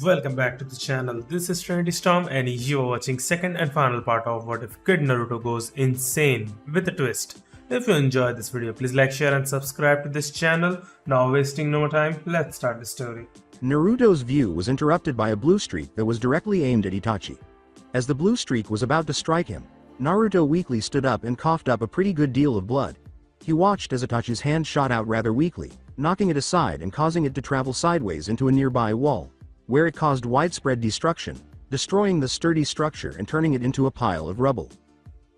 Welcome back to the channel. This is Trinity Storm and you are watching second and final part of What If Kid Naruto Goes Insane with a Twist. If you enjoyed this video, please like, share and subscribe to this channel. Now wasting no more time, let's start the story. Naruto's view was interrupted by a blue streak that was directly aimed at Itachi. As the blue streak was about to strike him, Naruto weakly stood up and coughed up a pretty good deal of blood. He watched as Itachi's hand shot out rather weakly, knocking it aside and causing it to travel sideways into a nearby wall, where it caused widespread destruction, destroying the sturdy structure and turning it into a pile of rubble.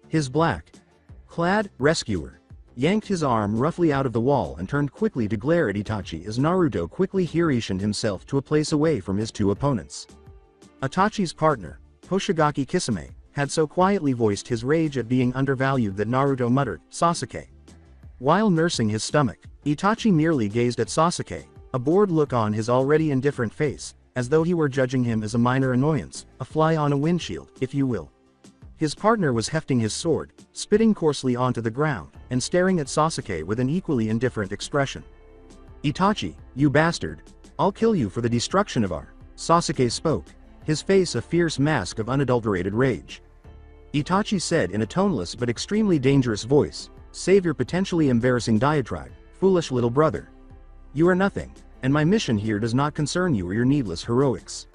His black-clad rescuer yanked his arm roughly out of the wall and turned quickly to glare at Itachi as Naruto quickly Hiraishined himself to a place away from his two opponents. Itachi's partner, Hoshigaki Kisame, had so quietly voiced his rage at being undervalued that Naruto muttered, "Sasuke." While nursing his stomach, Itachi merely gazed at Sasuke, a bored look on his already indifferent face, as though he were judging him as a minor annoyance, a fly on a windshield, if you will. His partner was hefting his sword, spitting coarsely onto the ground, and staring at Sasuke with an equally indifferent expression. "Itachi, you bastard! I'll kill you for the destruction of our..." Sasuke spoke, his face a fierce mask of unadulterated rage. Itachi said in a toneless but extremely dangerous voice, "Save your potentially embarrassing diatribe, foolish little brother. You are nothing, and my mission here does not concern you or your needless heroics."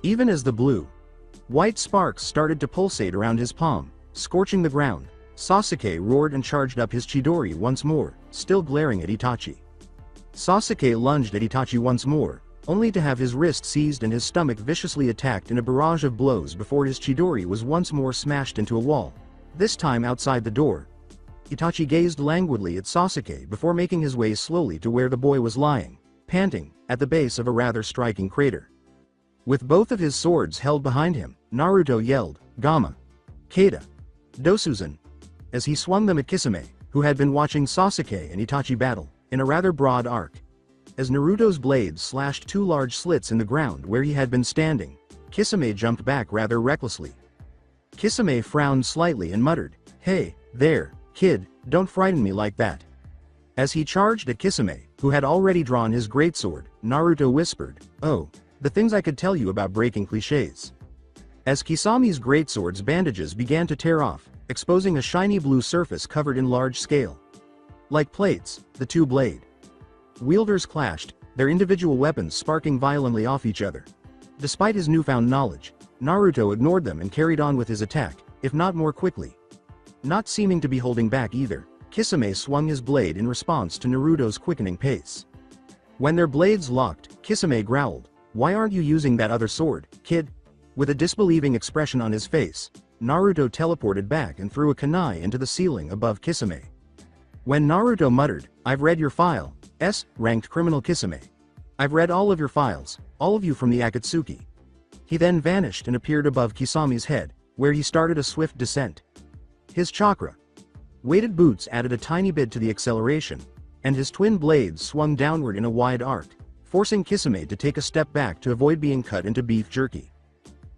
Even as the blue-white sparks started to pulsate around his palm, scorching the ground, Sasuke roared and charged up his Chidori once more, still glaring at Itachi. Sasuke lunged at Itachi once more, only to have his wrist seized and his stomach viciously attacked in a barrage of blows before his Chidori was once more smashed into a wall. This time outside the door, Itachi gazed languidly at Sasuke before making his way slowly to where the boy was lying, panting, at the base of a rather striking crater. With both of his swords held behind him, Naruto yelled, "Gamma! Kata! Dosuzan!" as he swung them at Kisame, who had been watching Sasuke and Itachi battle, in a rather broad arc. As Naruto's blades slashed two large slits in the ground where he had been standing, Kisame jumped back rather recklessly. Kisame frowned slightly and muttered, "Hey, there, kid, don't frighten me like that." As he charged at Kisame, who had already drawn his greatsword, Naruto whispered, "Oh, the things I could tell you about breaking clichés." As Kisame's greatsword's bandages began to tear off, exposing a shiny blue surface covered in large scale. Like plates, the two blade wielders clashed, their individual weapons sparking violently off each other. Despite his newfound knowledge, Naruto ignored them and carried on with his attack, if not more quickly. Not seeming to be holding back either, Kisame swung his blade in response to Naruto's quickening pace. When their blades locked, Kisame growled, "Why aren't you using that other sword, kid?" With a disbelieving expression on his face, Naruto teleported back and threw a kunai into the ceiling above Kisame. When Naruto muttered, "I've read your file, S-ranked criminal Kisame. I've read all of your files, all of you from the Akatsuki." He then vanished and appeared above Kisame's head, where he started a swift descent. His chakra weighted boots added a tiny bit to the acceleration, and his twin blades swung downward in a wide arc, forcing Kisame to take a step back to avoid being cut into beef jerky.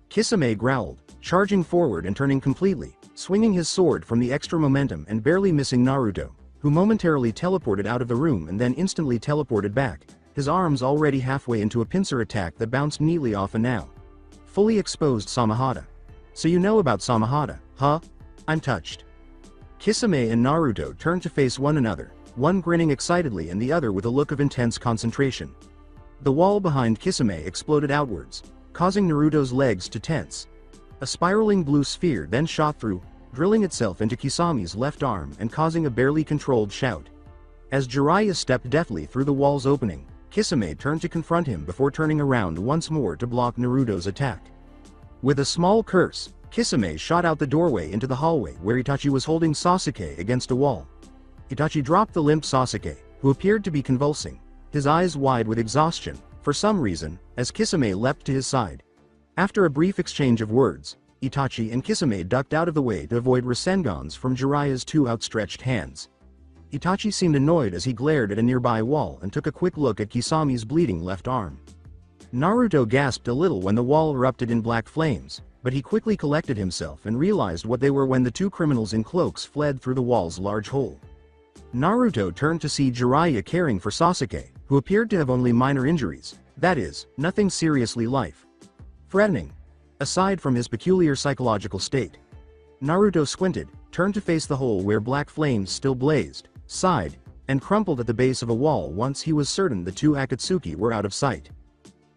Kisame growled, charging forward and turning completely, swinging his sword from the extra momentum and barely missing Naruto, who momentarily teleported out of the room and then instantly teleported back, his arms already halfway into a pincer attack that bounced neatly off a now fully exposed Samahata. "So you know about Samahata, huh? I'm touched." Kisame and Naruto turned to face one another, one grinning excitedly and the other with a look of intense concentration. The wall behind Kisame exploded outwards, causing Naruto's legs to tense. A spiraling blue sphere then shot through, drilling itself into Kisame's left arm and causing a barely controlled shout. As Jiraiya stepped deftly through the wall's opening, Kisame turned to confront him before turning around once more to block Naruto's attack. With a small curse, Kisame shot out the doorway into the hallway where Itachi was holding Sasuke against a wall. Itachi dropped the limp Sasuke, who appeared to be convulsing, his eyes wide with exhaustion, for some reason, as Kisame leapt to his side. After a brief exchange of words, Itachi and Kisame ducked out of the way to avoid Rasengans from Jiraiya's two outstretched hands. Itachi seemed annoyed as he glared at a nearby wall and took a quick look at Kisame's bleeding left arm. Naruto gasped a little when the wall erupted in black flames, but he quickly collected himself and realized what they were when the two criminals in cloaks fled through the wall's large hole. Naruto turned to see Jiraiya caring for Sasuke, who appeared to have only minor injuries, That is, nothing seriously life-threatening. Aside from his peculiar psychological state. Naruto squinted, turned to face the hole where black flames still blazed, sighed, and crumpled at the base of a wall once he was certain the two Akatsuki were out of sight.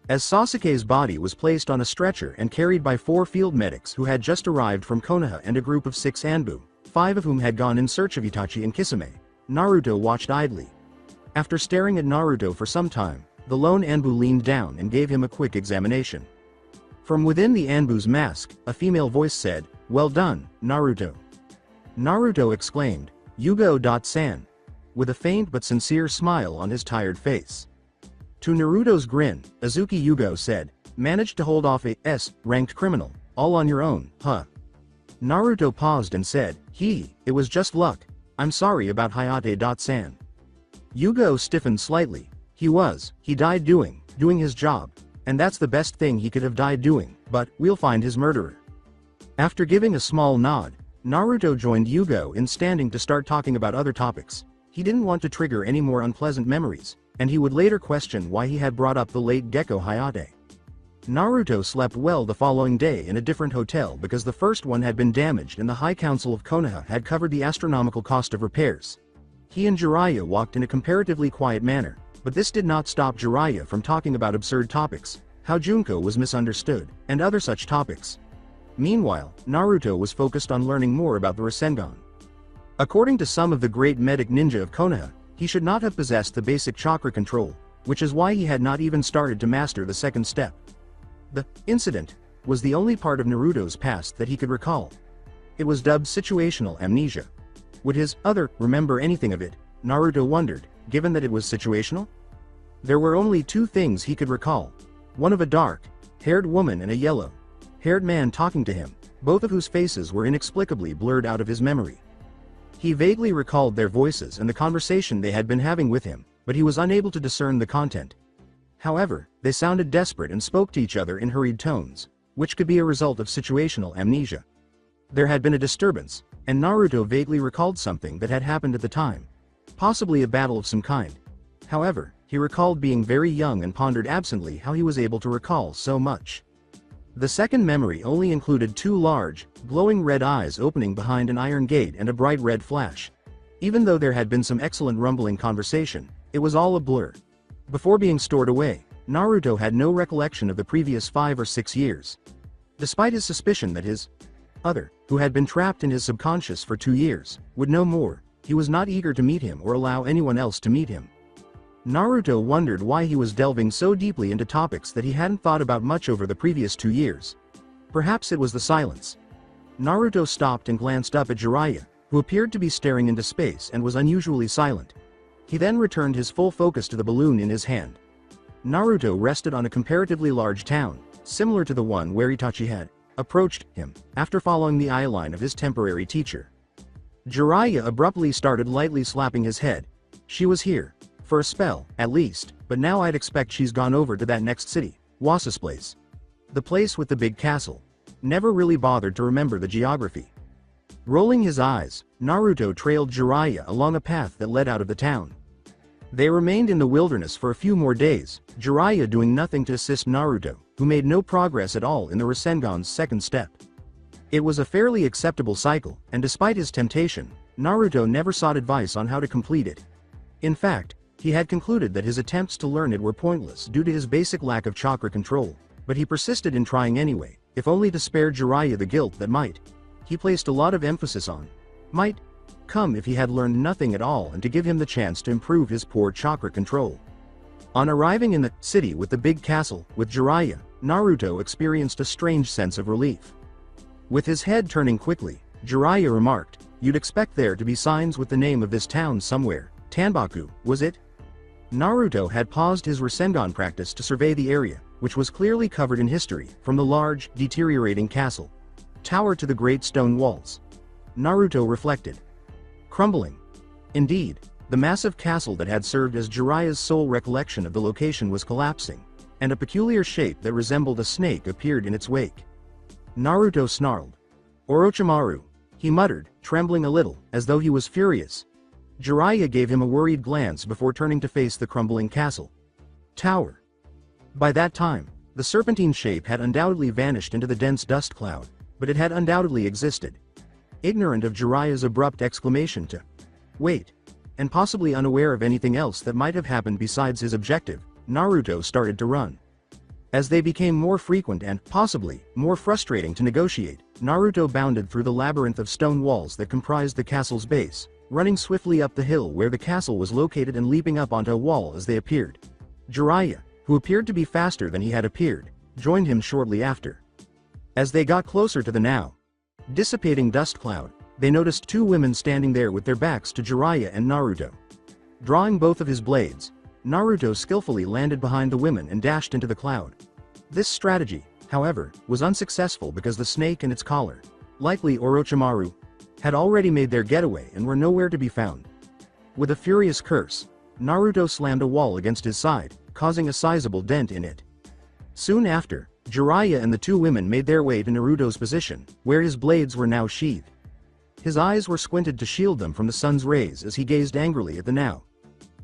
As Sasuke's body was placed on a stretcher and carried by 4 field medics who had just arrived from Konoha and a group of 6 Anbu, 5 of whom had gone in search of Itachi and Kisame, Naruto watched idly. After staring at Naruto for some time, the lone Anbu leaned down and gave him a quick examination. From within the Anbu's mask, a female voice said, "Well done, Naruto." Naruto exclaimed, "Yugo-san," with a faint but sincere smile on his tired face. To Naruto's grin, Azuki Yugo said, "Managed to hold off a S-ranked criminal, all on your own, huh?" Naruto paused and said, It was just luck. I'm sorry about Hayate-san." Yugo stiffened slightly. He died doing his job. And that's the best thing he could have died doing, but we'll find his murderer." After giving a small nod, Naruto joined Yugo in standing to start talking about other topics. He didn't want to trigger any more unpleasant memories, and he would later question why he had brought up the late Gekko Hayate. Naruto slept well the following day in a different hotel because the first one had been damaged and the High Council of Konoha had covered the astronomical cost of repairs. He and Jiraiya walked in a comparatively quiet manner, but this did not stop Jiraiya from talking about absurd topics, how Junko was misunderstood, and other such topics. Meanwhile, Naruto was focused on learning more about the Rasengan. According to some of the great medic ninja of Konoha, he should not have possessed the basic chakra control, which is why he had not even started to master the second step. The incident was the only part of Naruto's past that he could recall. It was dubbed situational amnesia. Would his other remember anything of it, Naruto wondered, given that it was situational? There were only 2 things he could recall. One of a dark-haired woman and a yellow-haired man talking to him, both of whose faces were inexplicably blurred out of his memory. He vaguely recalled their voices and the conversation they had been having with him, but he was unable to discern the content. However, they sounded desperate and spoke to each other in hurried tones, which could be a result of situational amnesia. There had been a disturbance, and Naruto vaguely recalled something that had happened at the time. Possibly a battle of some kind. However, he recalled being very young and pondered absently how he was able to recall so much. The second memory only included 2 large, glowing red eyes opening behind an iron gate and a bright red flash. Even though there had been some excellent rumbling conversation, it was all a blur. Before being stored away, Naruto had no recollection of the previous 5 or 6 years. Despite his suspicion that his other, who had been trapped in his subconscious for 2 years, would know more, he was not eager to meet him or allow anyone else to meet him. Naruto wondered why he was delving so deeply into topics that he hadn't thought about much over the previous 2 years. Perhaps it was the silence. Naruto stopped and glanced up at Jiraiya, who appeared to be staring into space and was unusually silent. He then returned his full focus to the balloon in his hand. Naruto rested on a comparatively large town, similar to the one where Itachi had approached him, after following the eye line of his temporary teacher. Jiraiya abruptly started lightly slapping his head. "She was here. For a spell, at least, but now I'd expect she's gone over to that next city, Wasa's place. The place with the big castle. Never really bothered to remember the geography." Rolling his eyes, Naruto trailed Jiraiya along a path that led out of the town. They remained in the wilderness for a few more days, Jiraiya doing nothing to assist Naruto, who made no progress at all in the Rasengan's second step. It was a fairly acceptable cycle, and despite his temptation, Naruto never sought advice on how to complete it. In fact, he had concluded that his attempts to learn it were pointless due to his basic lack of chakra control, but he persisted in trying anyway, if only to spare Jiraiya the guilt that he placed a lot of emphasis on, might come if he had learned nothing at all, and to give him the chance to improve his poor chakra control. On arriving in the city with the big castle, with Jiraiya, Naruto experienced a strange sense of relief. With his head turning quickly, Jiraiya remarked, "You'd expect there to be signs with the name of this town somewhere. Tanbaku, was it?" Naruto had paused his Rasengan practice to survey the area, which was clearly covered in history, from the large, deteriorating castle tower to the great stone walls. Naruto reflected. Crumbling. Indeed, the massive castle that had served as Jiraiya's sole recollection of the location was collapsing, and a peculiar shape that resembled a snake appeared in its wake. Naruto snarled. "Orochimaru," he muttered, trembling a little, as though he was furious. Jiraiya gave him a worried glance before turning to face the crumbling castle tower. By that time, the serpentine shape had undoubtedly vanished into the dense dust cloud, but it had undoubtedly existed. Ignorant of Jiraiya's abrupt exclamation to wait, and possibly unaware of anything else that might have happened besides his objective, Naruto started to run. As they became more frequent and, possibly, more frustrating to negotiate, Naruto bounded through the labyrinth of stone walls that comprised the castle's base, running swiftly up the hill where the castle was located and leaping up onto a wall as they appeared. Jiraiya, who appeared to be faster than he had appeared, joined him shortly after. As they got closer to the now dissipating dust cloud, they noticed two women standing there with their backs to Jiraiya and Naruto. Drawing both of his blades, Naruto skillfully landed behind the women and dashed into the cloud. This strategy, however, was unsuccessful because the snake and its collar, likely Orochimaru, had already made their getaway and were nowhere to be found. With a furious curse, Naruto slammed a wall against his side, causing a sizable dent in it. Soon after, Jiraiya and the two women made their way to Naruto's position, where his blades were now sheathed. His eyes were squinted to shield them from the sun's rays as he gazed angrily at the now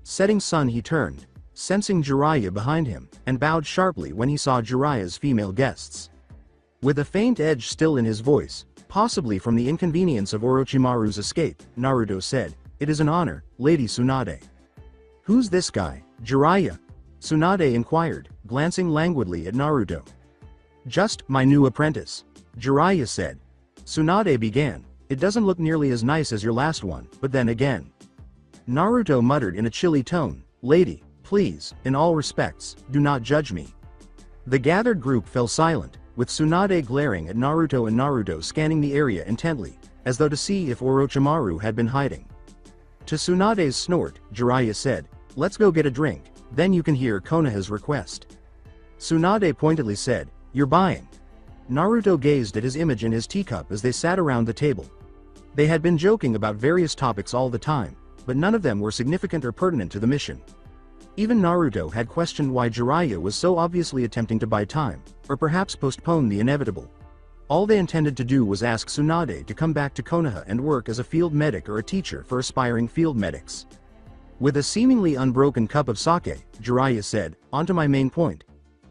setting sun. He turned, sensing Jiraiya behind him, and bowed sharply when he saw Jiraiya's female guests. With a faint edge still in his voice, possibly from the inconvenience of Orochimaru's escape, Naruto said, "It is an honor, Lady Tsunade." "Who's this guy, Jiraiya?" Tsunade inquired, glancing languidly at Naruto. "Just my new apprentice," Jiraiya said. Tsunade began, "It doesn't look nearly as nice as your last one, but then again." Naruto muttered in a chilly tone, "Lady, please, in all respects, do not judge me." The gathered group fell silent, with Tsunade glaring at Naruto and Naruto scanning the area intently, as though to see if Orochimaru had been hiding. To Tsunade's snort, Jiraiya said, "Let's go get a drink, then you can hear Konoha's request." Tsunade pointedly said, "You're buying." Naruto gazed at his image in his teacup as they sat around the table. They had been joking about various topics all the time, but none of them were significant or pertinent to the mission. Even Naruto had questioned why Jiraiya was so obviously attempting to buy time, or perhaps postpone the inevitable. All they intended to do was ask Tsunade to come back to Konoha and work as a field medic or a teacher for aspiring field medics. With a seemingly unbroken cup of sake, Jiraiya said, "On to my main point.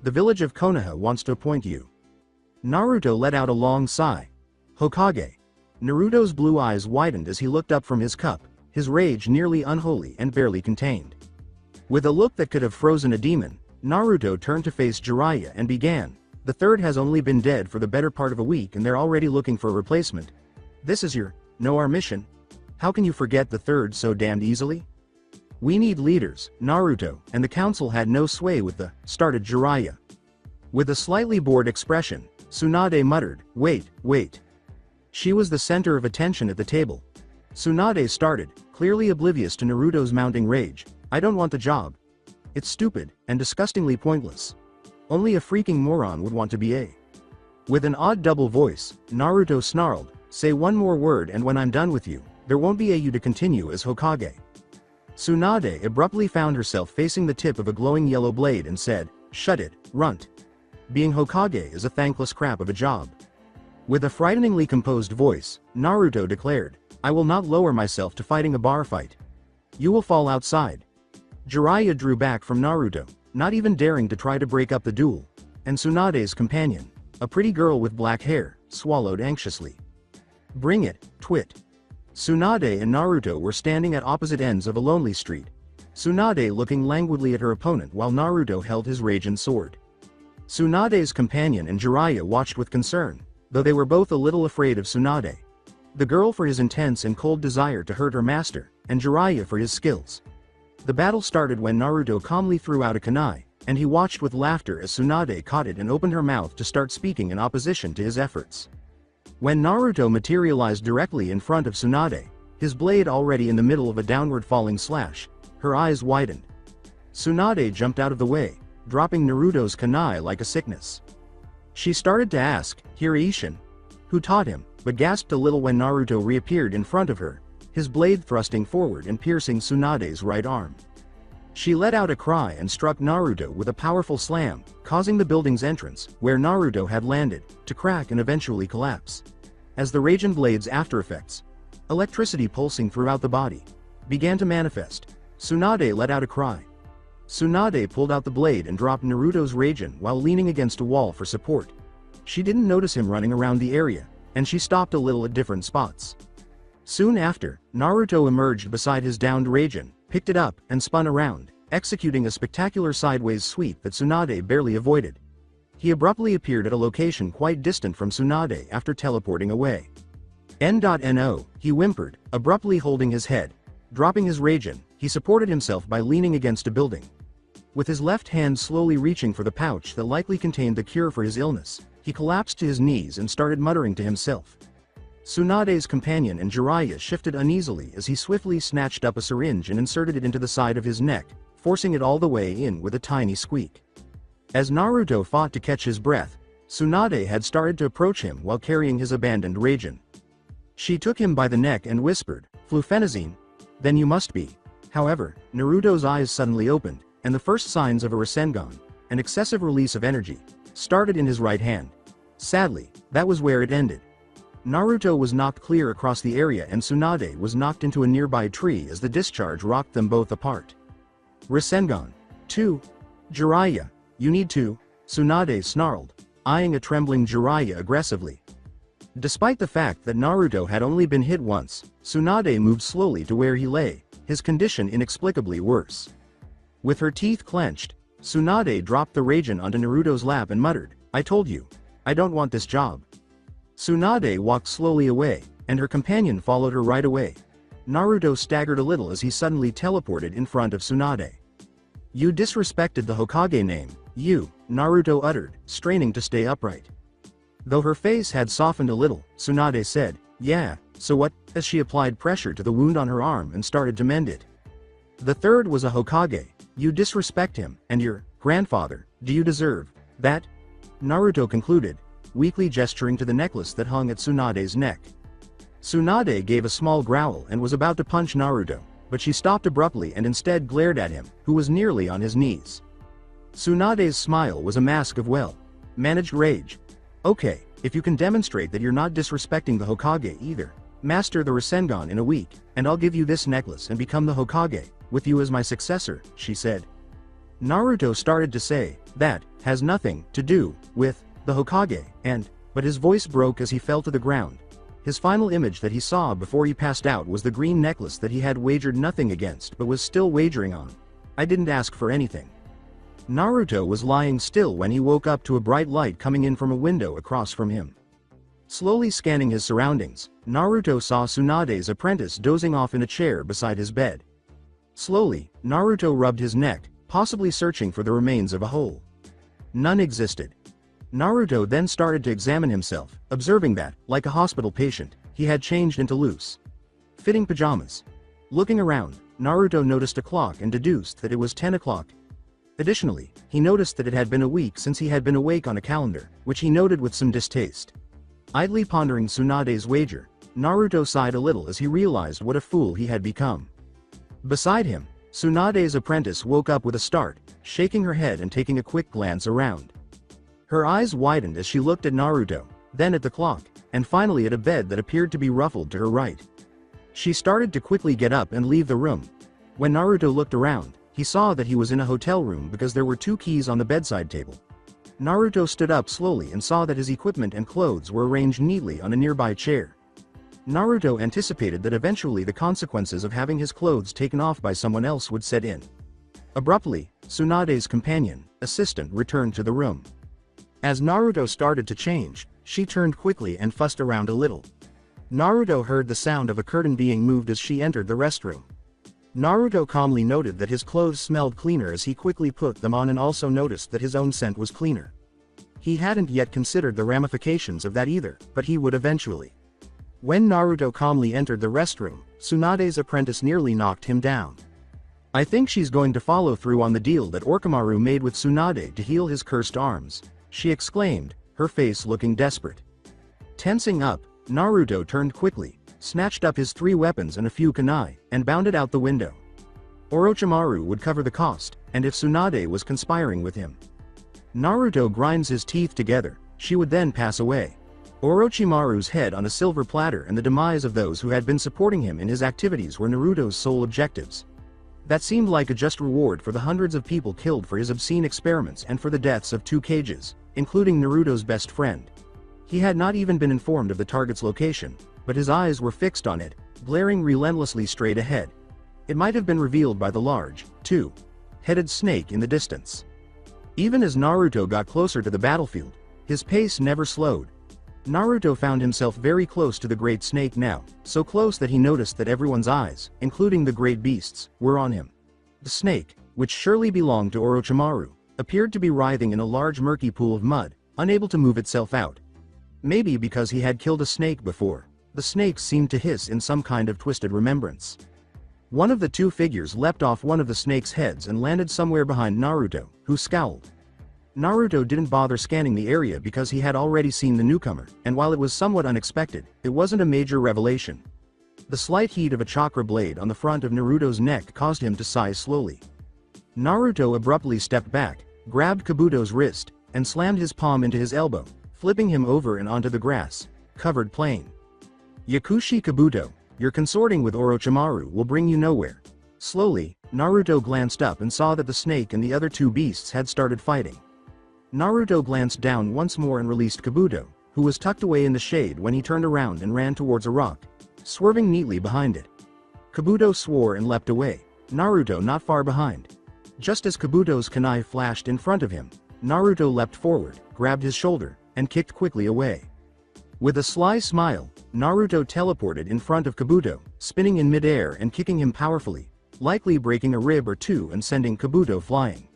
The village of Konoha wants to appoint you." Naruto let out a long sigh. "Hokage." Naruto's blue eyes widened as he looked up from his cup, his rage nearly unholy and barely contained. With a look that could have frozen a demon, Naruto turned to face Jiraiya and began, "The third has only been dead for the better part of a week and they're already looking for a replacement. This is our mission? How can you forget the third so damned easily? We need leaders, Naruto, and the council had no sway with started Jiraiya." With a slightly bored expression, Tsunade muttered, Wait. She was the center of attention at the table. Tsunade started, clearly oblivious to Naruto's mounting rage, "I don't want the job. It's stupid, and disgustingly pointless. Only a freaking moron would want to be a." With an odd double voice, Naruto snarled, "Say one more word and when I'm done with you, there won't be a you to continue as Hokage." Tsunade abruptly found herself facing the tip of a glowing yellow blade and said, "Shut it, runt. Being Hokage is a thankless crap of a job." With a frighteningly composed voice, Naruto declared, "I will not lower myself to fighting a bar fight. You will fall outside." Jiraiya drew back from Naruto, not even daring to try to break up the duel, and Tsunade's companion, a pretty girl with black hair, swallowed anxiously. "Bring it, twit." Tsunade and Naruto were standing at opposite ends of a lonely street, Tsunade looking languidly at her opponent while Naruto held his raging sword. Tsunade's companion and Jiraiya watched with concern, though they were both a little afraid of Tsunade. The girl for his intense and cold desire to hurt her master, and Jiraiya for his skills. The battle started when Naruto calmly threw out a kunai, and he watched with laughter as Tsunade caught it and opened her mouth to start speaking in opposition to his efforts. When Naruto materialized directly in front of Tsunade, his blade already in the middle of a downward falling slash, her eyes widened. Tsunade jumped out of the way, dropping Naruto's kunai like a sickness. She started to ask, "Hiraishin? Who taught him?" but gasped a little when Naruto reappeared in front of her, his blade thrusting forward and piercing Tsunade's right arm. She let out a cry and struck Naruto with a powerful slam, causing the building's entrance, where Naruto had landed, to crack and eventually collapse. As the Rasengan blade's aftereffects, electricity pulsing throughout the body, began to manifest, Tsunade let out a cry. Tsunade pulled out the blade and dropped Naruto's Rasen while leaning against a wall for support. She didn't notice him running around the area, and she stopped a little at different spots. Soon after, Naruto emerged beside his downed Rasen, picked it up, and spun around, executing a spectacular sideways sweep that Tsunade barely avoided. He abruptly appeared at a location quite distant from Tsunade after teleporting away. No, he whimpered, abruptly holding his head. Dropping his Rasen, he supported himself by leaning against a building. With his left hand slowly reaching for the pouch that likely contained the cure for his illness, he collapsed to his knees and started muttering to himself. Tsunade's companion and Jiraiya shifted uneasily as he swiftly snatched up a syringe and inserted it into the side of his neck, forcing it all the way in with a tiny squeak. As Naruto fought to catch his breath, Tsunade had started to approach him while carrying his abandoned Rasen. She took him by the neck and whispered, "Flufenazine? Then you must be." However, Naruto's eyes suddenly opened, and the first signs of a Rasengan, an excessive release of energy, started in his right hand. Sadly, that was where it ended. Naruto was knocked clear across the area and Tsunade was knocked into a nearby tree as the discharge rocked them both apart. Rasengan. 2. Jiraiya, you need to, Tsunade snarled, eyeing a trembling Jiraiya aggressively. Despite the fact that Naruto had only been hit once, Tsunade moved slowly to where he lay, his condition inexplicably worse. With her teeth clenched, Tsunade dropped the Rasen onto Naruto's lap and muttered, "I told you. I don't want this job." Tsunade walked slowly away, and her companion followed her right away. Naruto staggered a little as he suddenly teleported in front of Tsunade. "You disrespected the Hokage name, you," Naruto uttered, straining to stay upright. Though her face had softened a little, Tsunade said, "Yeah, so what?" as she applied pressure to the wound on her arm and started to mend it. "The third was a Hokage. You disrespect him, and your grandfather. Do you deserve that?" Naruto concluded, weakly gesturing to the necklace that hung at Tsunade's neck. Tsunade gave a small growl and was about to punch Naruto, but she stopped abruptly and instead glared at him, who was nearly on his knees. Tsunade's smile was a mask of well-managed rage. "Okay, if you can demonstrate that you're not disrespecting the Hokage either, master the Rasengan in a week, and I'll give you this necklace and become the Hokage, with you as my successor," she said. Naruto started to say, "That has nothing to do with the Hokage," but his voice broke as he fell to the ground. His final image that he saw before he passed out was the green necklace that he had wagered nothing against but was still wagering on. "I didn't ask for anything." Naruto was lying still when he woke up to a bright light coming in from a window across from him. Slowly scanning his surroundings, Naruto saw Tsunade's apprentice dozing off in a chair beside his bed. Slowly, Naruto rubbed his neck, possibly searching for the remains of a hole. None existed. Naruto then started to examine himself, observing that, like a hospital patient, he had changed into loose-fitting pajamas. Looking around, Naruto noticed a clock and deduced that it was 10 o'clock. Additionally, he noticed that it had been a week since he had been awake on a calendar, which he noted with some distaste. Idly pondering Tsunade's wager, Naruto sighed a little as he realized what a fool he had become. Beside him, Tsunade's apprentice woke up with a start, shaking her head and taking a quick glance around. Her eyes widened as she looked at Naruto, then at the clock, and finally at a bed that appeared to be ruffled to her right. She started to quickly get up and leave the room. When Naruto looked around, he saw that he was in a hotel room because there were 2 keys on the bedside table. Naruto stood up slowly and saw that his equipment and clothes were arranged neatly on a nearby chair. Naruto anticipated that eventually the consequences of having his clothes taken off by someone else would set in. Abruptly, Tsunade's companion, assistant, returned to the room. As Naruto started to change, she turned quickly and fussed around a little. Naruto heard the sound of a curtain being moved as she entered the restroom. Naruto calmly noted that his clothes smelled cleaner as he quickly put them on and also noticed that his own scent was cleaner. He hadn't yet considered the ramifications of that either, but he would eventually. When Naruto calmly entered the restroom, Tsunade's apprentice nearly knocked him down. "I think she's going to follow through on the deal that Orochimaru made with Tsunade to heal his cursed arms," she exclaimed, her face looking desperate. Tensing up, Naruto turned quickly, snatched up his 3 weapons and a few kunai, and bounded out the window. Orochimaru would cover the cost, and if Tsunade was conspiring with him. Naruto grinds his teeth together, she would then pass away. Orochimaru's head on a silver platter and the demise of those who had been supporting him in his activities were Naruto's sole objectives. That seemed like a just reward for the hundreds of people killed for his obscene experiments and for the deaths of 2 Kages, including Naruto's best friend. He had not even been informed of the target's location, but his eyes were fixed on it, glaring relentlessly straight ahead. It might have been revealed by the large, 2-headed snake in the distance. Even as Naruto got closer to the battlefield, his pace never slowed. Naruto found himself very close to the great snake now, so close that he noticed that everyone's eyes, including the great beasts, were on him. The snake, which surely belonged to Orochimaru, appeared to be writhing in a large murky pool of mud, unable to move itself out. Maybe because he had killed a snake before, the snake seemed to hiss in some kind of twisted remembrance. One of the 2 figures leapt off one of the snake's heads and landed somewhere behind Naruto, who scowled. Naruto didn't bother scanning the area because he had already seen the newcomer, and while it was somewhat unexpected, it wasn't a major revelation. The slight heat of a chakra blade on the front of Naruto's neck caused him to sigh slowly. Naruto abruptly stepped back, grabbed Kabuto's wrist, and slammed his palm into his elbow, flipping him over and onto the grass-covered plain. Yakushi Kabuto, your consorting with Orochimaru will bring you nowhere. Slowly, Naruto glanced up and saw that the snake and the other 2 beasts had started fighting. Naruto glanced down once more and released Kabuto, who was tucked away in the shade when he turned around and ran towards a rock, swerving neatly behind it. Kabuto swore and leapt away, Naruto not far behind. Just as Kabuto's kunai flashed in front of him, Naruto leapt forward, grabbed his shoulder, and kicked quickly away. With a sly smile, Naruto teleported in front of Kabuto, spinning in midair and kicking him powerfully, likely breaking a rib or 2 and sending Kabuto flying.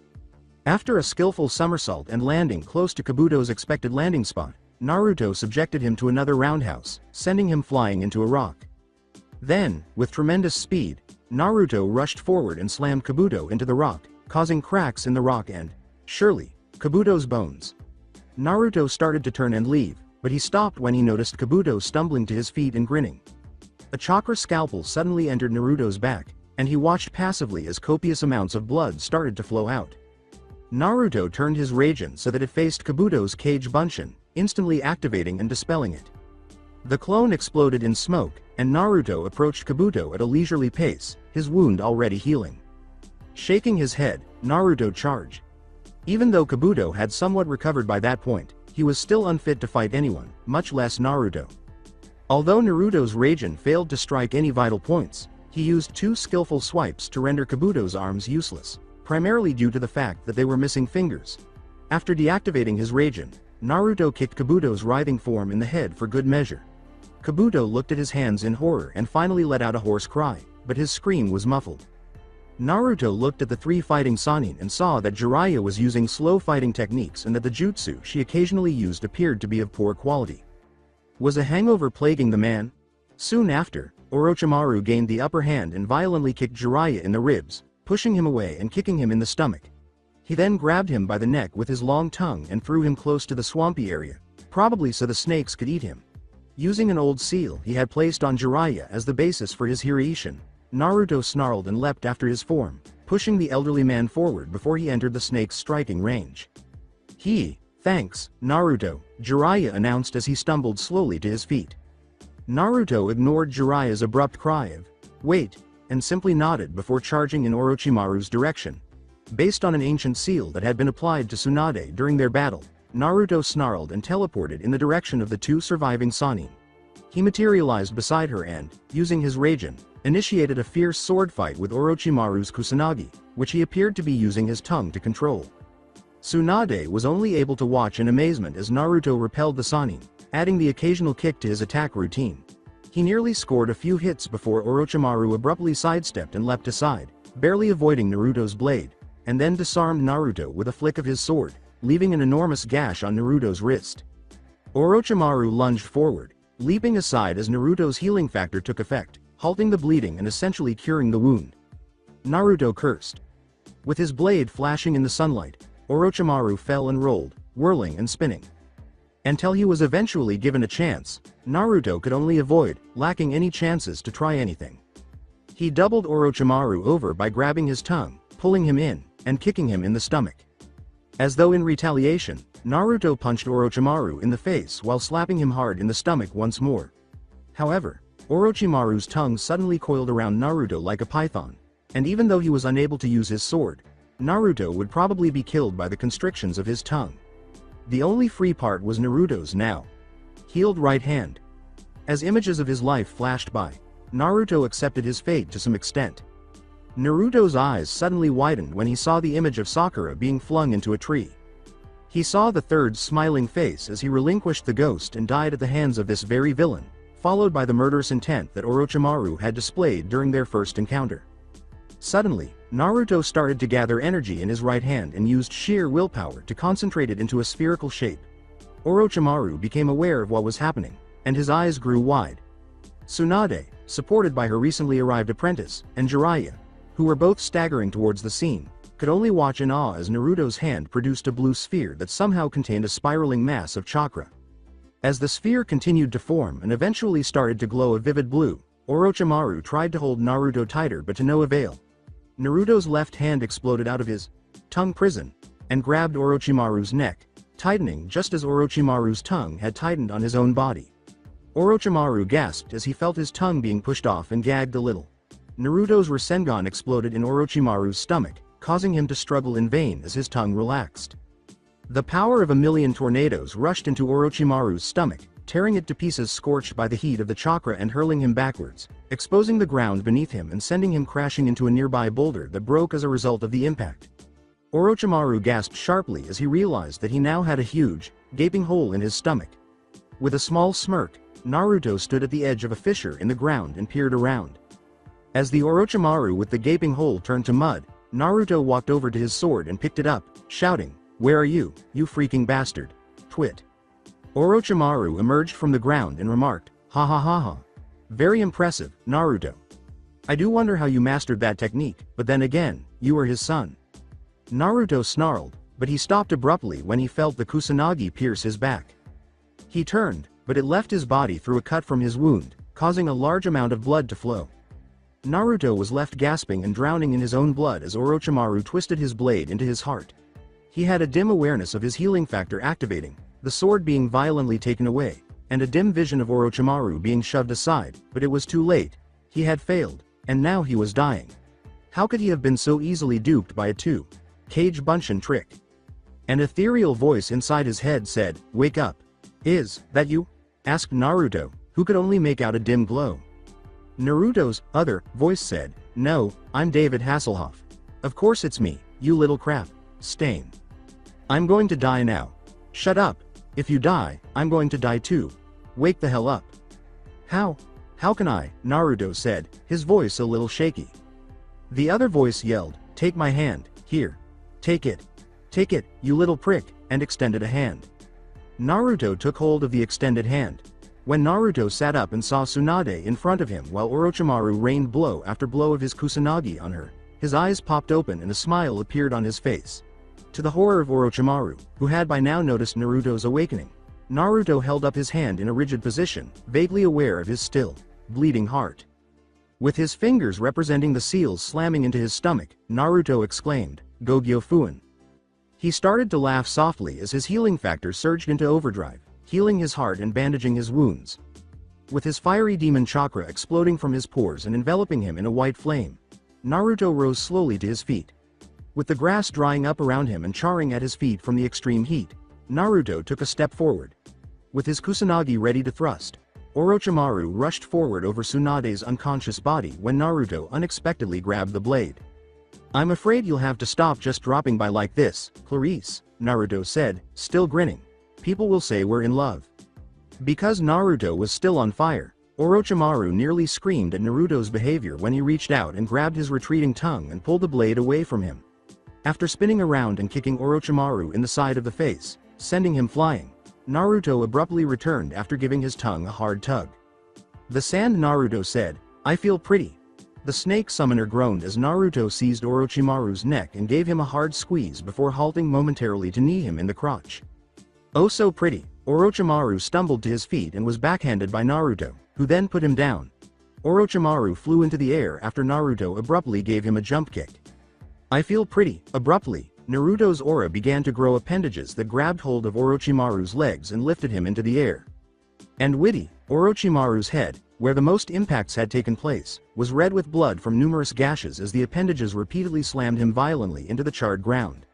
After a skillful somersault and landing close to Kabuto's expected landing spot, Naruto subjected him to another roundhouse, sending him flying into a rock. Then, with tremendous speed, Naruto rushed forward and slammed Kabuto into the rock, causing cracks in the rock and, surely, Kabuto's bones. Naruto started to turn and leave, but he stopped when he noticed Kabuto stumbling to his feet and grinning. A chakra scalpel suddenly entered Naruto's back, and he watched passively as copious amounts of blood started to flow out. Naruto turned his Rasengan so that it faced Kabuto's Kage Bunshin, instantly activating and dispelling it. The clone exploded in smoke, and Naruto approached Kabuto at a leisurely pace, his wound already healing. Shaking his head, Naruto charged. Even though Kabuto had somewhat recovered by that point, he was still unfit to fight anyone, much less Naruto. Although Naruto's Rasengan failed to strike any vital points, he used 2 skillful swipes to render Kabuto's arms useless, primarily due to the fact that they were missing fingers. After deactivating his Rasengan, Naruto kicked Kabuto's writhing form in the head for good measure. Kabuto looked at his hands in horror and finally let out a hoarse cry, but his scream was muffled. Naruto looked at the 3 fighting Sannin and saw that Jiraiya was using slow fighting techniques and that the jutsu she occasionally used appeared to be of poor quality. Was a hangover plaguing the man? Soon after, Orochimaru gained the upper hand and violently kicked Jiraiya in the ribs, pushing him away and kicking him in the stomach. He then grabbed him by the neck with his long tongue and threw him close to the swampy area, probably so the snakes could eat him. Using an old seal he had placed on Jiraiya as the basis for his Hiraishin, Naruto snarled and leapt after his form, pushing the elderly man forward before he entered the snake's striking range. Thanks, Naruto, Jiraiya announced as he stumbled slowly to his feet. Naruto ignored Jiraiya's abrupt cry of, "Wait," and simply nodded before charging in Orochimaru's direction. Based on an ancient seal that had been applied to Tsunade during their battle, Naruto snarled and teleported in the direction of the 2 surviving Sannin. He materialized beside her and, using his Rasengan, initiated a fierce sword fight with Orochimaru's Kusanagi, which he appeared to be using his tongue to control. Tsunade was only able to watch in amazement as Naruto repelled the Sannin, adding the occasional kick to his attack routine. He nearly scored a few hits before Orochimaru abruptly sidestepped and leapt aside, barely avoiding Naruto's blade, and then disarmed Naruto with a flick of his sword, leaving an enormous gash on Naruto's wrist. Orochimaru lunged forward, leaping aside as Naruto's healing factor took effect, halting the bleeding and essentially curing the wound. Naruto cursed. With his blade flashing in the sunlight, Orochimaru fell and rolled, whirling and spinning. Until he was eventually given a chance, Naruto could only avoid, lacking any chances to try anything. He doubled Orochimaru over by grabbing his tongue, pulling him in, and kicking him in the stomach. As though in retaliation, Naruto punched Orochimaru in the face while slapping him hard in the stomach once more. However, Orochimaru's tongue suddenly coiled around Naruto like a python. and even though he was unable to use his sword, Naruto would probably be killed by the constrictions of his tongue. The only free part was Naruto's now healed right hand. As images of his life flashed by, Naruto accepted his fate to some extent. Naruto's eyes suddenly widened when he saw the image of Sakura being flung into a tree. He saw the third smiling face as he relinquished the ghost and died at the hands of this very villain, followed by the murderous intent that Orochimaru had displayed during their first encounter. Suddenly, Naruto started to gather energy in his right hand and used sheer willpower to concentrate it into a spherical shape. Orochimaru became aware of what was happening, and his eyes grew wide. Tsunade, supported by her recently arrived apprentice, and Jiraiya, who were both staggering towards the scene, could only watch in awe as Naruto's hand produced a blue sphere that somehow contained a spiraling mass of chakra. As the sphere continued to form and eventually started to glow a vivid blue, Orochimaru tried to hold Naruto tighter but to no avail. Naruto's left hand exploded out of his tongue prison and grabbed Orochimaru's neck, tightening just as Orochimaru's tongue had tightened on his own body. Orochimaru gasped as he felt his tongue being pushed off and gagged a little. Naruto's Rasengan exploded in Orochimaru's stomach, causing him to struggle in vain as his tongue relaxed. The power of a million tornadoes rushed into Orochimaru's stomach, tearing it to pieces scorched by the heat of the chakra and hurling him backwards, exposing the ground beneath him and sending him crashing into a nearby boulder that broke as a result of the impact. Orochimaru gasped sharply as he realized that he now had a huge, gaping hole in his stomach. With a small smirk, Naruto stood at the edge of a fissure in the ground and peered around. As the Orochimaru with the gaping hole turned to mud, Naruto walked over to his sword and picked it up, shouting, "Where are you, you freaking bastard? Twit." Orochimaru emerged from the ground and remarked, "Ha ha ha ha. Very impressive, Naruto. I do wonder how you mastered that technique, but then again, you are his son." Naruto snarled, but he stopped abruptly when he felt the Kusanagi pierce his back. He turned, but it left his body through a cut from his wound, causing a large amount of blood to flow. Naruto was left gasping and drowning in his own blood as Orochimaru twisted his blade into his heart. He had a dim awareness of his healing factor activating, the sword being violently taken away, and a dim vision of Orochimaru being shoved aside, but it was too late. He had failed, and now he was dying. How could he have been so easily duped by a two-cage Bunshin trick? An ethereal voice inside his head said, "Wake up. Is that you?" asked Naruto, who could only make out a dim glow. Naruto's other voice said, "No, I'm David Hasselhoff. Of course it's me, you little crap. Stain. I'm going to die now. Shut up. If you die, I'm going to die too. Wake the hell up." How can I?" Naruto said, his voice a little shaky. The other voice yelled, "Take my hand, here. Take it. Take it, you little prick," and extended a hand. Naruto took hold of the extended hand. When Naruto sat up and saw Tsunade in front of him while Orochimaru rained blow after blow of his Kusanagi on her, his eyes popped open and a smile appeared on his face. To the horror of Orochimaru, who had by now noticed Naruto's awakening, Naruto held up his hand in a rigid position, vaguely aware of his still, bleeding heart. With his fingers representing the seals slamming into his stomach, Naruto exclaimed, "Gogyo Fuin." He started to laugh softly as his healing factor surged into overdrive, healing his heart and bandaging his wounds. With his fiery demon chakra exploding from his pores and enveloping him in a white flame, Naruto rose slowly to his feet. With the grass drying up around him and charring at his feet from the extreme heat, Naruto took a step forward. With his Kusanagi ready to thrust, Orochimaru rushed forward over Tsunade's unconscious body when Naruto unexpectedly grabbed the blade. "I'm afraid you'll have to stop just dropping by like this, Clarice," Naruto said, still grinning. "People will say we're in love." Because Naruto was still on fire, Orochimaru nearly screamed at Naruto's behavior when he reached out and grabbed his retreating tongue and pulled the blade away from him. After spinning around and kicking Orochimaru in the side of the face, sending him flying, Naruto abruptly returned after giving his tongue a hard tug. "The sand," Naruto said, "I feel pretty." The snake summoner groaned as Naruto seized Orochimaru's neck and gave him a hard squeeze before halting momentarily to knee him in the crotch. "Oh so pretty." Orochimaru stumbled to his feet and was backhanded by Naruto, who then put him down. Orochimaru flew into the air after Naruto abruptly gave him a jump kick. "I feel pretty." Abruptly, Naruto's aura began to grow appendages that grabbed hold of Orochimaru's legs and lifted him into the air. "And witty," Orochimaru's head, where the most impacts had taken place, was red with blood from numerous gashes as the appendages repeatedly slammed him violently into the charred ground.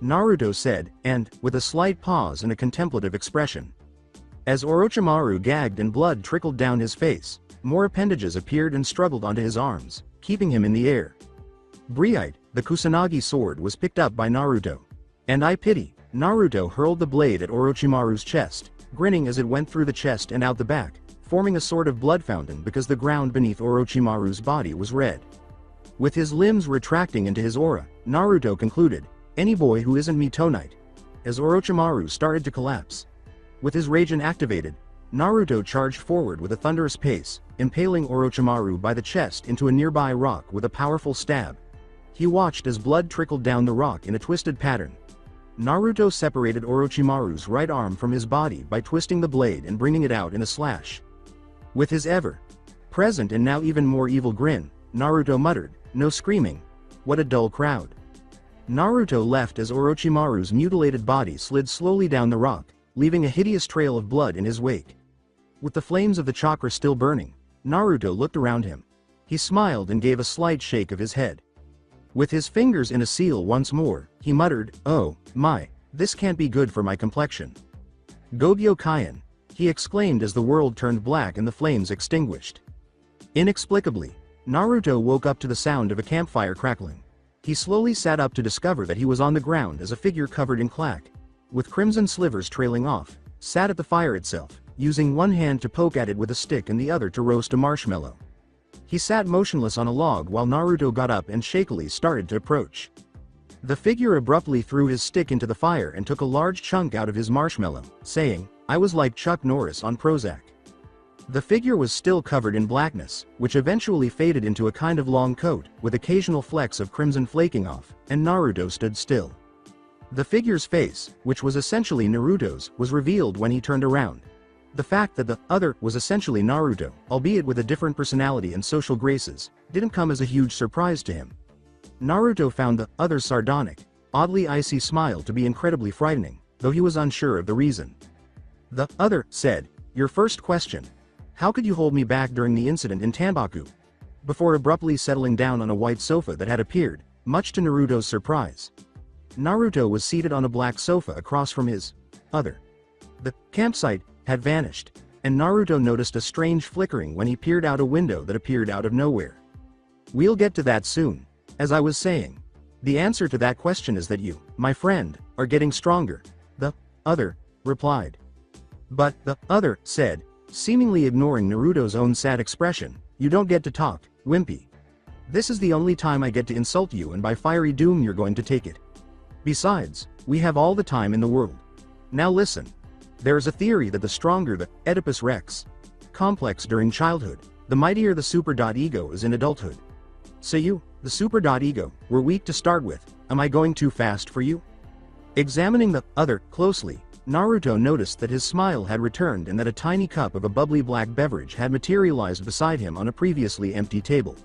Naruto said, and, with a slight pause and a contemplative expression. As Orochimaru gagged and blood trickled down his face, more appendages appeared and struggled onto his arms, keeping him in the air. Bright, the Kusanagi sword was picked up by Naruto. And I pity, Naruto hurled the blade at Orochimaru's chest, grinning as it went through the chest and out the back, forming a sort of blood fountain because the ground beneath Orochimaru's body was red. With his limbs retracting into his aura, Naruto concluded, any boy who isn't me tonight. As Orochimaru started to collapse. With his Rasen activated, Naruto charged forward with a thunderous pace, impaling Orochimaru by the chest into a nearby rock with a powerful stab. He watched as blood trickled down the rock in a twisted pattern. Naruto separated Orochimaru's right arm from his body by twisting the blade and bringing it out in a slash. With his ever-present and now even more evil grin, Naruto muttered, no screaming. What a dull crowd. Naruto left as Orochimaru's mutilated body slid slowly down the rock, leaving a hideous trail of blood in his wake. With the flames of the chakra still burning, Naruto looked around him. He smiled and gave a slight shake of his head. With his fingers in a seal once more, he muttered, oh, my, this can't be good for my complexion. Gogyo Kaien, he exclaimed as the world turned black and the flames extinguished. Inexplicably, Naruto woke up to the sound of a campfire crackling. He slowly sat up to discover that he was on the ground as a figure covered in clack, with crimson slivers trailing off, sat at the fire itself, using one hand to poke at it with a stick and the other to roast a marshmallow. He sat motionless on a log while Naruto got up and shakily started to approach. The figure abruptly threw his stick into the fire and took a large chunk out of his marshmallow, saying, I was like Chuck Norris on Prozac. The figure was still covered in blackness, which eventually faded into a kind of long coat, with occasional flecks of crimson flaking off, and Naruto stood still. The figure's face, which was essentially Naruto's, was revealed when he turned around. The fact that the other was essentially Naruto, albeit with a different personality and social graces, didn't come as a huge surprise to him. Naruto found the other's sardonic, oddly icy smile to be incredibly frightening, though he was unsure of the reason. The other said, your first question. How could you hold me back during the incident in Tanbaku? Before abruptly settling down on a white sofa that had appeared, much to Naruto's surprise. Naruto was seated on a black sofa across from his other. The campsite had vanished, and Naruto noticed a strange flickering when he peered out a window that appeared out of nowhere. We'll get to that soon. As I was saying, the answer to that question is that you, my friend, are getting stronger, the other replied. But the other said, seemingly ignoring Naruto's own sad expression, you don't get to talk, wimpy. This is the only time I get to insult you and by fiery doom you're going to take it. Besides, we have all the time in the world. Now listen. There is a theory that the stronger the Oedipus Rex complex during childhood, the mightier the super.ego is in adulthood. So you, the super.ego, were weak to start with. Am I going too fast for you? Examining the other closely, Naruto noticed that his smile had returned and that a tiny cup of a bubbly black beverage had materialized beside him on a previously empty table.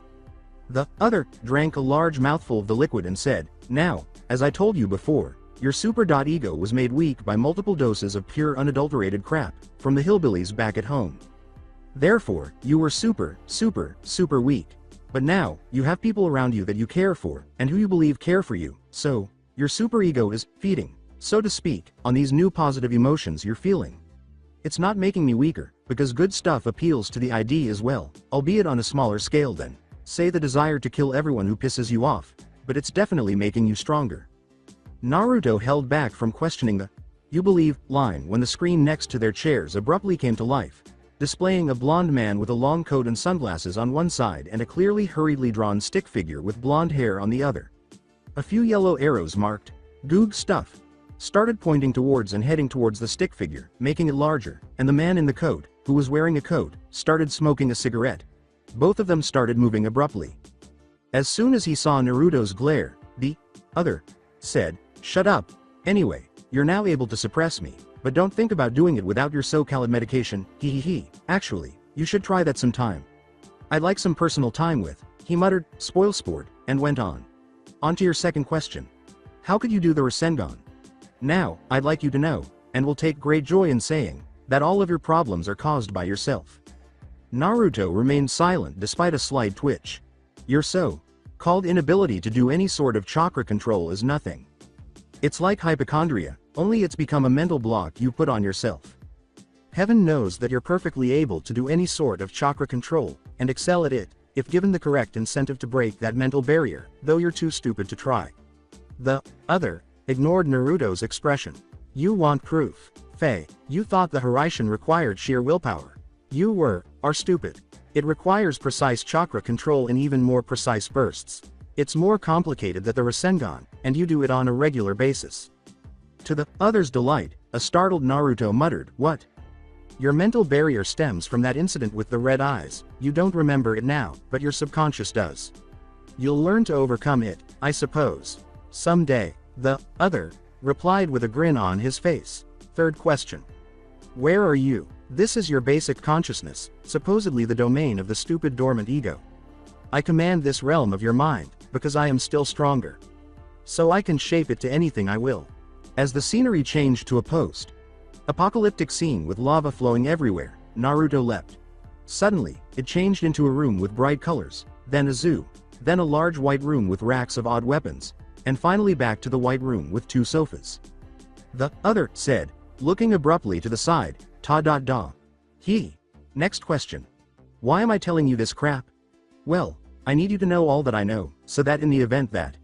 The other drank a large mouthful of the liquid and said, now, as I told you before, your super.ego was made weak by multiple doses of pure unadulterated crap from the hillbillies back at home. Therefore, you were super weak. But now, you have people around you that you care for, and who you believe care for you, so, your superego is feeding, so to speak, on these new positive emotions you're feeling. It's not making me weaker, because good stuff appeals to the ID as well, albeit on a smaller scale than, say, the desire to kill everyone who pisses you off, but it's definitely making you stronger. Naruto held back from questioning the "you believe" line when the screen next to their chairs abruptly came to life, displaying a blonde man with a long coat and sunglasses on one side and a clearly hurriedly drawn stick figure with blonde hair on the other. A few yellow arrows marked "Goog stuff" started pointing towards and heading towards the stick figure, making it larger, and the man in the coat, who was wearing a coat, started smoking a cigarette. Both of them started moving abruptly. As soon as he saw Naruto's glare, the other said, "Shut up. Anyway, you're now able to suppress me, but don't think about doing it without your so-called medication, he. Actually, you should try that sometime. I'd like some personal time with," he muttered, spoil sport, and went on. On to your second question. How could you do the Rasengan? Now, I'd like you to know, and will take great joy in saying, that all of your problems are caused by yourself. Naruto remained silent despite a slight twitch. Your so-called inability to do any sort of chakra control is nothing. It's like hypochondria, only it's become a mental block you put on yourself. Heaven knows that you're perfectly able to do any sort of chakra control, and excel at it, if given the correct incentive to break that mental barrier, though you're too stupid to try. The other ignored Naruto's expression. You want proof. Faye, you thought the Hiraishin required sheer willpower. You are stupid. It requires precise chakra control in even more precise bursts. It's more complicated than the Rasengan, and you do it on a regular basis. To the other's delight, a startled Naruto muttered, "What? Your mental barrier stems from that incident with the red eyes. You don't remember it now, but your subconscious does. You'll learn to overcome it, I suppose. Someday," the other replied with a grin on his face. Third question. Where are you? This is your basic consciousness, supposedly the domain of the stupid dormant ego. I command this realm of your mind, because I am still stronger. So I can shape it to anything I will. As the scenery changed to a post-apocalyptic scene with lava flowing everywhere, Naruto leapt. Suddenly, it changed into a room with bright colors, then a zoo, then a large white room with racks of odd weapons, and finally back to the white room with 2 sofas. The other said, looking abruptly to the side, ta-da-da. Next question. Why am I telling you this crap? Well, I need you to know all that I know, so that in the event that...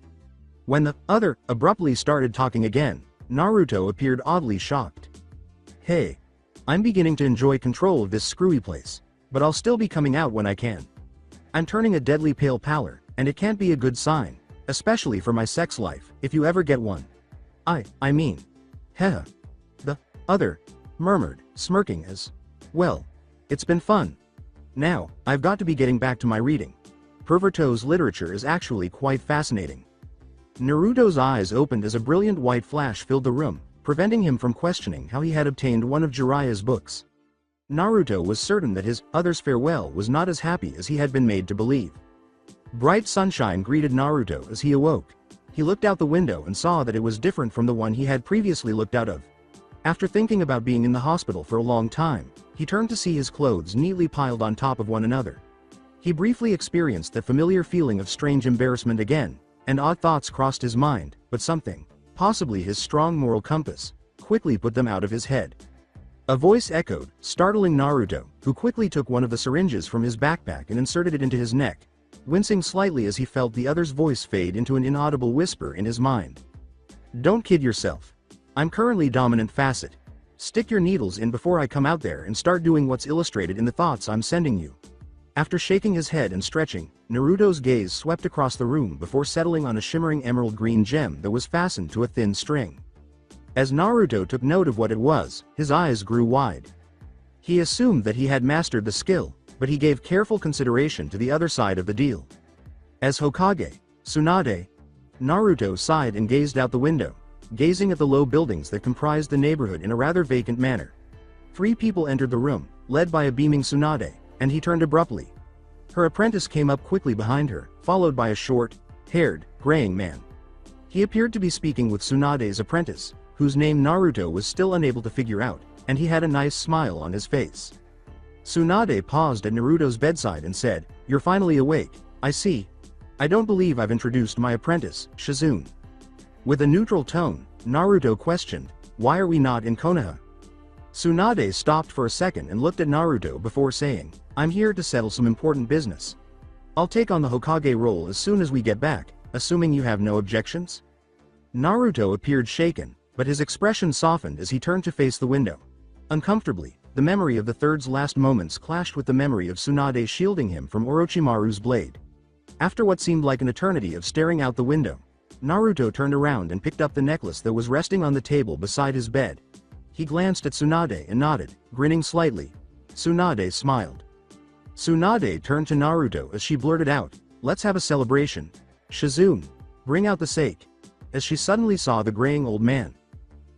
When the other abruptly started talking again, Naruto appeared oddly shocked. Hey. I'm beginning to enjoy control of this screwy place, but I'll still be coming out when I can. I'm turning a deadly pale pallor, and it can't be a good sign, especially for my sex life, if you ever get one. I mean. Heh. The other murmured, smirking as, well, it's been fun. Now, I've got to be getting back to my reading. Perverto's literature is actually quite fascinating. Naruto's eyes opened as a brilliant white flash filled the room, preventing him from questioning how he had obtained one of Jiraiya's books. Naruto was certain that his other's farewell was not as happy as he had been made to believe. Bright sunshine greeted Naruto as he awoke. He looked out the window and saw that it was different from the one he had previously looked out of. After thinking about being in the hospital for a long time, he turned to see his clothes neatly piled on top of one another. He briefly experienced the familiar feeling of strange embarrassment again, and odd thoughts crossed his mind, but something, possibly his strong moral compass, quickly put them out of his head. A voice echoed, startling Naruto, who quickly took one of the syringes from his backpack and inserted it into his neck, wincing slightly as he felt the other's voice fade into an inaudible whisper in his mind. Don't kid yourself. I'm currently dominant facet. Stick your needles in before I come out there and start doing what's illustrated in the thoughts I'm sending you. After shaking his head and stretching, Naruto's gaze swept across the room before settling on a shimmering emerald green gem that was fastened to a thin string. As Naruto took note of what it was, his eyes grew wide. He assumed that he had mastered the skill, but he gave careful consideration to the other side of the deal. As Hokage, Tsunade, Naruto sighed and gazed out the window, gazing at the low buildings that comprised the neighborhood in a rather vacant manner. 3 people entered the room, led by a beaming Tsunade, and he turned abruptly. Her apprentice came up quickly behind her, followed by a short-haired, graying man. He appeared to be speaking with Tsunade's apprentice, whose name Naruto was still unable to figure out, and he had a nice smile on his face. Tsunade paused at Naruto's bedside and said, "You're finally awake, I see. I don't believe I've introduced my apprentice, Shizune." With a neutral tone, Naruto questioned, "Why are we not in Konoha?" Tsunade stopped for a second and looked at Naruto before saying, "I'm here to settle some important business. I'll take on the Hokage role as soon as we get back, assuming you have no objections?" Naruto appeared shaken, but his expression softened as he turned to face the window. Uncomfortably, the memory of the third's last moments clashed with the memory of Tsunade shielding him from Orochimaru's blade. After what seemed like an eternity of staring out the window, Naruto turned around and picked up the necklace that was resting on the table beside his bed. He glanced at Tsunade and nodded, grinning slightly. Tsunade smiled. Tsunade turned to Naruto as she blurted out, "Let's have a celebration. Shizune, bring out the sake," as she suddenly saw the graying old man.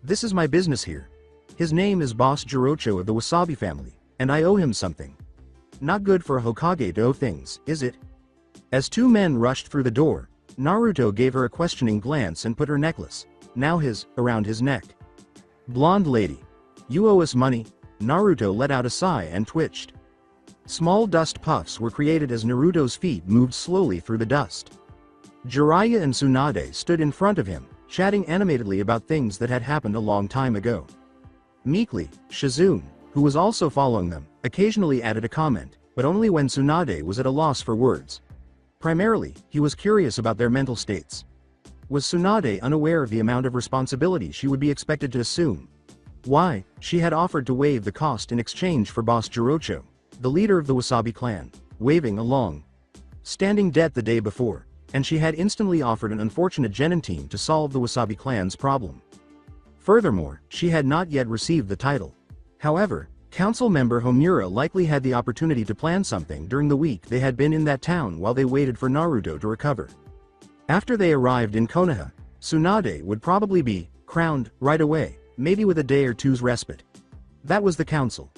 "This is my business here. His name is Boss Jirocho of the Wasabi family, and I owe him something. Not good for a Hokage to owe things, is it?" As 2 men rushed through the door, Naruto gave her a questioning glance and put her necklace, now his, around his neck. "Blonde lady. You owe us money." Naruto let out a sigh and twitched. Small dust puffs were created as Naruto's feet moved slowly through the dust. Jiraiya and Tsunade stood in front of him, chatting animatedly about things that had happened a long time ago. Meekly, Shizune, who was also following them, occasionally added a comment, but only when Tsunade was at a loss for words. Primarily, he was curious about their mental states. Was Tsunade unaware of the amount of responsibility she would be expected to assume? Why, she had offered to waive the cost in exchange for Boss Jirocho, the leader of the Wasabi clan, waving a long-standing debt the day before, and she had instantly offered an unfortunate genin team to solve the Wasabi clan's problem. Furthermore, she had not yet received the title. However, council member Homura likely had the opportunity to plan something during the week they had been in that town while they waited for Naruto to recover. After they arrived in Konoha, Tsunade would probably be crowned right away, maybe with a day or two's respite. That was the council.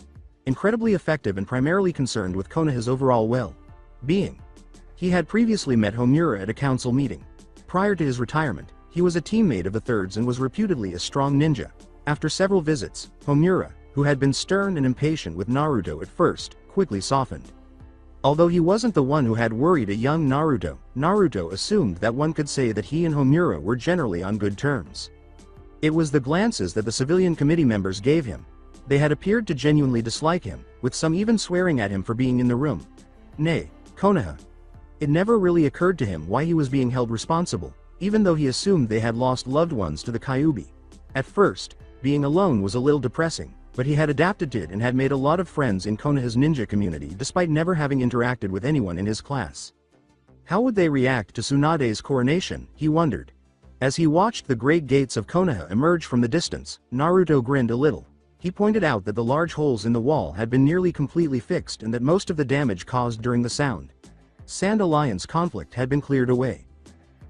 Incredibly effective and primarily concerned with Konoha's overall well-being. He had previously met Homura at a council meeting. Prior to his retirement, he was a teammate of the Thirds and was reputedly a strong ninja. After several visits, Homura, who had been stern and impatient with Naruto at first, quickly softened. Although he wasn't the one who had worried a young Naruto, Naruto assumed that one could say that he and Homura were generally on good terms. It was the glances that the civilian committee members gave him. They had appeared to genuinely dislike him, with some even swearing at him for being in the room. Nay, Konoha. It never really occurred to him why he was being held responsible, even though he assumed they had lost loved ones to the Kyuubi. At first, being alone was a little depressing, but he had adapted to it and had made a lot of friends in Konoha's ninja community despite never having interacted with anyone in his class. How would they react to Tsunade's coronation, he wondered. As he watched the great gates of Konoha emerge from the distance, Naruto grinned a little. He pointed out that the large holes in the wall had been nearly completely fixed and that most of the damage caused during the Sand Alliance conflict had been cleared away.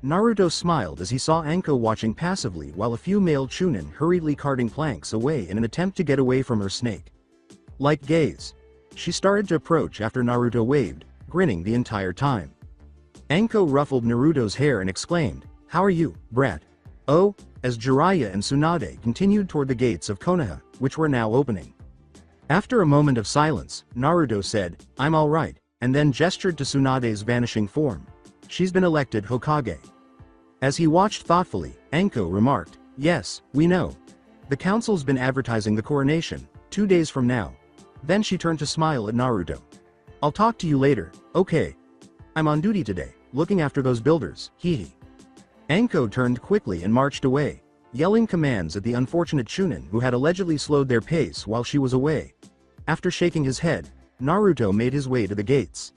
Naruto smiled as he saw Anko watching passively while a few male chunin hurriedly carting planks away in an attempt to get away from her snake-like gaze. She started to approach after Naruto waved, grinning the entire time. Anko ruffled Naruto's hair and exclaimed, "How are you, brat?" "Oh," as Jiraiya and Tsunade continued toward the gates of Konoha, which were now opening. After a moment of silence, Naruto said, "I'm alright," and then gestured to Tsunade's vanishing form. "She's been elected Hokage." As he watched thoughtfully, Anko remarked, "Yes, we know. The council's been advertising the coronation, 2 days from now." Then she turned to smile at Naruto. "I'll talk to you later, okay? I'm on duty today, looking after those builders, hee." Anko turned quickly and marched away, yelling commands at the unfortunate chunin who had allegedly slowed their pace while she was away. After shaking his head, Naruto made his way to the gates.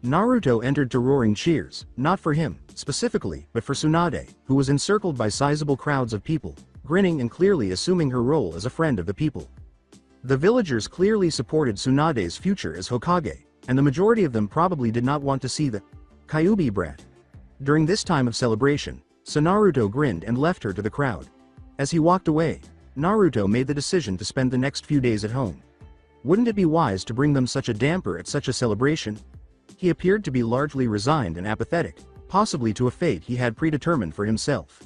Naruto entered to roaring cheers, not for him, specifically, but for Tsunade, who was encircled by sizable crowds of people, grinning and clearly assuming her role as a friend of the people. The villagers clearly supported Tsunade's future as Hokage, and the majority of them probably did not want to see the Kyuubi brat. During this time of celebration, Naruto grinned and left her to the crowd. As he walked away, Naruto made the decision to spend the next few days at home. Wouldn't it be wise to bring them such a damper at such a celebration? He appeared to be largely resigned and apathetic, possibly to a fate he had predetermined for himself.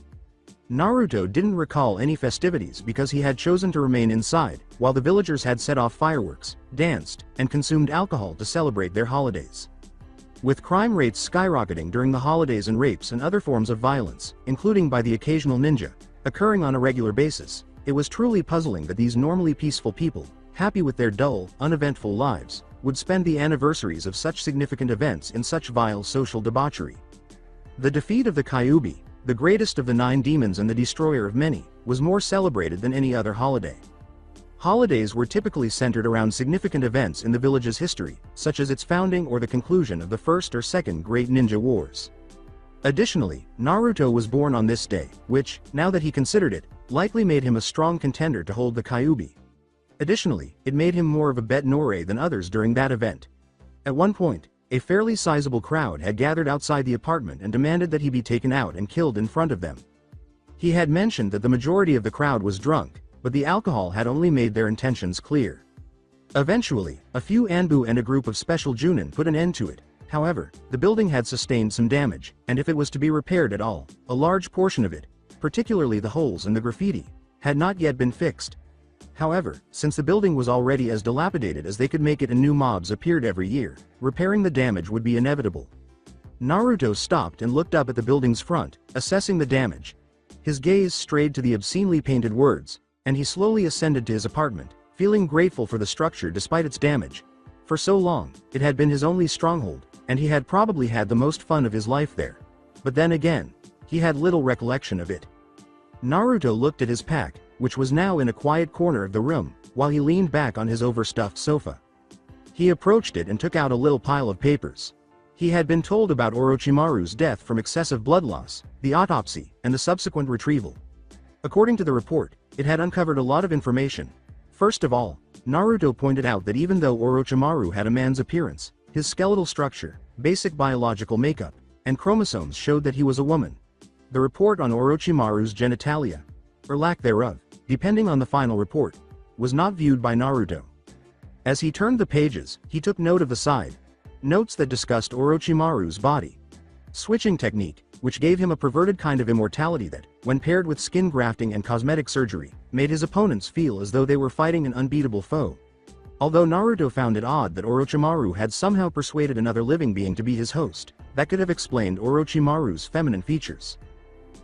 Naruto didn't recall any festivities because he had chosen to remain inside, while the villagers had set off fireworks, danced, and consumed alcohol to celebrate their holidays. With crime rates skyrocketing during the holidays and rapes and other forms of violence, including by the occasional ninja, occurring on a regular basis, it was truly puzzling that these normally peaceful people, happy with their dull, uneventful lives, would spend the anniversaries of such significant events in such vile social debauchery. The defeat of the Kyuubi, the greatest of the 9 demons and the destroyer of many, was more celebrated than any other holiday. Holidays were typically centered around significant events in the village's history, such as its founding or the conclusion of the First or Second Great Ninja Wars. Additionally, Naruto was born on this day, which, now that he considered it, likely made him a strong contender to hold the Kyuubi. Additionally, it made him more of a bête noire than others during that event. At one point, a fairly sizable crowd had gathered outside the apartment and demanded that he be taken out and killed in front of them. He had mentioned that the majority of the crowd was drunk, but the alcohol had only made their intentions clear. Eventually, a few Anbu and a group of special Junin put an end to it. However, the building had sustained some damage, and if it was to be repaired at all, a large portion of it, particularly the holes in the graffiti, had not yet been fixed. However, since the building was already as dilapidated as they could make it and new mobs appeared every year, repairing the damage would be inevitable. Naruto stopped and looked up at the building's front, assessing the damage. His gaze strayed to the obscenely painted words, and he slowly ascended to his apartment, feeling grateful for the structure despite its damage. For so long, it had been his only stronghold, and he had probably had the most fun of his life there. But then again, he had little recollection of it. Naruto looked at his pack, which was now in a quiet corner of the room, while he leaned back on his overstuffed sofa. He approached it and took out a little pile of papers. He had been told about Orochimaru's death from excessive blood loss, the autopsy, and the subsequent retrieval. According to the report, it had uncovered a lot of information. First of all, Naruto pointed out that even though Orochimaru had a man's appearance, his skeletal structure, basic biological makeup, and chromosomes showed that he was a woman. The report on Orochimaru's genitalia, or lack thereof, depending on the final report, was not viewed by Naruto. As he turned the pages, he took note of the side notes that discussed Orochimaru's body switching technique, which gave him a perverted kind of immortality that, when paired with skin grafting and cosmetic surgery, made his opponents feel as though they were fighting an unbeatable foe. Although Naruto found it odd that Orochimaru had somehow persuaded another living being to be his host, that could have explained Orochimaru's feminine features.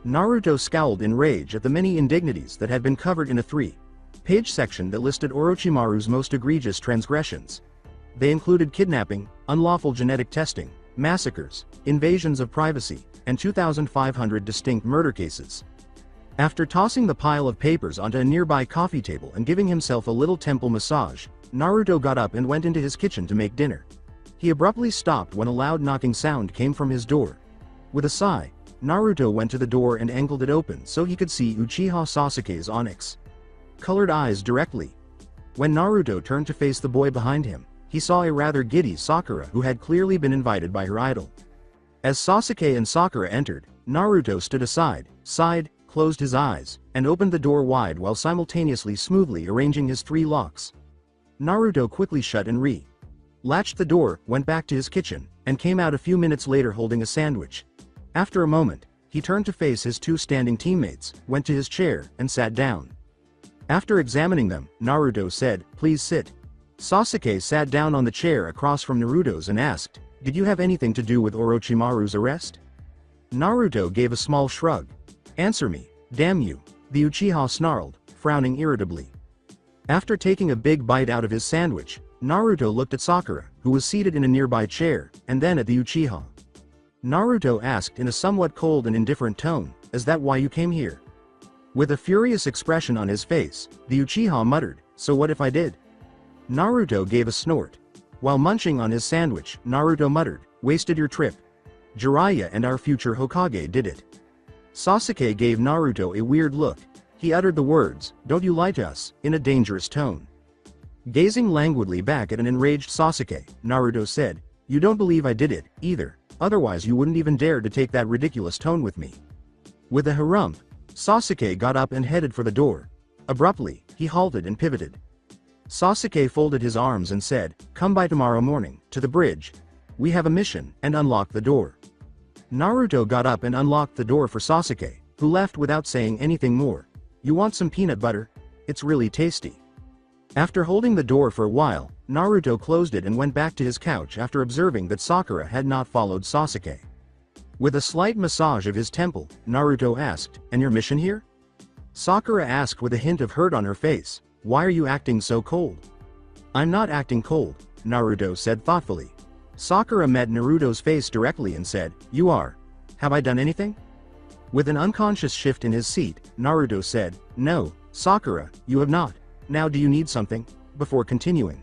Naruto scowled in rage at the many indignities that had been covered in a 3-page section that listed Orochimaru's most egregious transgressions. They included kidnapping, unlawful genetic testing, massacres, invasions of privacy, and 2,500 distinct murder cases. After tossing the pile of papers onto a nearby coffee table and giving himself a little temple massage, Naruto got up and went into his kitchen to make dinner. He abruptly stopped when a loud knocking sound came from his door. With a sigh, Naruto went to the door and angled it open so he could see Uchiha Sasuke's onyx-colored eyes directly. When Naruto turned to face the boy behind him, he saw a rather giddy Sakura who had clearly been invited by her idol. As Sasuke and Sakura entered, Naruto stood aside, sighed, closed his eyes, and opened the door wide while simultaneously smoothly arranging his 3 locks. Naruto quickly shut and latched the door, went back to his kitchen, and came out a few minutes later holding a sandwich. After a moment, he turned to face his 2 standing teammates, went to his chair, and sat down. After examining them, Naruto said, "Please sit." Sasuke sat down on the chair across from Naruto's and asked, "Did you have anything to do with Orochimaru's arrest?" Naruto gave a small shrug. "Answer me, damn you," the Uchiha snarled, frowning irritably. After taking a big bite out of his sandwich, Naruto looked at Sakura, who was seated in a nearby chair, and then at the Uchiha. Naruto asked in a somewhat cold and indifferent tone, "Is that why you came here?" With a furious expression on his face, the Uchiha muttered, "So what if I did?" Naruto gave a snort. While munching on his sandwich, Naruto muttered, "Wasted your trip. Jiraiya and our future Hokage did it." Sasuke gave Naruto a weird look. He uttered the words, "Don't you lie to us," in a dangerous tone. Gazing languidly back at an enraged Sasuke, Naruto said, "You don't believe I did it, either, otherwise you wouldn't even dare to take that ridiculous tone with me." With a harump, Sasuke got up and headed for the door. Abruptly, he halted and pivoted. Sasuke folded his arms and said, "Come by tomorrow morning, to the bridge. We have a mission," and unlocked the door. Naruto got up and unlocked the door for Sasuke, who left without saying anything more. "You want some peanut butter? It's really tasty." After holding the door for a while, Naruto closed it and went back to his couch after observing that Sakura had not followed Sasuke. With a slight massage of his temple, Naruto asked, "And your mission here?" Sakura asked with a hint of hurt on her face, "Why are you acting so cold?" "I'm not acting cold," Naruto said thoughtfully. Sakura met Naruto's face directly and said, "You are. Have I done anything?" With an unconscious shift in his seat, Naruto said, "No, Sakura, you have not. Now do you need something?" before continuing.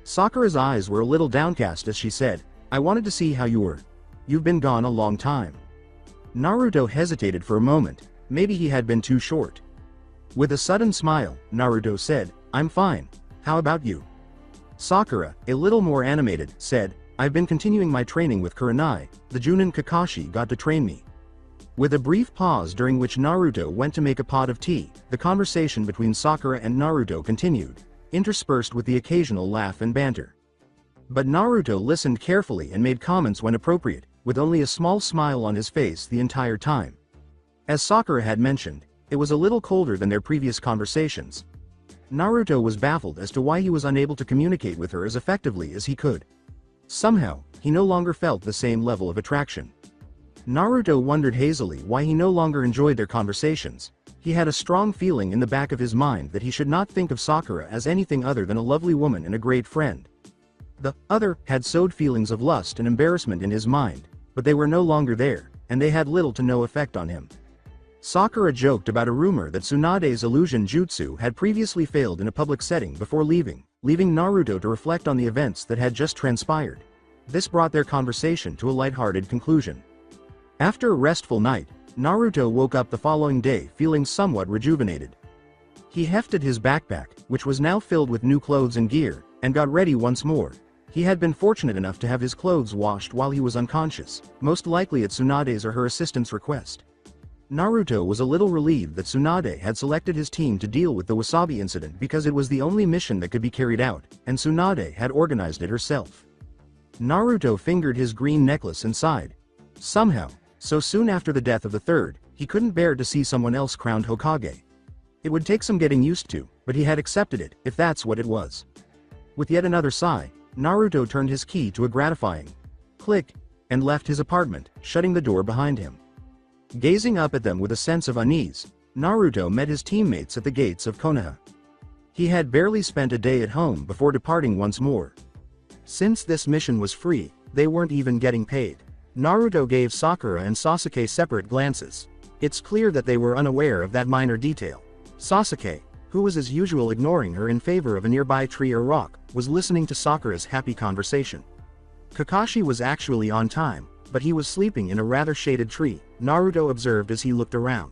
Sakura's eyes were a little downcast as she said, "I wanted to see how you were. You've been gone a long time." Naruto hesitated for a moment, maybe he had been too short. With a sudden smile, Naruto said, "I'm fine. How about you?" Sakura, a little more animated, said, "I've been continuing my training with Kurenai, the Junin Kakashi got to train me." With a brief pause during which Naruto went to make a pot of tea, the conversation between Sakura and Naruto continued, interspersed with the occasional laugh and banter. But Naruto listened carefully and made comments when appropriate, with only a small smile on his face the entire time. As Sakura had mentioned, it was a little colder than their previous conversations. Naruto was baffled as to why he was unable to communicate with her as effectively as he could. Somehow, he no longer felt the same level of attraction. Naruto wondered hazily why he no longer enjoyed their conversations. He had a strong feeling in the back of his mind that he should not think of Sakura as anything other than a lovely woman and a great friend. The other had sowed feelings of lust and embarrassment in his mind, but they were no longer there, and they had little to no effect on him. Sakura joked about a rumor that Tsunade's illusion jutsu had previously failed in a public setting before leaving Naruto to reflect on the events that had just transpired. This brought their conversation to a lighthearted conclusion. After a restful night, Naruto woke up the following day feeling somewhat rejuvenated. He hefted his backpack, which was now filled with new clothes and gear, and got ready once more. He had been fortunate enough to have his clothes washed while he was unconscious, most likely at Tsunade's or her assistant's request. Naruto was a little relieved that Tsunade had selected his team to deal with the Wasabi incident because it was the only mission that could be carried out, and Tsunade had organized it herself. Naruto fingered his green necklace and sighed. Somehow, so soon after the death of the third, he couldn't bear to see someone else crowned Hokage. It would take some getting used to, but he had accepted it, if that's what it was. With yet another sigh, Naruto turned his key to a gratifying click, and left his apartment, shutting the door behind him. Gazing up at them with a sense of unease, Naruto met his teammates at the gates of Konoha. He had barely spent a day at home before departing once more. Since this mission was free, they weren't even getting paid. Naruto gave Sakura and Sasuke separate glances. It's clear that they were unaware of that minor detail. Sasuke, who was as usual ignoring her in favor of a nearby tree or rock, was listening to Sakura's happy conversation. Kakashi was actually on time, but he was sleeping in a rather shaded tree, Naruto observed as he looked around.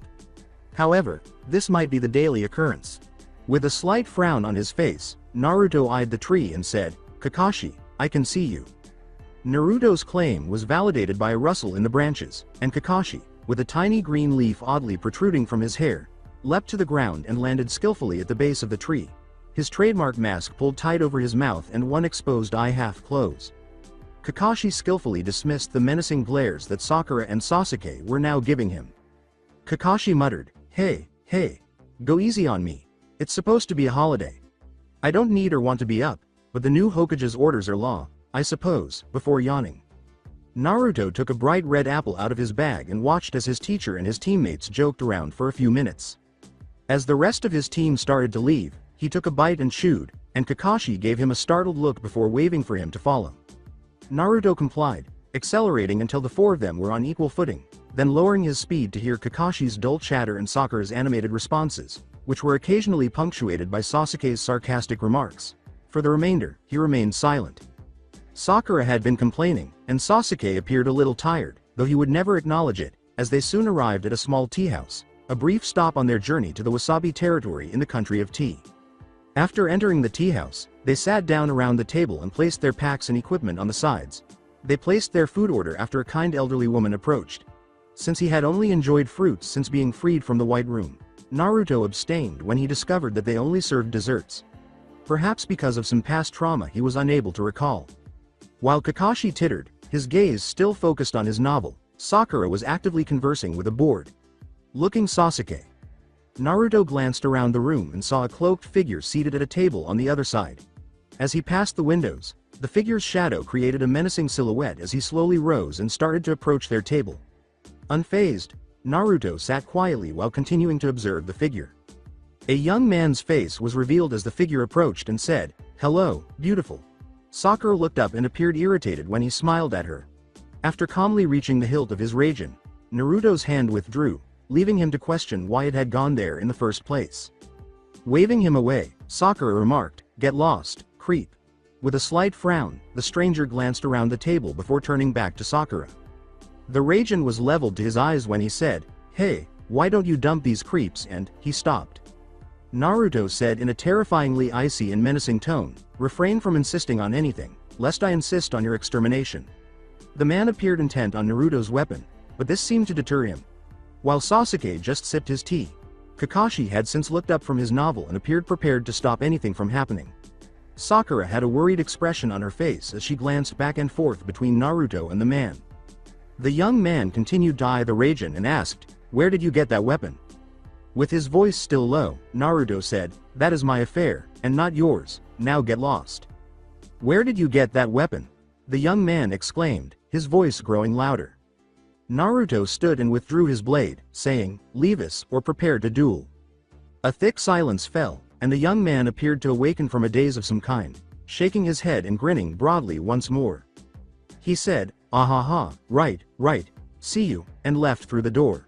However, this might be the daily occurrence. With a slight frown on his face, Naruto eyed the tree and said, "Kakashi, I can see you." Naruto's claim was validated by a rustle in the branches, and Kakashi, with a tiny green leaf oddly protruding from his hair, leapt to the ground and landed skillfully at the base of the tree. His trademark mask pulled tight over his mouth and one exposed eye half closed. Kakashi skillfully dismissed the menacing glares that Sakura and Sasuke were now giving him. Kakashi muttered, hey, go easy on me. It's supposed to be a holiday. I don't need or want to be up, but the new Hokage's orders are law, I suppose," before yawning. Naruto took a bright red apple out of his bag and watched as his teacher and his teammates joked around for a few minutes. As the rest of his team started to leave, he took a bite and chewed, and Kakashi gave him a startled look before waving for him to follow. Naruto complied, accelerating until the four of them were on equal footing, then lowering his speed to hear Kakashi's dull chatter and Sakura's animated responses, which were occasionally punctuated by Sasuke's sarcastic remarks. For the remainder, he remained silent. Sakura had been complaining, and Sasuke appeared a little tired, though he would never acknowledge it, as they soon arrived at a small tea house, a brief stop on their journey to the Wasabi territory in the country of tea. After entering the tea house, they sat down around the table and placed their packs and equipment on the sides. They placed their food order after a kind elderly woman approached. Since he had only enjoyed fruits since being freed from the White Room, Naruto abstained when he discovered that they only served desserts. Perhaps because of some past trauma he was unable to recall. While Kakashi tittered, his gaze still focused on his novel, Sakura was actively conversing with a bored looking Sasuke. Naruto glanced around the room and saw a cloaked figure seated at a table on the other side. As he passed the windows, the figure's shadow created a menacing silhouette as he slowly rose and started to approach their table. Unfazed, Naruto sat quietly while continuing to observe the figure. A young man's face was revealed as the figure approached and said, "Hello, beautiful." Sakura looked up and appeared irritated when he smiled at her. After calmly reaching the hilt of his Rasengan, Naruto's hand withdrew, leaving him to question why it had gone there in the first place. Waving him away, Sakura remarked, "Get lost, creep." With a slight frown, the stranger glanced around the table before turning back to Sakura. The Rasengan was leveled to his eyes when he said, "Hey, why don't you dump these creeps?" and he stopped. Naruto said in a terrifyingly icy and menacing tone, "Refrain from insisting on anything, lest I insist on your extermination." The man appeared intent on Naruto's weapon, but this seemed to deter him. While Sasuke just sipped his tea, Kakashi had since looked up from his novel and appeared prepared to stop anything from happening. Sakura had a worried expression on her face as she glanced back and forth between Naruto and the man. The young man continued to eye the Rasengan and asked, "Where did you get that weapon?" With his voice still low, Naruto said, That is my affair, and not yours, now get lost. Where did you get that weapon? The young man exclaimed, his voice growing louder. Naruto stood and withdrew his blade, saying, leave us or prepare to duel. A thick silence fell, and the young man appeared to awaken from a daze of some kind, shaking his head and grinning broadly once more. He said, "Ahaha, right, see you," and left through the door.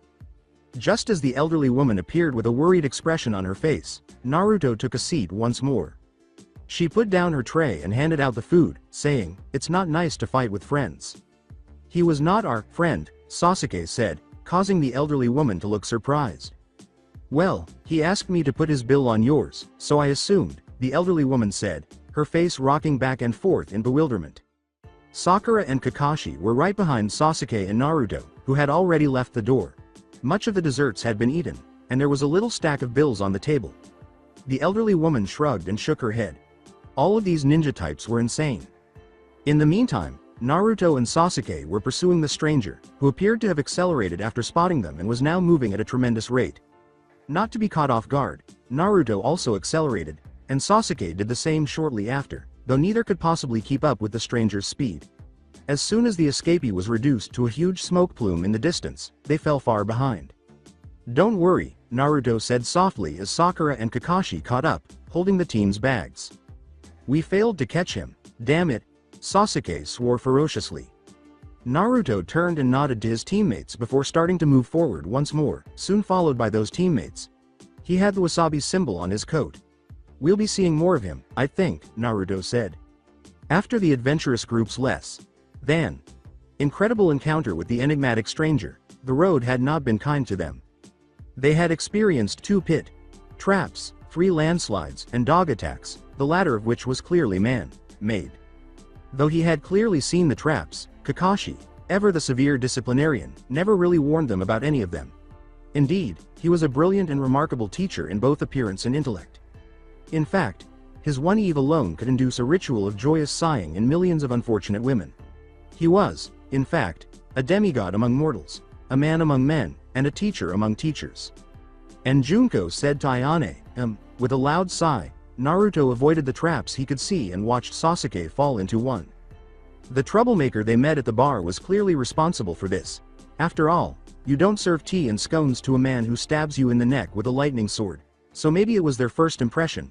Just as the elderly woman appeared with a worried expression on her face, Naruto took a seat once more. She put down her tray and handed out the food, saying, "It's not nice to fight with friends." "He was not our friend," Sasuke said, causing the elderly woman to look surprised. "Well, he asked me to put his bill on yours, so I assumed," the elderly woman said, her face rocking back and forth in bewilderment. Sakura and Kakashi were right behind Sasuke and Naruto, who had already left the door. Much of the desserts had been eaten, and there was a little stack of bills on the table. The elderly woman shrugged and shook her head. All of these ninja types were insane. In the meantime, Naruto and Sasuke were pursuing the stranger, who appeared to have accelerated after spotting them and was now moving at a tremendous rate. Not to be caught off guard, Naruto also accelerated, and Sasuke did the same shortly after, though neither could possibly keep up with the stranger's speed. As soon as the escapee was reduced to a huge smoke plume in the distance, they fell far behind. "Don't worry," Naruto said softly as Sakura and Kakashi caught up, holding the team's bags. "We failed to catch him, damn it," Sasuke swore ferociously. Naruto turned and nodded to his teammates before starting to move forward once more, soon followed by those teammates. He had the Wasabi symbol on his coat. "We'll be seeing more of him, I think," Naruto said. After the adventurous group's less than incredible encounter with the enigmatic stranger, the road had not been kind to them. They had experienced 2 pit traps, 3 landslides, and dog attacks, the latter of which was clearly man-made. Though he had clearly seen the traps, Kakashi, ever the severe disciplinarian, never really warned them about any of them. Indeed, he was a brilliant and remarkable teacher in both appearance and intellect. In fact, his one eve alone could induce a ritual of joyous sighing in millions of unfortunate women. He was, in fact, a demigod among mortals, a man among men, and a teacher among teachers. And Junko said to Ayane, with a loud sigh. Naruto avoided the traps he could see and watched Sasuke fall into one. The troublemaker they met at the bar was clearly responsible for this. After all, you don't serve tea and scones to a man who stabs you in the neck with a lightning sword, so maybe it was their first impression.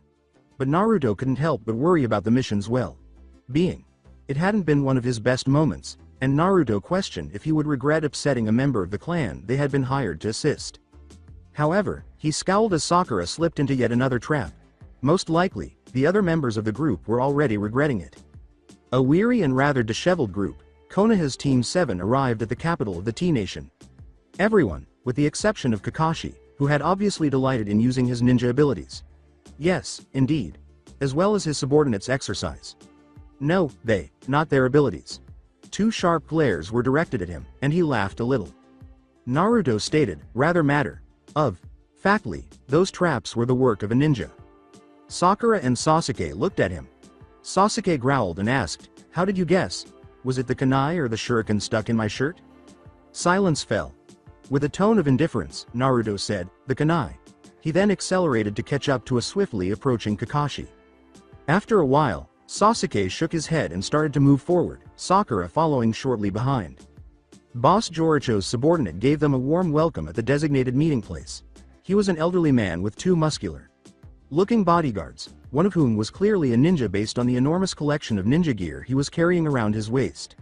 But Naruto couldn't help but worry about the mission's well-being. It hadn't been one of his best moments, and Naruto questioned if he would regret upsetting a member of the clan they had been hired to assist. However, he scowled as Sakura slipped into yet another trap. Most likely, the other members of the group were already regretting it. A weary and rather disheveled group, Konoha's Team 7 arrived at the capital of the T-Nation. Everyone, with the exception of Kakashi, who had obviously delighted in using his ninja abilities. Yes, indeed. As well as his subordinates' exercise. No, not their abilities. 2 sharp glares were directed at him, and he laughed a little. Naruto stated, rather factly, those traps were the work of a ninja. Sakura and Sasuke looked at him. Sasuke growled and asked, "How did you guess? Was it the kunai or the shuriken stuck in my shirt?" Silence fell. With a tone of indifference, Naruto said, "The kunai." He then accelerated to catch up to a swiftly approaching Kakashi. After a while, Sasuke shook his head and started to move forward, Sakura following shortly behind. Boss Joricho's subordinate gave them a warm welcome at the designated meeting place. He was an elderly man with 2 muscular-looking bodyguards, one of whom was clearly a ninja based on the enormous collection of ninja gear he was carrying around his waist.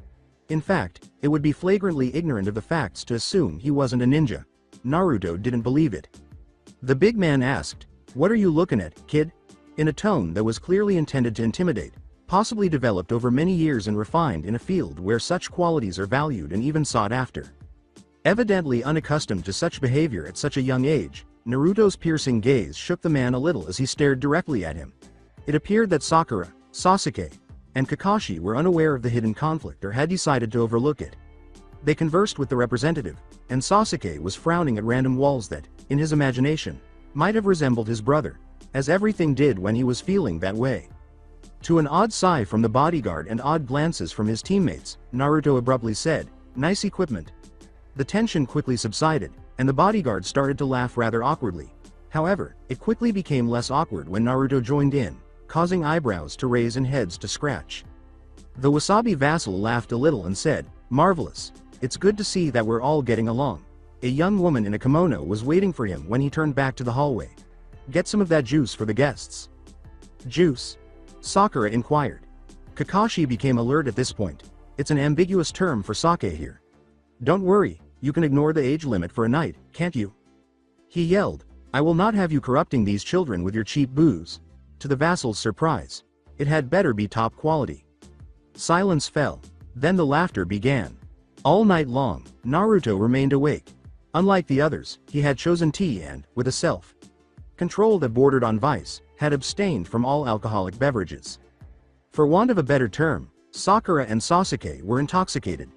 In fact, it would be flagrantly ignorant of the facts to assume he wasn't a ninja. Naruto didn't believe it. The big man asked, "What are you looking at, kid?" in a tone that was clearly intended to intimidate, possibly developed over many years and refined in a field where such qualities are valued and even sought after. Evidently unaccustomed to such behavior at such a young age, Naruto's piercing gaze shook the man a little as he stared directly at him. It appeared that Sakura, Sasuke, and Kakashi were unaware of the hidden conflict or had decided to overlook it. They conversed with the representative, and Sasuke was frowning at random walls that, in his imagination, might have resembled his brother, as everything did when he was feeling that way. To an odd sigh from the bodyguard and odd glances from his teammates, Naruto abruptly said, "Nice equipment." The tension quickly subsided, and the bodyguard started to laugh rather awkwardly. However, it quickly became less awkward when Naruto joined in, causing eyebrows to raise and heads to scratch. The Wasabi vassal laughed a little and said, "Marvelous. It's good to see that we're all getting along." A young woman in a kimono was waiting for him when he turned back to the hallway. "Get some of that juice for the guests." "Juice?" Sakura inquired. Kakashi became alert at this point. It's an ambiguous term for sake here. "Don't worry, you can ignore the age limit for a night, can't you?" He yelled, "I will not have you corrupting these children with your cheap booze." To the vassal's surprise, it had better be top quality. Silence fell. Then the laughter began. All night long, Naruto remained awake. Unlike the others, he had chosen tea and, with a self-control that bordered on vice, had abstained from all alcoholic beverages. For want of a better term, Sakura and Sasuke were intoxicated.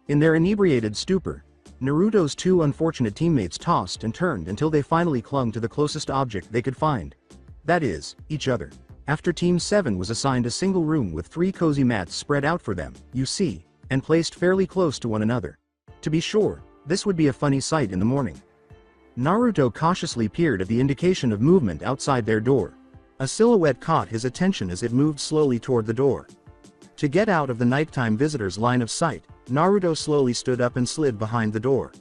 In their inebriated stupor, Naruto's two unfortunate teammates tossed and turned until they finally clung to the closest object they could find. That is, each other. After Team 7 was assigned a single room with 3 cozy mats spread out for them, you see, and placed fairly close to one another. To be sure, this would be a funny sight in the morning. Naruto cautiously peered at the indication of movement outside their door. A silhouette caught his attention as it moved slowly toward the door. To get out of the nighttime visitors' line of sight, Naruto slowly stood up and slid behind the door.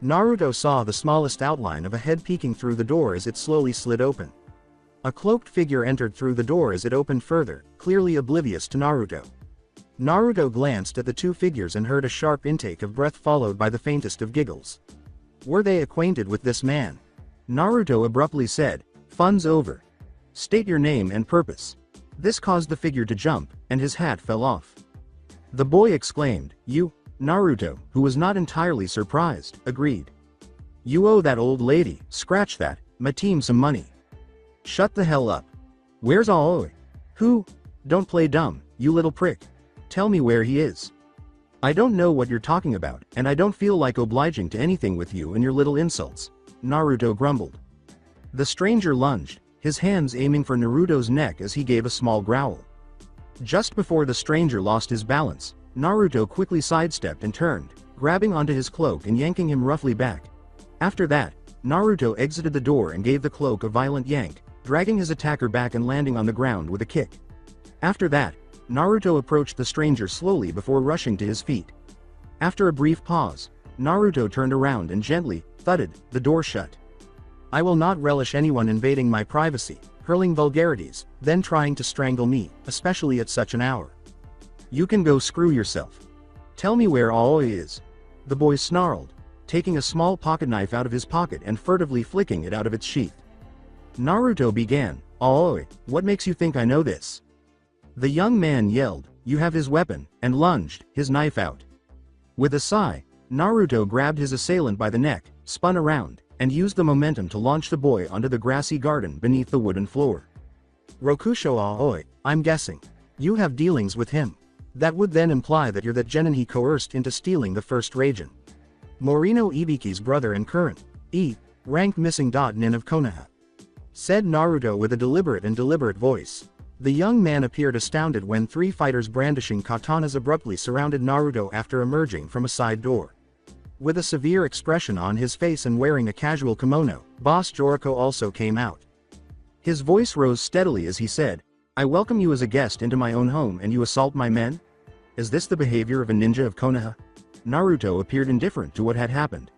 Naruto saw the smallest outline of a head peeking through the door as it slowly slid open. A cloaked figure entered through the door as it opened further, clearly oblivious to Naruto. Naruto glanced at the two figures and heard a sharp intake of breath followed by the faintest of giggles. Were they acquainted with this man? Naruto abruptly said, "Fun's over. State your name and purpose." This caused the figure to jump, and his hat fell off. The boy exclaimed, "You?" Naruto, who was not entirely surprised, agreed. "You owe that old lady, scratch that, my team some money." "Shut the hell up. Where's Aoi?" "Who? Don't play dumb, you little prick. Tell me where he is." "I don't know what you're talking about, and I don't feel like obliging to anything with you and your little insults," Naruto grumbled. The stranger lunged, his hands aiming for Naruto's neck as he gave a small growl. Just before the stranger lost his balance, Naruto quickly sidestepped and turned, grabbing onto his cloak and yanking him roughly back. After that, Naruto exited the door and gave the cloak a violent yank, dragging his attacker back and landing on the ground with a kick. After that, Naruto approached the stranger slowly before rushing to his feet. After a brief pause, Naruto turned around and gently thudded the door shut. "I will not relish anyone invading my privacy, hurling vulgarities, then trying to strangle me, especially at such an hour." "You can go screw yourself. Tell me where Aoi is," the boy snarled, taking a small pocket knife out of his pocket and furtively flicking it out of its sheath. Naruto began, "Aoi, what makes you think I know this?" The young man yelled, "You have his weapon," and lunged, his knife out. With a sigh, Naruto grabbed his assailant by the neck, spun around, and used the momentum to launch the boy onto the grassy garden beneath the wooden floor. "Rokusho Aoi, I'm guessing. You have dealings with him. That would then imply that you're that genin he coerced into stealing the first Raijin. Morino Ibiki's brother and current rank missing nin of Konoha," said Naruto with a deliberate voice. The young man appeared astounded when 3 fighters brandishing katanas abruptly surrounded Naruto after emerging from a side door. With a severe expression on his face and wearing a casual kimono, Boss Joriko also came out. His voice rose steadily as he said, "I welcome you as a guest into my own home and you assault my men? Is this the behavior of a ninja of Konoha?" Naruto appeared indifferent to what had happened.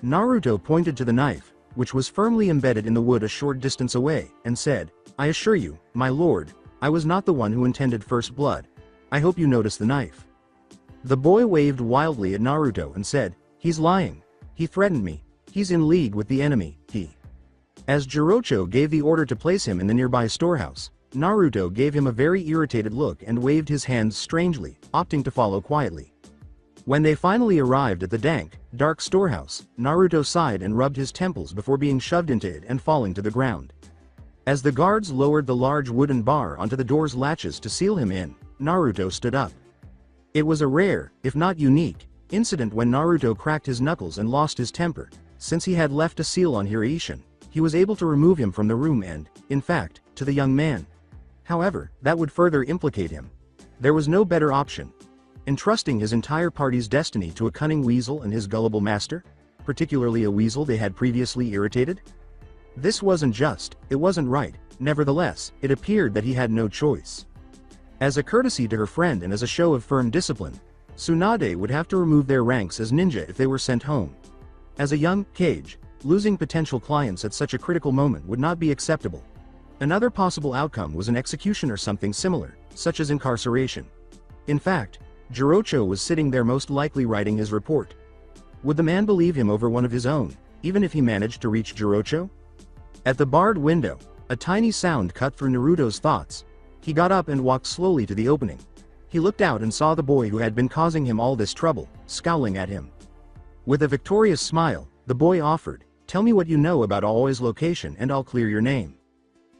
Naruto pointed to the knife, which was firmly embedded in the wood a short distance away, and said, "I assure you, my lord, I was not the one who intended first blood. I hope you notice the knife." The boy waved wildly at Naruto and said, "He's lying. He threatened me. He's in league with the enemy, As Jirocho gave the order to place him in the nearby storehouse, Naruto gave him a very irritated look and waved his hands strangely, opting to follow quietly. When they finally arrived at the dank, dark storehouse, Naruto sighed and rubbed his temples before being shoved into it and falling to the ground. As the guards lowered the large wooden bar onto the door's latches to seal him in, Naruto stood up. It was a rare, if not unique, incident when Naruto cracked his knuckles and lost his temper. Since he had left a seal on Hiraishin, he was able to remove him from the room and, in fact, to the young man. However, that would further implicate him. There was no better option. Entrusting his entire party's destiny to a cunning weasel and his gullible master? Particularly a weasel they had previously irritated? This wasn't just, it wasn't right, nevertheless, it appeared that he had no choice. As a courtesy to her friend and as a show of firm discipline, Tsunade would have to remove their ranks as ninja if they were sent home. As a young Kage, losing potential clients at such a critical moment would not be acceptable. Another possible outcome was an execution or something similar, such as incarceration. In fact, Jirocho was sitting there most likely writing his report. Would the man believe him over one of his own, even if he managed to reach Jirocho? At the barred window, a tiny sound cut through Naruto's thoughts. He got up and walked slowly to the opening. He looked out and saw the boy who had been causing him all this trouble, scowling at him. With a victorious smile, the boy offered, "Tell me what you know about Aoi's location and I'll clear your name."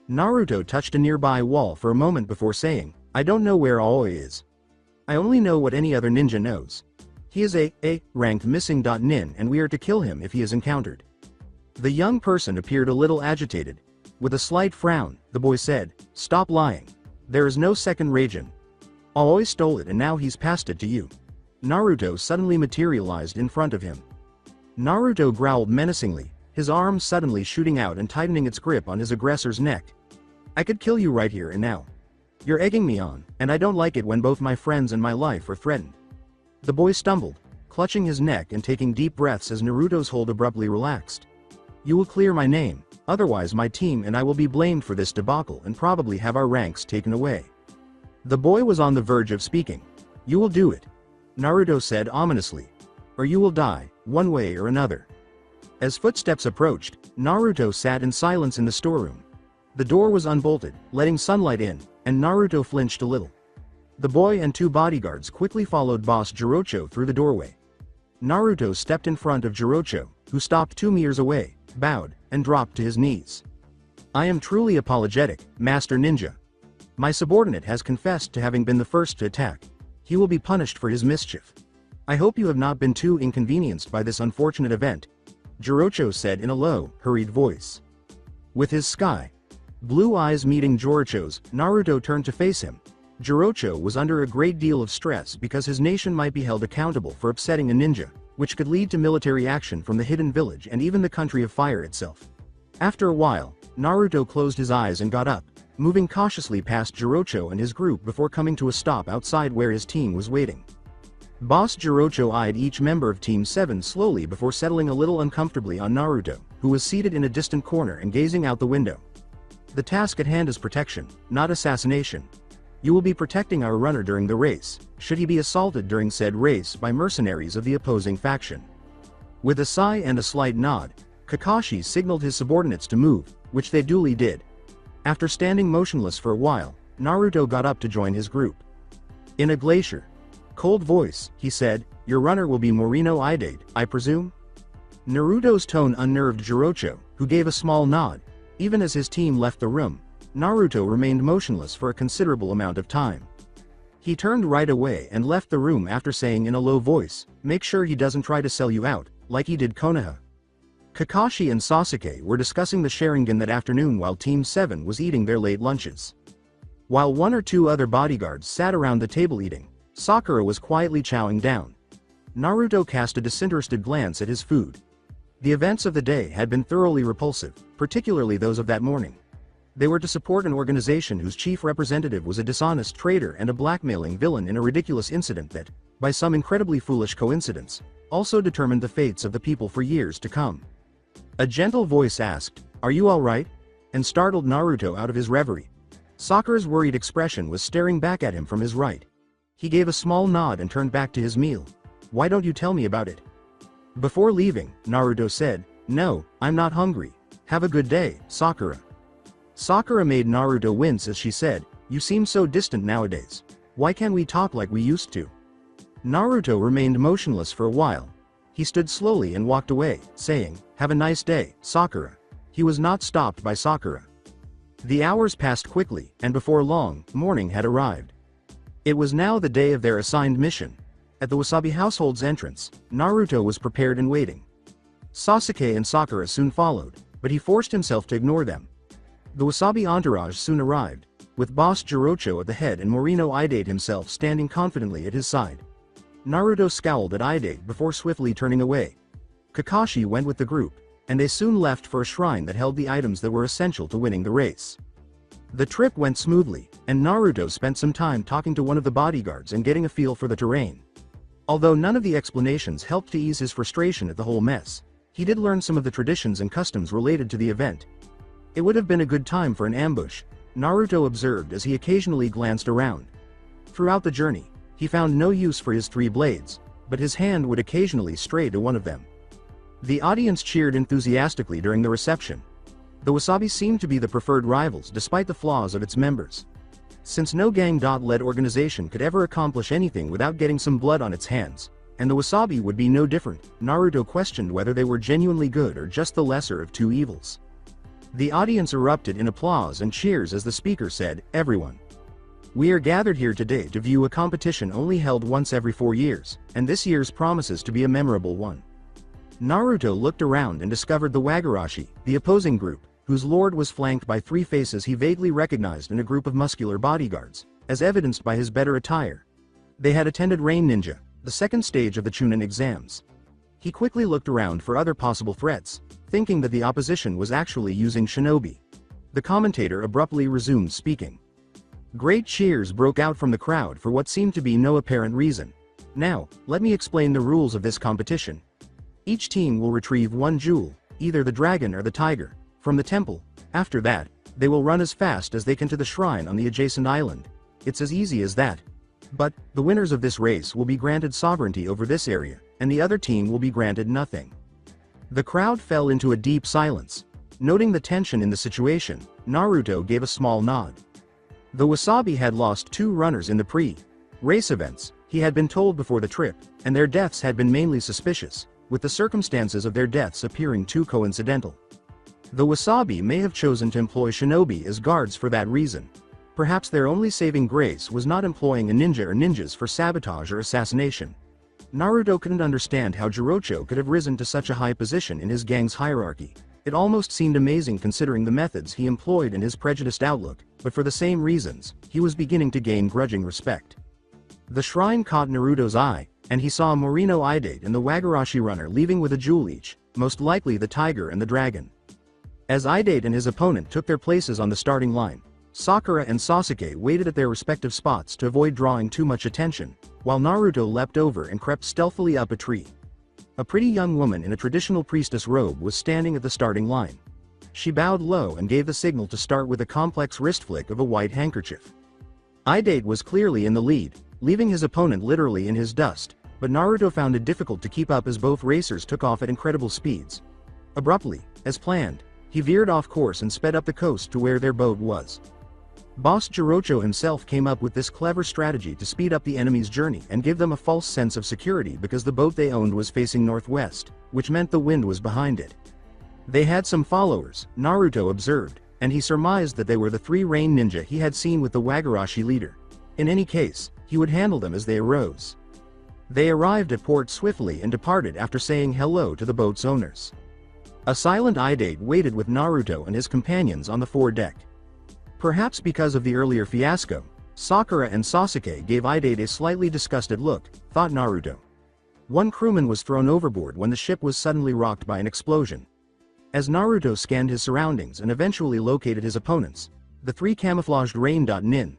Naruto touched a nearby wall for a moment before saying, "I don't know where Aoi is. I only know what any other ninja knows. He is a ranked missing nin and we are to kill him if he is encountered." The young person appeared a little agitated. With a slight frown, the boy said, "Stop lying. There is no second Raijin. Aoi stole it and now he's passed it to you." Naruto suddenly materialized in front of him. Naruto growled menacingly, his arm suddenly shooting out and tightening its grip on his aggressor's neck. "I could kill you right here and now. You're egging me on, and I don't like it when both my friends and my life are threatened." The boy stumbled, clutching his neck and taking deep breaths as Naruto's hold abruptly relaxed. "You will clear my name, otherwise my team and I will be blamed for this debacle and probably have our ranks taken away." The boy was on the verge of speaking. "You will do it," Naruto said ominously. "Or you will die, one way or another." As footsteps approached, Naruto sat in silence in the storeroom. The door was unbolted, letting sunlight in, and Naruto flinched a little. The boy and two bodyguards quickly followed Boss Jirocho through the doorway. Naruto stepped in front of Jirocho, who stopped 2 meters away, bowed, and dropped to his knees. "I am truly apologetic, Master Ninja. My subordinate has confessed to having been the first to attack. He will be punished for his mischief. I hope you have not been too inconvenienced by this unfortunate event," Jirocho said in a low, hurried voice. With his sky blue eyes meeting Jirocho's, Naruto turned to face him. Jirocho was under a great deal of stress because his nation might be held accountable for upsetting a ninja, which could lead to military action from the hidden village and even the country of fire itself. After a while, Naruto closed his eyes and got up, moving cautiously past Jirocho and his group before coming to a stop outside where his team was waiting. Boss Jirocho eyed each member of Team 7 slowly before settling a little uncomfortably on Naruto, who was seated in a distant corner and gazing out the window. "The task at hand is protection, not assassination. You will be protecting our runner during the race, should he be assaulted during said race by mercenaries of the opposing faction." With a sigh and a slight nod, Kakashi signaled his subordinates to move, which they duly did. After standing motionless for a while, Naruto got up to join his group. In a cold voice, he said, "Your runner will be Morino Idate, I presume?" Naruto's tone unnerved Jirocho, who gave a small nod. Even as his team left the room, Naruto remained motionless for a considerable amount of time. He turned right away and left the room after saying in a low voice, "Make sure he doesn't try to sell you out, like he did Konoha." Kakashi and Sasuke were discussing the Sharingan that afternoon while Team 7 was eating their late lunches. While one or two other bodyguards sat around the table eating, Sakura was quietly chowing down. Naruto cast a disinterested glance at his food. The events of the day had been thoroughly repulsive, particularly those of that morning. They were to support an organization whose chief representative was a dishonest traitor and a blackmailing villain in a ridiculous incident that, by some incredibly foolish coincidence, also determined the fates of the people for years to come. A gentle voice asked, "Are you all right?" and startled Naruto out of his reverie. Sakura's worried expression was staring back at him from his right. He gave a small nod and turned back to his meal. "Why don't you tell me about it?" Before leaving, Naruto said, "No, I'm not hungry. Have a good day, Sakura." Sakura made Naruto wince as she said, "You seem so distant nowadays. Why can't we talk like we used to?" Naruto remained motionless for a while. He stood slowly and walked away, saying, "Have a nice day, Sakura." He was not stopped by Sakura. The hours passed quickly, and before long, morning had arrived. It was now the day of their assigned mission. At the Wasabi household's entrance, Naruto was prepared and waiting. Sasuke and Sakura soon followed, but he forced himself to ignore them. The Wasabi entourage soon arrived, with Boss Jirocho at the head and Morino Idate himself standing confidently at his side. Naruto scowled at Idate before swiftly turning away. Kakashi went with the group. and they soon left for a shrine that held the items that were essential to winning the race. The trip went smoothly, and Naruto spent some time talking to one of the bodyguards and getting a feel for the terrain. Although none of the explanations helped to ease his frustration at the whole mess, he did learn some of the traditions and customs related to the event. It would have been a good time for an ambush, Naruto observed as he occasionally glanced around. Throughout the journey, he found no use for his 3 blades, but his hand would occasionally stray to one of them. The audience cheered enthusiastically during the reception. The Wasabi seemed to be the preferred rivals despite the flaws of its members. Since no gang-led organization could ever accomplish anything without getting some blood on its hands, and the Wasabi would be no different, Naruto questioned whether they were genuinely good or just the lesser of 2 evils. The audience erupted in applause and cheers as the speaker said, "Everyone. We are gathered here today to view a competition only held once every 4 years, and this year's promises to be a memorable one." Naruto looked around and discovered the Wagarashi, the opposing group, whose lord was flanked by 3 faces he vaguely recognized in a group of muscular bodyguards, as evidenced by his better attire. They had attended Rain Ninja, the second stage of the Chunin exams. He quickly looked around for other possible threats, thinking that the opposition was actually using Shinobi. The commentator abruptly resumed speaking. Great cheers broke out from the crowd for what seemed to be no apparent reason. Now, let me explain the rules of this competition. Each team will retrieve 1 jewel, either the dragon or the tiger, from the temple. After that, they will run as fast as they can to the shrine on the adjacent island. It's as easy as that. But, the winners of this race will be granted sovereignty over this area, and the other team will be granted nothing. The crowd fell into a deep silence. Noting the tension in the situation, Naruto gave a small nod. The Wasabi had lost 2 runners in the pre-race events, he had been told before the trip, and their deaths had been mainly suspicious, with the circumstances of their deaths appearing too coincidental. The Wasabi may have chosen to employ Shinobi as guards for that reason. Perhaps their only saving grace was not employing a ninja or ninjas for sabotage or assassination. Naruto couldn't understand how Jirocho could have risen to such a high position in his gang's hierarchy. It almost seemed amazing considering the methods he employed and his prejudiced outlook, but for the same reasons, he was beginning to gain grudging respect. The shrine caught Naruto's eye, and he saw Morino Idate and the Wagarashi runner leaving with a jewel each, most likely the tiger and the dragon. As Idate and his opponent took their places on the starting line, Sakura and Sasuke waited at their respective spots to avoid drawing too much attention, while Naruto leapt over and crept stealthily up a tree. A pretty young woman in a traditional priestess robe was standing at the starting line. She bowed low and gave the signal to start with a complex wrist flick of a white handkerchief. Idate was clearly in the lead, leaving his opponent literally in his dust, but Naruto found it difficult to keep up as both racers took off at incredible speeds. Abruptly, as planned, he veered off course and sped up the coast to where their boat was. Boss Jirocho himself came up with this clever strategy to speed up the enemy's journey and give them a false sense of security because the boat they owned was facing northwest, which meant the wind was behind it. They had some followers, Naruto observed, and he surmised that they were the 3 rain ninja he had seen with the Wagarashi leader. In any case, he would handle them as they arose. They arrived at port swiftly and departed after saying hello to the boat's owners. A silent Idate waited with Naruto and his companions on the foredeck. Perhaps because of the earlier fiasco, Sakura and Sasuke gave Idate a slightly disgusted look, thought Naruto. One crewman was thrown overboard when the ship was suddenly rocked by an explosion. As Naruto scanned his surroundings and eventually located his opponents, the 3 camouflaged Rain.Nin,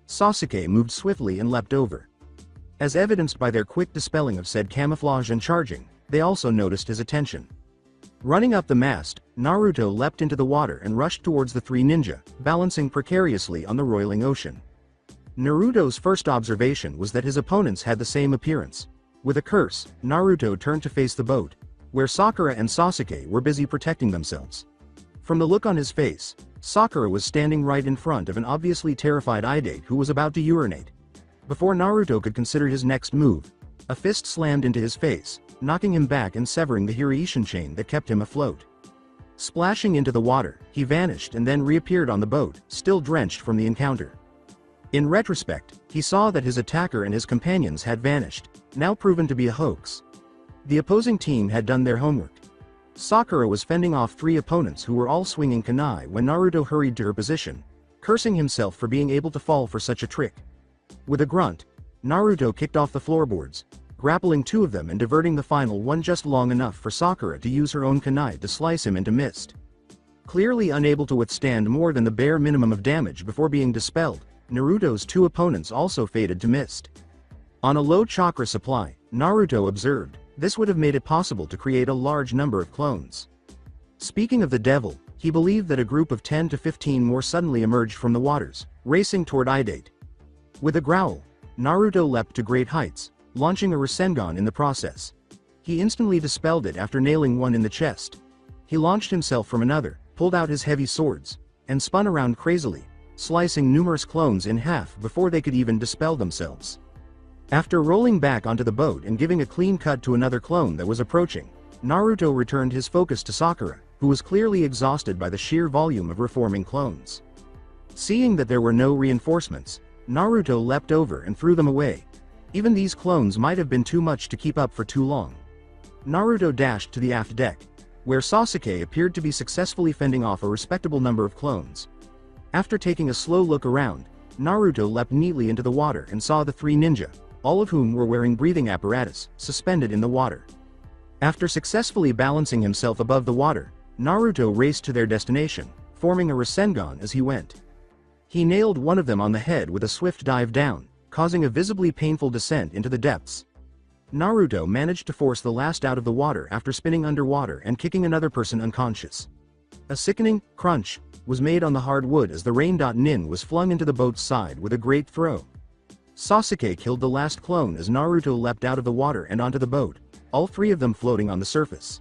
Sasuke moved swiftly and leapt over. As evidenced by their quick dispelling of said camouflage and charging, they also noticed his attention. Running up the mast, Naruto leapt into the water and rushed towards the 3 ninja, balancing precariously on the roiling ocean. Naruto's first observation was that his opponents had the same appearance. With a curse, Naruto turned to face the boat, where Sakura and Sasuke were busy protecting themselves. From the look on his face, Sakura was standing right in front of an obviously terrified Idate who was about to urinate. Before Naruto could consider his next move, a fist slammed into his face, knocking him back and severing the Hiraishin chain that kept him afloat. Splashing into the water, he vanished and then reappeared on the boat, still drenched from the encounter. In retrospect, he saw that his attacker and his companions had vanished, now proven to be a hoax. The opposing team had done their homework. Sakura was fending off 3 opponents who were all swinging kunai when Naruto hurried to her position, cursing himself for being able to fall for such a trick. With a grunt, Naruto kicked off the floorboards, grappling two of them and diverting the final one just long enough for Sakura to use her own kunai to slice him into mist. Clearly unable to withstand more than the bare minimum of damage before being dispelled, Naruto's two opponents also faded to mist. On a low chakra supply, Naruto observed, this would have made it possible to create a large number of clones. Speaking of the devil, he believed that a group of 10 to 15 more suddenly emerged from the waters, racing toward Idate. With a growl, Naruto leapt to great heights, launching a Rasengan in the process. He instantly dispelled it after nailing one in the chest. He launched himself from another, pulled out his heavy swords, and spun around crazily, slicing numerous clones in half before they could even dispel themselves. After rolling back onto the boat and giving a clean cut to another clone that was approaching, Naruto returned his focus to Sakura, who was clearly exhausted by the sheer volume of reforming clones. Seeing that there were no reinforcements, Naruto leapt over and threw them away. Even these clones might have been too much to keep up for too long. Naruto dashed to the aft deck, where Sasuke appeared to be successfully fending off a respectable number of clones. After taking a slow look around, Naruto leapt neatly into the water and saw the three ninja, all of whom were wearing breathing apparatus, suspended in the water. After successfully balancing himself above the water, Naruto raced to their destination, forming a Rasengan as he went. He nailed one of them on the head with a swift dive down, causing a visibly painful descent into the depths. Naruto managed to force the last out of the water after spinning underwater and kicking another person unconscious. A sickening crunch was made on the hard wood as the Rain.Nin was flung into the boat's side with a great throw. Sasuke killed the last clone as Naruto leapt out of the water and onto the boat, all three of them floating on the surface.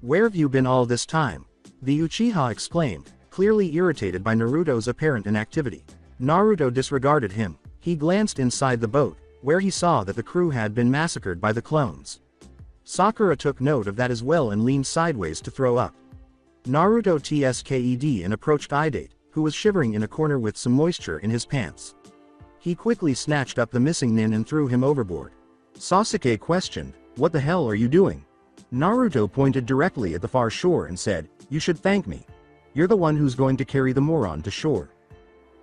"Where have you been all this time?" the Uchiha exclaimed, clearly irritated by Naruto's apparent inactivity. Naruto disregarded him. He glanced inside the boat, where he saw that the crew had been massacred by the clones. Sakura took note of that as well and leaned sideways to throw up. Naruto tsked and approached Idate, who was shivering in a corner with some moisture in his pants. He quickly snatched up the missing nin and threw him overboard. Sasuke questioned, "What the hell are you doing?" Naruto pointed directly at the far shore and said, "You should thank me. You're the one who's going to carry the moron to shore."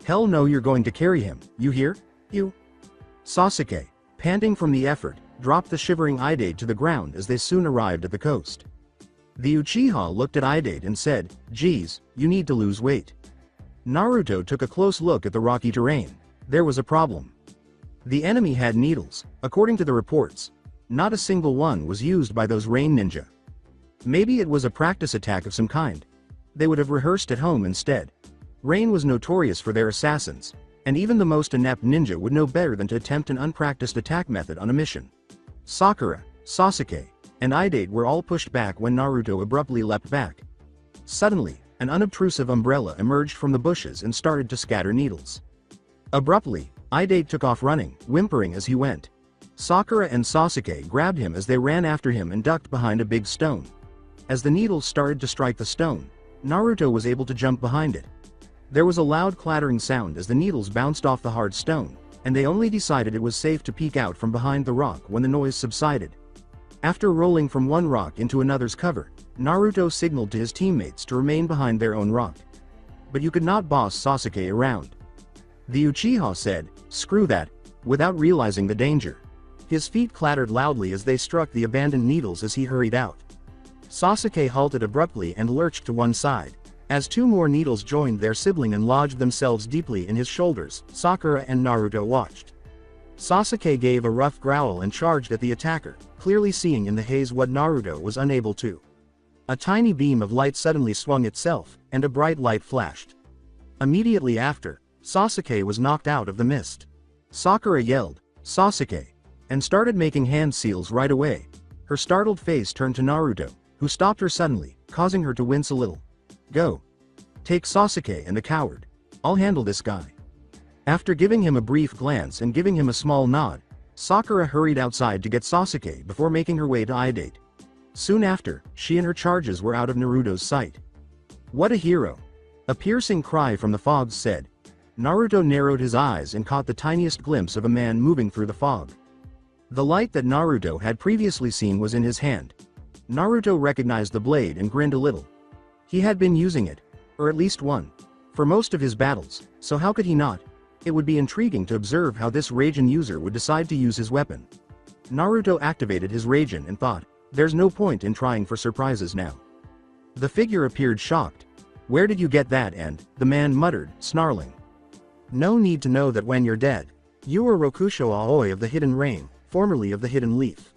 "Hell no, you're going to carry him, you hear? You?" Sasuke, panting from the effort, dropped the shivering Idate to the ground as they soon arrived at the coast. The Uchiha looked at Idate and said, "Geez, you need to lose weight." Naruto took a close look at the rocky terrain. There was a problem. The enemy had needles, according to the reports. Not a single one was used by those rain ninja. Maybe it was a practice attack of some kind. They would have rehearsed at home instead. Rain was notorious for their assassins, and even the most inept ninja would know better than to attempt an unpracticed attack method on a mission. Sakura, Sasuke, and Idate were all pushed back when Naruto abruptly leapt back. Suddenly, an unobtrusive umbrella emerged from the bushes and started to scatter needles. Abruptly, Idate took off running, whimpering as he went. Sakura and Sasuke grabbed him as they ran after him and ducked behind a big stone. As the needles started to strike the stone, Naruto was able to jump behind it. There was a loud clattering sound as the needles bounced off the hard stone, and they only decided it was safe to peek out from behind the rock when the noise subsided. After rolling from one rock into another's cover, Naruto signaled to his teammates to remain behind their own rock. But you could not boss Sasuke around. The Uchiha said, "Screw that," without realizing the danger. His feet clattered loudly as they struck the abandoned needles as he hurried out. Sasuke halted abruptly and lurched to one side. As two more needles joined their sibling and lodged themselves deeply in his shoulders, Sakura and Naruto watched. Sasuke gave a rough growl and charged at the attacker, clearly seeing in the haze what Naruto was unable to. A tiny beam of light suddenly swung itself, and a bright light flashed. Immediately after, Sasuke was knocked out of the mist. Sakura yelled, "Sasuke!" and started making hand seals right away. Her startled face turned to Naruto, who stopped her suddenly, causing her to wince a little. "Go. Take Sasuke and the coward. I'll handle this guy." After giving him a brief glance and giving him a small nod, Sakura hurried outside to get Sasuke before making her way to Idate. Soon after, she and her charges were out of Naruto's sight. "What a hero!" a piercing cry from the fog said. Naruto narrowed his eyes and caught the tiniest glimpse of a man moving through the fog. The light that Naruto had previously seen was in his hand. Naruto recognized the blade and grinned a little. He had been using it, or at least one, for most of his battles, so how could he not? It would be intriguing to observe how this Raijin user would decide to use his weapon. Naruto activated his Raijin and thought, there's no point in trying for surprises now. The figure appeared shocked. Where did you get that? And the man muttered, snarling. No need to know that when you're dead. You are Rokusho Aoi of the Hidden Rain, formerly of the Hidden Leaf.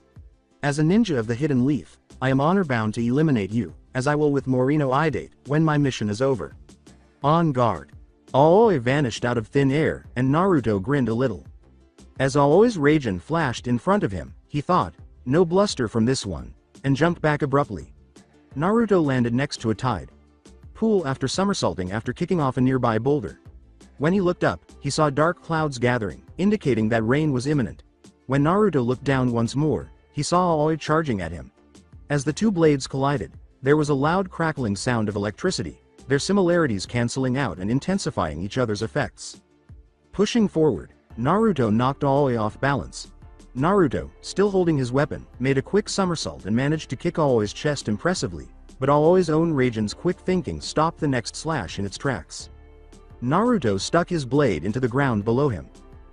As a ninja of the Hidden Leaf, I am honor-bound to eliminate you, as I will with Morino Idate, when my mission is over. On guard. Aoi vanished out of thin air, and Naruto grinned a little. As Aoi's Raijin flashed in front of him, he thought, no bluster from this one, and jumped back abruptly. Naruto landed next to a tide pool after somersaulting after kicking off a nearby boulder. When he looked up, he saw dark clouds gathering, indicating that rain was imminent. When Naruto looked down once more, he saw Aoi charging at him. As the two blades collided, there was a loud crackling sound of electricity, their similarities cancelling out and intensifying each other's effects. Pushing forward, Naruto knocked Aoi off balance. Naruto, still holding his weapon, made a quick somersault and managed to kick Aoi's chest impressively, but Aoi's own Raijin's quick thinking stopped the next slash in its tracks. Naruto stuck his blade into the ground below him.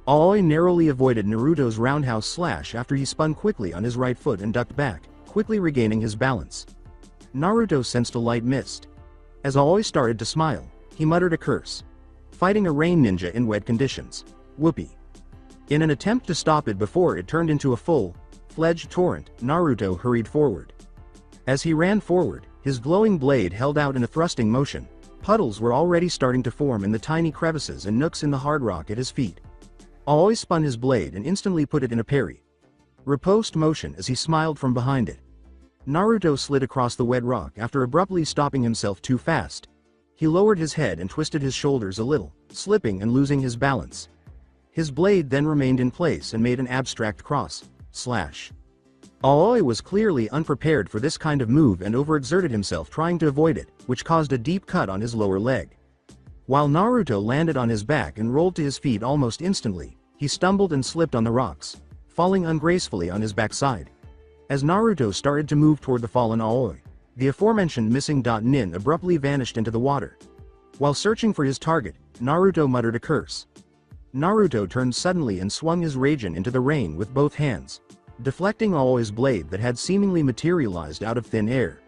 Aoi narrowly avoided Naruto's roundhouse slash after he spun quickly on his right foot and ducked back, quickly regaining his balance. Naruto sensed a light mist. As Aoi started to smile, he muttered a curse. Fighting a rain ninja in wet conditions. Whoopee. In an attempt to stop it before it turned into a full-fledged torrent, Naruto hurried forward. As he ran forward, his glowing blade held out in a thrusting motion. Puddles were already starting to form in the tiny crevices and nooks in the hard rock at his feet. Aoi spun his blade and instantly put it in a parry. Riposte motion as he smiled from behind it. Naruto slid across the wet rock after abruptly stopping himself too fast. He lowered his head and twisted his shoulders a little, slipping and losing his balance. His blade then remained in place and made an abstract cross slash. Aoi was clearly unprepared for this kind of move and overexerted himself trying to avoid it, which caused a deep cut on his lower leg. While Naruto landed on his back and rolled to his feet almost instantly, he stumbled and slipped on the rocks, falling ungracefully on his backside. As Naruto started to move toward the fallen Aoi, the aforementioned missing nin abruptly vanished into the water. While searching for his target, Naruto muttered a curse. Naruto turned suddenly and swung his Raijin into the rain with both hands, deflecting Aoi's blade that had seemingly materialized out of thin air.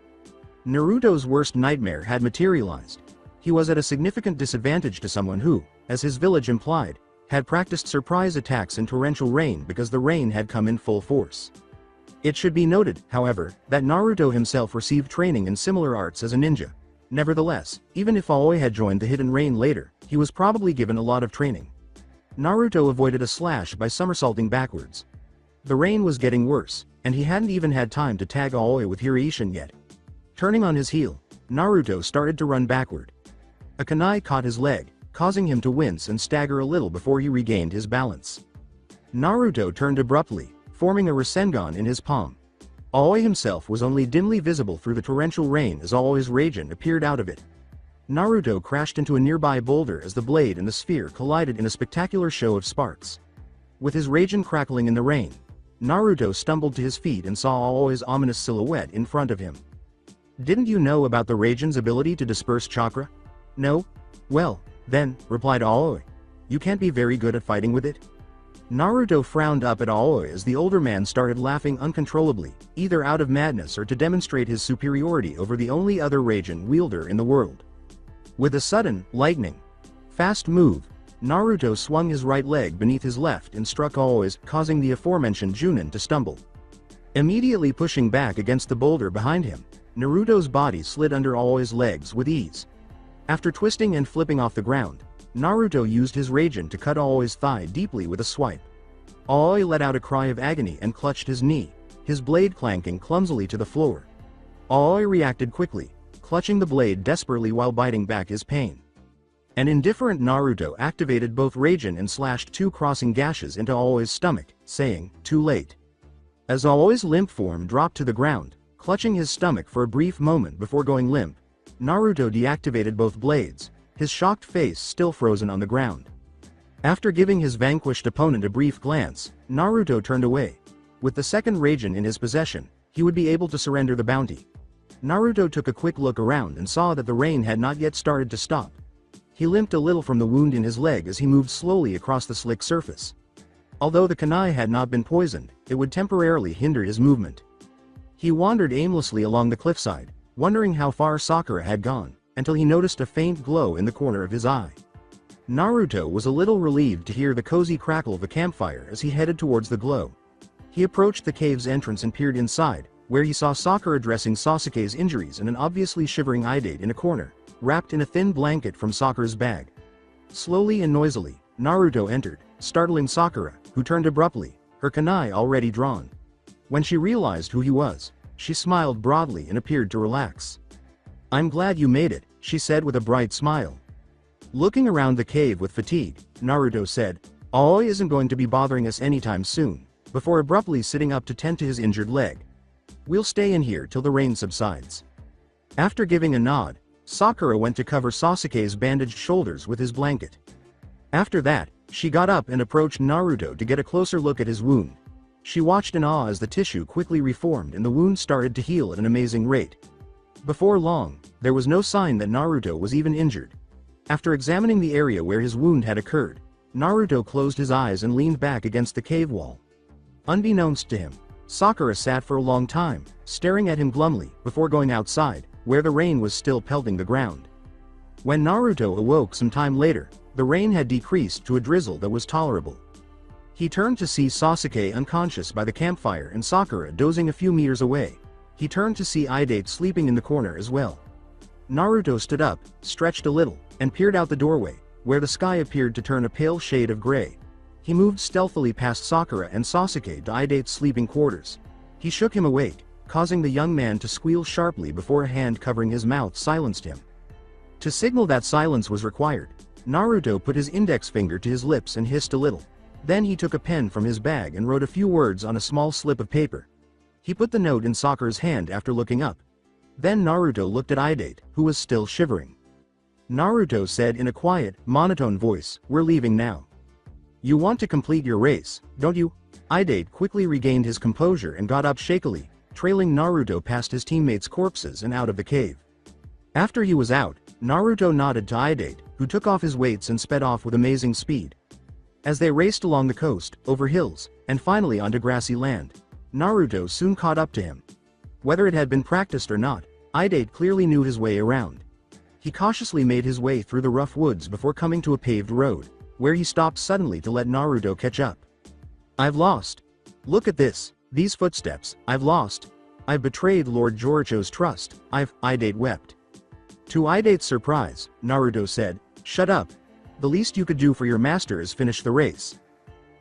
Naruto's worst nightmare had materialized. He was at a significant disadvantage to someone who, as his village implied, had practiced surprise attacks in torrential rain because the rain had come in full force. It should be noted, however, that Naruto himself received training in similar arts as a ninja. Nevertheless, even if Aoi had joined the Hidden Rain later, he was probably given a lot of training. Naruto avoided a slash by somersaulting backwards. The rain was getting worse, and he hadn't even had time to tag Aoi with Hiraishin yet. Turning on his heel, Naruto started to run backward. A kunai caught his leg, causing him to wince and stagger a little before he regained his balance. Naruto turned abruptly, forming a Rasengan in his palm. Aoi himself was only dimly visible through the torrential rain as Aoi's Raijin appeared out of it. Naruto crashed into a nearby boulder as the blade and the sphere collided in a spectacular show of sparks. With his Raijin crackling in the rain, Naruto stumbled to his feet and saw Aoi's ominous silhouette in front of him. Didn't you know about the Raijin's ability to disperse chakra? No? Well, then, replied Aoi. You can't be very good at fighting with it? Naruto frowned up at Aoi as the older man started laughing uncontrollably, either out of madness or to demonstrate his superiority over the only other Raijin wielder in the world. With a sudden, lightning-fast move, Naruto swung his right leg beneath his left and struck Aoi's, causing the aforementioned Junin to stumble. Immediately pushing back against the boulder behind him, Naruto's body slid under Aoi's legs with ease. After twisting and flipping off the ground, Naruto used his Raijin to cut Aoi's thigh deeply with a swipe. Aoi let out a cry of agony and clutched his knee, his blade clanking clumsily to the floor. Aoi reacted quickly, clutching the blade desperately while biting back his pain. An indifferent Naruto activated both Raijin and slashed two crossing gashes into Aoi's stomach, saying, "Too late." As Aoi's limp form dropped to the ground, clutching his stomach for a brief moment before going limp, Naruto deactivated both blades, his shocked face still frozen on the ground. After giving his vanquished opponent a brief glance, Naruto turned away. With the second Raijin in his possession, he would be able to surrender the bounty. Naruto took a quick look around and saw that the rain had not yet started to stop. He limped a little from the wound in his leg as he moved slowly across the slick surface. Although the kunai had not been poisoned, it would temporarily hinder his movement. He wandered aimlessly along the cliffside, wondering how far Sakura had gone, until he noticed a faint glow in the corner of his eye. Naruto was a little relieved to hear the cozy crackle of a campfire as he headed towards the glow. He approached the cave's entrance and peered inside, where he saw Sakura dressing Sasuke's injuries and an obviously shivering Idate in a corner, wrapped in a thin blanket from Sakura's bag. Slowly and noisily, Naruto entered, startling Sakura, who turned abruptly, her kunai already drawn. When she realized who he was, she smiled broadly and appeared to relax. "I'm glad you made it," she said with a bright smile. Looking around the cave with fatigue, Naruto said, "Aoi isn't going to be bothering us anytime soon," before abruptly sitting up to tend to his injured leg. "We'll stay in here till the rain subsides." After giving a nod, Sakura went to cover Sasuke's bandaged shoulders with his blanket. After that, she got up and approached Naruto to get a closer look at his wound. She watched in awe as the tissue quickly reformed and the wound started to heal at an amazing rate. Before long, there was no sign that Naruto was even injured. After examining the area where his wound had occurred, Naruto closed his eyes and leaned back against the cave wall. Unbeknownst to him, Sakura sat for a long time, staring at him glumly, before going outside, where the rain was still pelting the ground. When Naruto awoke some time later, the rain had decreased to a drizzle that was tolerable. He turned to see Sasuke unconscious by the campfire and Sakura dozing a few meters away. He turned to see Idate sleeping in the corner as well. Naruto stood up, stretched a little, and peered out the doorway, where the sky appeared to turn a pale shade of gray. He moved stealthily past Sakura and Sasuke to Idate's sleeping quarters. He shook him awake, causing the young man to squeal sharply before a hand covering his mouth silenced him. To signal that silence was required, Naruto put his index finger to his lips and hissed a little. Then he took a pen from his bag and wrote a few words on a small slip of paper. He put the note in Sakura's hand after looking up. Then Naruto looked at Idate, who was still shivering. Naruto said in a quiet, monotone voice, "We're leaving now. You want to complete your race, don't you?" Idate quickly regained his composure and got up shakily, trailing Naruto past his teammates' corpses and out of the cave. After he was out, Naruto nodded to Idate, who took off his weights and sped off with amazing speed. As they raced along the coast, over hills, and finally onto grassy land, Naruto soon caught up to him. Whether it had been practiced or not, Idate clearly knew his way around. He cautiously made his way through the rough woods before coming to a paved road, where he stopped suddenly to let Naruto catch up. "I've lost. Look at this, these footsteps, I've lost. I've betrayed Lord Joricho's trust, Idate wept. To Idate's surprise, Naruto said, "Shut up. The least you could do for your master is finish the race."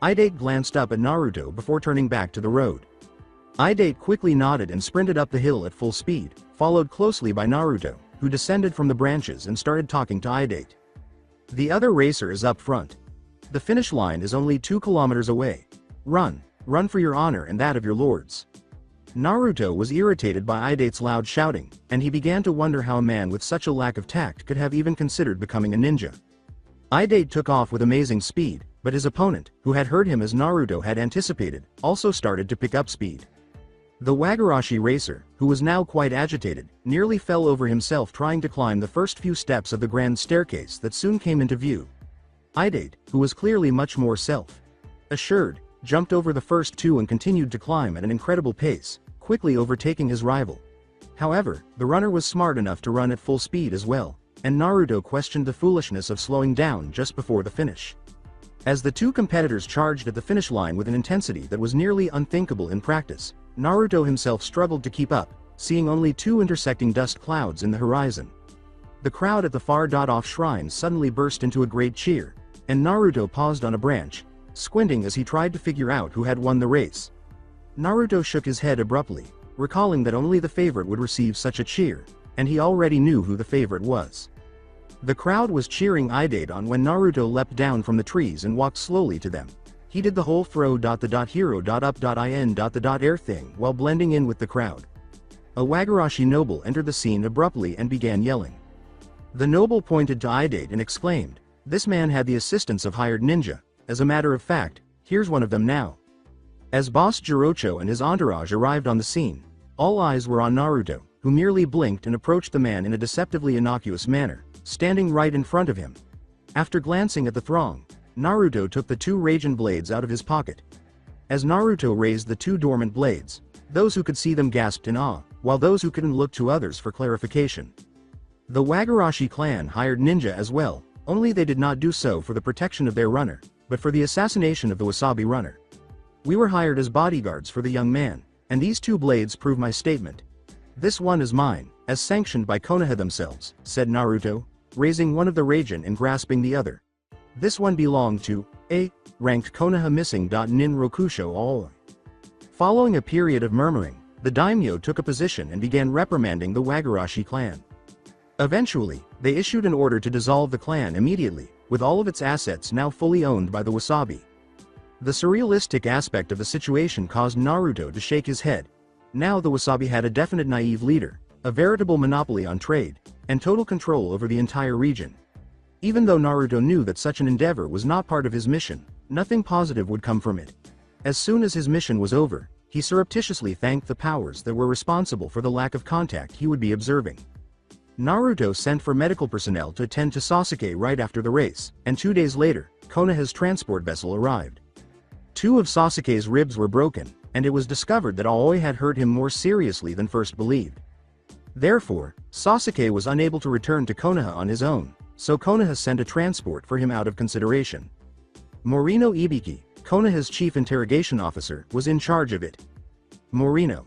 Idate glanced up at Naruto before turning back to the road. Idate quickly nodded and sprinted up the hill at full speed, followed closely by Naruto, who descended from the branches and started talking to Idate. "The other racer is up front. The finish line is only 2 kilometers away. Run, run for your honor and that of your lords." Naruto was irritated by Idate's loud shouting, and he began to wonder how a man with such a lack of tact could have even considered becoming a ninja. Idate took off with amazing speed, but his opponent, who had heard him as Naruto had anticipated, also started to pick up speed. The Wagarashi racer, who was now quite agitated, nearly fell over himself trying to climb the first few steps of the grand staircase that soon came into view. Idate, who was clearly much more self-assured, jumped over the first 2 and continued to climb at an incredible pace, quickly overtaking his rival. However, the runner was smart enough to run at full speed as well, and Naruto questioned the foolishness of slowing down just before the finish. As the 2 competitors charged at the finish line with an intensity that was nearly unthinkable in practice, Naruto himself struggled to keep up, seeing only 2 intersecting dust clouds in the horizon. The crowd at the far-off shrine suddenly burst into a great cheer, and Naruto paused on a branch, squinting as he tried to figure out who had won the race. Naruto shook his head abruptly, recalling that only the favorite would receive such a cheer, and he already knew who the favorite was. The crowd was cheering Idate on when Naruto leapt down from the trees and walked slowly to them. He did the whole throw.the.hero.up.in.the.air thing while blending in with the crowd. A Wagarashi noble entered the scene abruptly and began yelling. The noble pointed to Idate and exclaimed, "This man had the assistance of hired ninja. As a matter of fact, here's one of them now." As Boss Jorocho and his entourage arrived on the scene, all eyes were on Naruto, who merely blinked and approached the man in a deceptively innocuous manner, standing right in front of him. After glancing at the throng, Naruto took the two Rasen blades out of his pocket. As Naruto raised the two dormant blades, those who could see them gasped in awe, while those who couldn't looked to others for clarification. The Wagarashi clan hired ninja as well, only they did not do so for the protection of their runner, but for the assassination of the Wasabi runner. We were hired as bodyguards for the young man, and these two blades prove my statement. This one is mine, as sanctioned by Konoha themselves, said Naruto, raising one of the Rasen and grasping the other. This one belonged to a ranked Konoha missing. Nin Rokusho all. Following a period of murmuring, the daimyo took a position and began reprimanding the Wagarashi clan. Eventually, they issued an order to dissolve the clan immediately, with all of its assets now fully owned by the Wasabi. The surrealistic aspect of the situation caused Naruto to shake his head. Now the Wasabi had a definite naive leader, a veritable monopoly on trade, and total control over the entire region. Even though Naruto knew that such an endeavor was not part of his mission, nothing positive would come from it. As soon as his mission was over, he surreptitiously thanked the powers that were responsible for the lack of contact he would be observing. Naruto sent for medical personnel to attend to Sasuke right after the race, and 2 days later, Konoha's transport vessel arrived. 2 of Sasuke's ribs were broken, and it was discovered that Aoi had hurt him more seriously than first believed. Therefore, Sasuke was unable to return to Konoha on his own, so Konoha sent a transport for him out of consideration. Morino Ibiki, Konoha's chief interrogation officer, was in charge of it. Morino.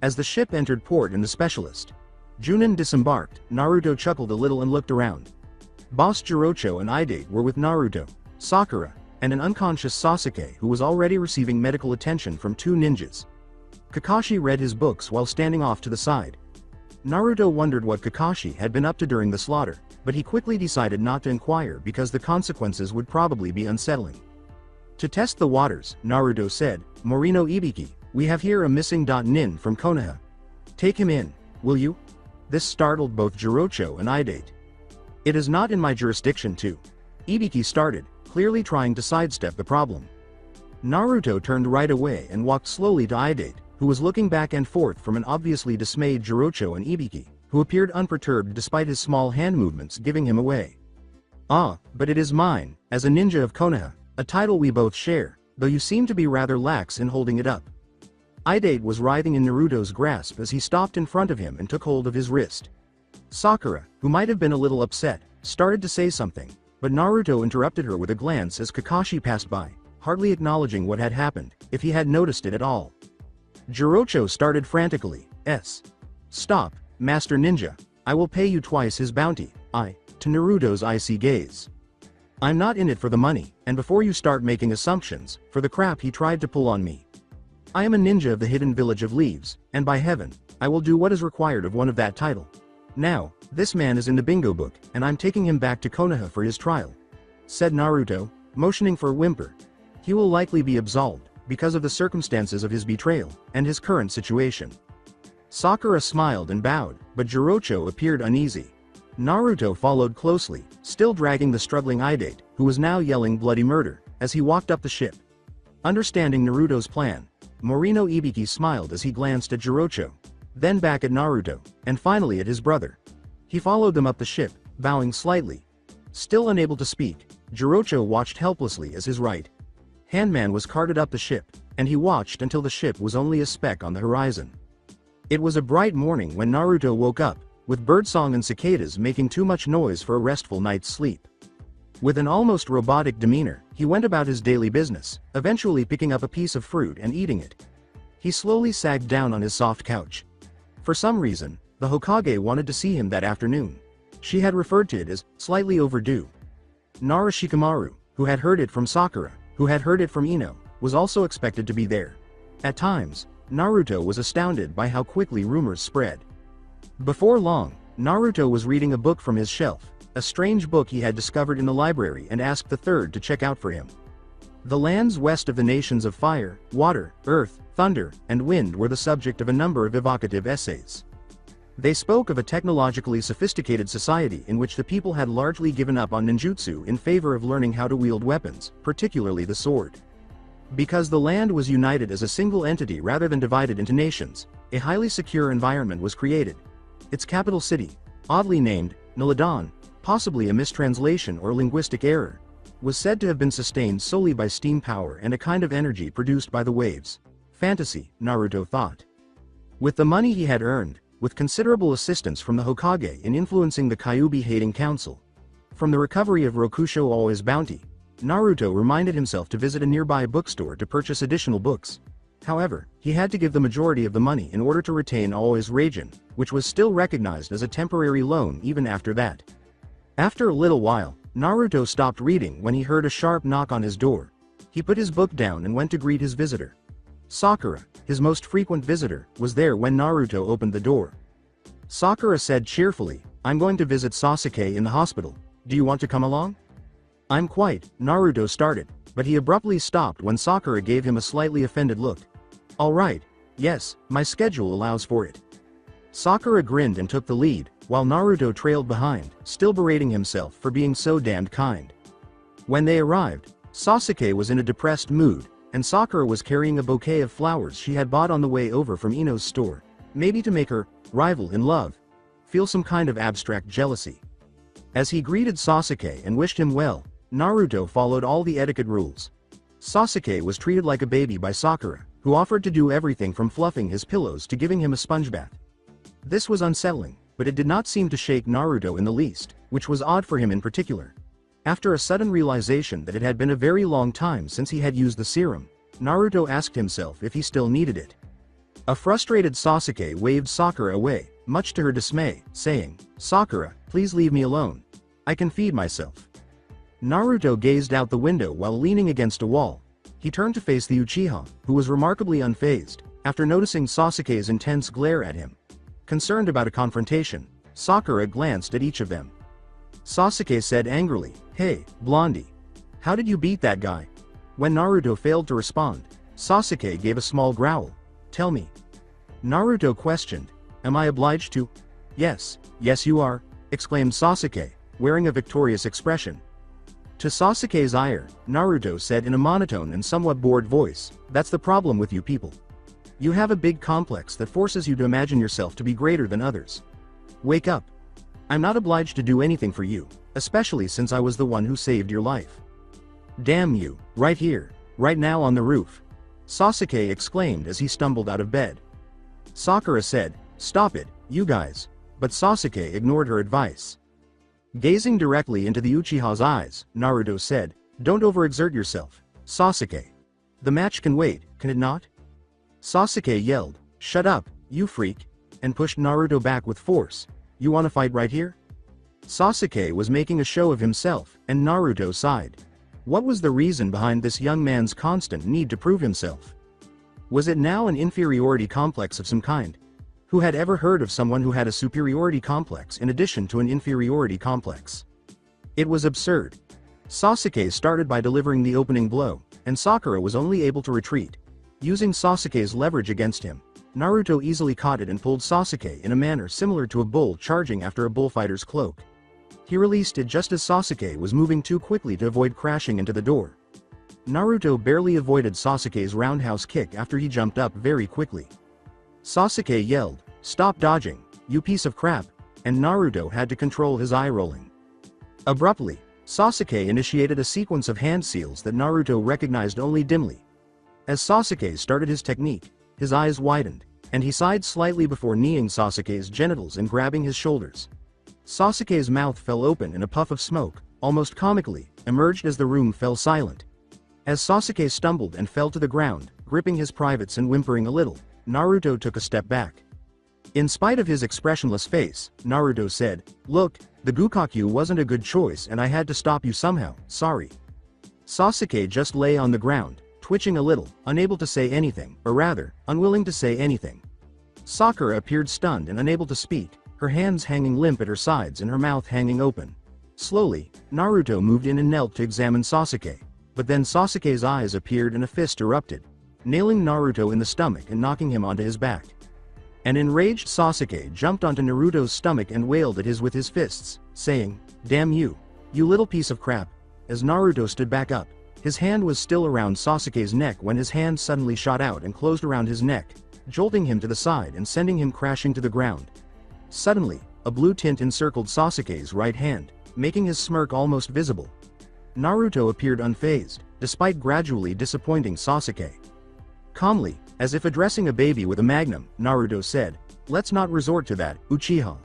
As the ship entered port and the specialist, Junin disembarked, Naruto chuckled a little and looked around. Boss Jirocho and Idate were with Naruto, Sakura, and an unconscious Sasuke who was already receiving medical attention from 2 ninjas. Kakashi read his books while standing off to the side. Naruto wondered what Kakashi had been up to during the slaughter, but he quickly decided not to inquire because the consequences would probably be unsettling. To test the waters, Naruto said, Morino Ibiki, we have here a missing. Nin from Konoha. Take him in, will you? This startled both Jirocho and Idate. It is not in my jurisdiction to. Ibiki started, clearly trying to sidestep the problem. Naruto turned right away and walked slowly to Idate, who was looking back and forth from an obviously dismayed Jirocho and Ibiki, who appeared unperturbed despite his small hand movements giving him away. Ah, but it is mine, as a ninja of Konoha, a title we both share, though you seem to be rather lax in holding it up. Idate was writhing in Naruto's grasp as he stopped in front of him and took hold of his wrist. Sakura, who might have been a little upset, started to say something, but Naruto interrupted her with a glance as Kakashi passed by, hardly acknowledging what had happened, if he had noticed it at all. Jirocho started frantically, Stop, Master Ninja, I will pay you twice his bounty, to Naruto's icy gaze. I'm not in it for the money, and before you start making assumptions, for the crap he tried to pull on me. I am a ninja of the hidden village of leaves, and by heaven, I will do what is required of one of that title. Now, this man is in the bingo book, and I'm taking him back to Konoha for his trial, said Naruto, motioning for a whimper. He will likely be absolved, because of the circumstances of his betrayal, and his current situation. Sakura smiled and bowed, but Jirocho appeared uneasy. Naruto followed closely, still dragging the struggling Idate, who was now yelling bloody murder, as he walked up the ship. Understanding Naruto's plan, Morino Ibiki smiled as he glanced at Jirocho, then back at Naruto, and finally at his brother. He followed them up the ship, bowing slightly. Still unable to speak, Jirocho watched helplessly as his right handman was carted up the ship, and he watched until the ship was only a speck on the horizon. It was a bright morning when Naruto woke up, with birdsong and cicadas making too much noise for a restful night's sleep. With an almost robotic demeanor, he went about his daily business, eventually picking up a piece of fruit and eating it. He slowly sagged down on his soft couch. For some reason, the Hokage wanted to see him that afternoon. She had referred to it as slightly overdue. Shikamaru, who had heard it from Sakura, who had heard it from Ino, was also expected to be there. At times, Naruto was astounded by how quickly rumors spread. Before long, Naruto was reading a book from his shelf, a strange book he had discovered in the library, and asked the third to check out for him. The lands west of the nations of fire, water, earth, thunder, and wind were the subject of a number of evocative essays. They spoke of a technologically sophisticated society in which the people had largely given up on ninjutsu in favor of learning how to wield weapons, particularly the sword. Because the land was united as a single entity rather than divided into nations, a highly secure environment was created. Its capital city, oddly named Naladan, possibly a mistranslation or linguistic error, was said to have been sustained solely by steam power and a kind of energy produced by the waves. Fantasy, Naruto thought. With the money he had earned, with considerable assistance from the Hokage in influencing the Kyuubi-hating council, from the recovery of Rokusho Oi's bounty, Naruto reminded himself to visit a nearby bookstore to purchase additional books. However, he had to give the majority of the money in order to retain Oi's Raijin, which was still recognized as a temporary loan even after that. After a little while, Naruto stopped reading when he heard a sharp knock on his door. He put his book down and went to greet his visitor. Sakura, his most frequent visitor, was there when Naruto opened the door. Sakura said cheerfully, "I'm going to visit Sasuke in the hospital. Do you want to come along?" "I'm quite," Naruto started, but he abruptly stopped when Sakura gave him a slightly offended look. "All right, yes, my schedule allows for it." Sakura grinned and took the lead, while Naruto trailed behind, still berating himself for being so damned kind. When they arrived, Sasuke was in a depressed mood, and Sakura was carrying a bouquet of flowers she had bought on the way over from Ino's store, maybe to make her rival in love feel some kind of abstract jealousy. As he greeted Sasuke and wished him well, Naruto followed all the etiquette rules. Sasuke was treated like a baby by Sakura, who offered to do everything from fluffing his pillows to giving him a sponge bath. This was unsettling, but it did not seem to shake Naruto in the least, which was odd for him in particular. After a sudden realization that it had been a very long time since he had used the serum, Naruto asked himself if he still needed it. A frustrated Sasuke waved Sakura away, much to her dismay, saying, "Sakura, please leave me alone. I can feed myself." Naruto gazed out the window while leaning against a wall. He turned to face the Uchiha, who was remarkably unfazed, after noticing Sasuke's intense glare at him. Concerned about a confrontation, Sakura glanced at each of them. Sasuke said angrily, "Hey, Blondie. How did you beat that guy?" When Naruto failed to respond, Sasuke gave a small growl. "Tell me." Naruto questioned, "Am I obliged to?" Yes you are," exclaimed Sasuke, wearing a victorious expression. To Sasuke's ire, Naruto said in a monotone and somewhat bored voice, "That's the problem with you people. You have a big complex that forces you to imagine yourself to be greater than others. Wake up. I'm not obliged to do anything for you, especially since I was the one who saved your life." "Damn you, right here, right now on the roof," Sasuke exclaimed as he stumbled out of bed. Sakura said, "Stop it, you guys," but Sasuke ignored her advice. Gazing directly into the Uchiha's eyes, Naruto said, "Don't overexert yourself, Sasuke. The match can wait, can it not?" Sasuke yelled, "Shut up, you freak," and pushed Naruto back with force. "You wanna fight right here?" Sasuke was making a show of himself, and Naruto sighed. What was the reason behind this young man's constant need to prove himself? Was it now an inferiority complex of some kind? Who had ever heard of someone who had a superiority complex in addition to an inferiority complex? It was absurd. Sasuke started by delivering the opening blow, and Sakura was only able to retreat. Using Sasuke's leverage against him, Naruto easily caught it and pulled Sasuke in a manner similar to a bull charging after a bullfighter's cloak. He released it just as Sasuke was moving too quickly to avoid crashing into the door. Naruto barely avoided Sasuke's roundhouse kick after he jumped up very quickly. Sasuke yelled, "Stop dodging, you piece of crap," and Naruto had to control his eye rolling. Abruptly, Sasuke initiated a sequence of hand seals that Naruto recognized only dimly. As Sasuke started his technique, his eyes widened, and he sighed slightly before kneeing Sasuke's genitals and grabbing his shoulders. Sasuke's mouth fell open and a puff of smoke, almost comically, emerged as the room fell silent. As Sasuke stumbled and fell to the ground, gripping his privates and whimpering a little, Naruto took a step back. In spite of his expressionless face, Naruto said, "Look, the Gukakyu wasn't a good choice and I had to stop you somehow, sorry." Sasuke just lay on the ground, twitching a little, unable to say anything, or rather, unwilling to say anything. Sakura appeared stunned and unable to speak, her hands hanging limp at her sides and her mouth hanging open. Slowly, Naruto moved in and knelt to examine Sasuke, but then Sasuke's eyes appeared and a fist erupted, nailing Naruto in the stomach and knocking him onto his back. An enraged Sasuke jumped onto Naruto's stomach and wailed at his with his fists, saying, "Damn you, you little piece of crap." As Naruto stood back up, his hand was still around Sasuke's neck when his hand suddenly shot out and closed around his neck, jolting him to the side and sending him crashing to the ground. Suddenly, a blue tint encircled Sasuke's right hand, making his smirk almost visible. Naruto appeared unfazed, despite gradually disappointing Sasuke. Calmly, as if addressing a baby with a magnum, Naruto said, "Let's not resort to that, Uchiha."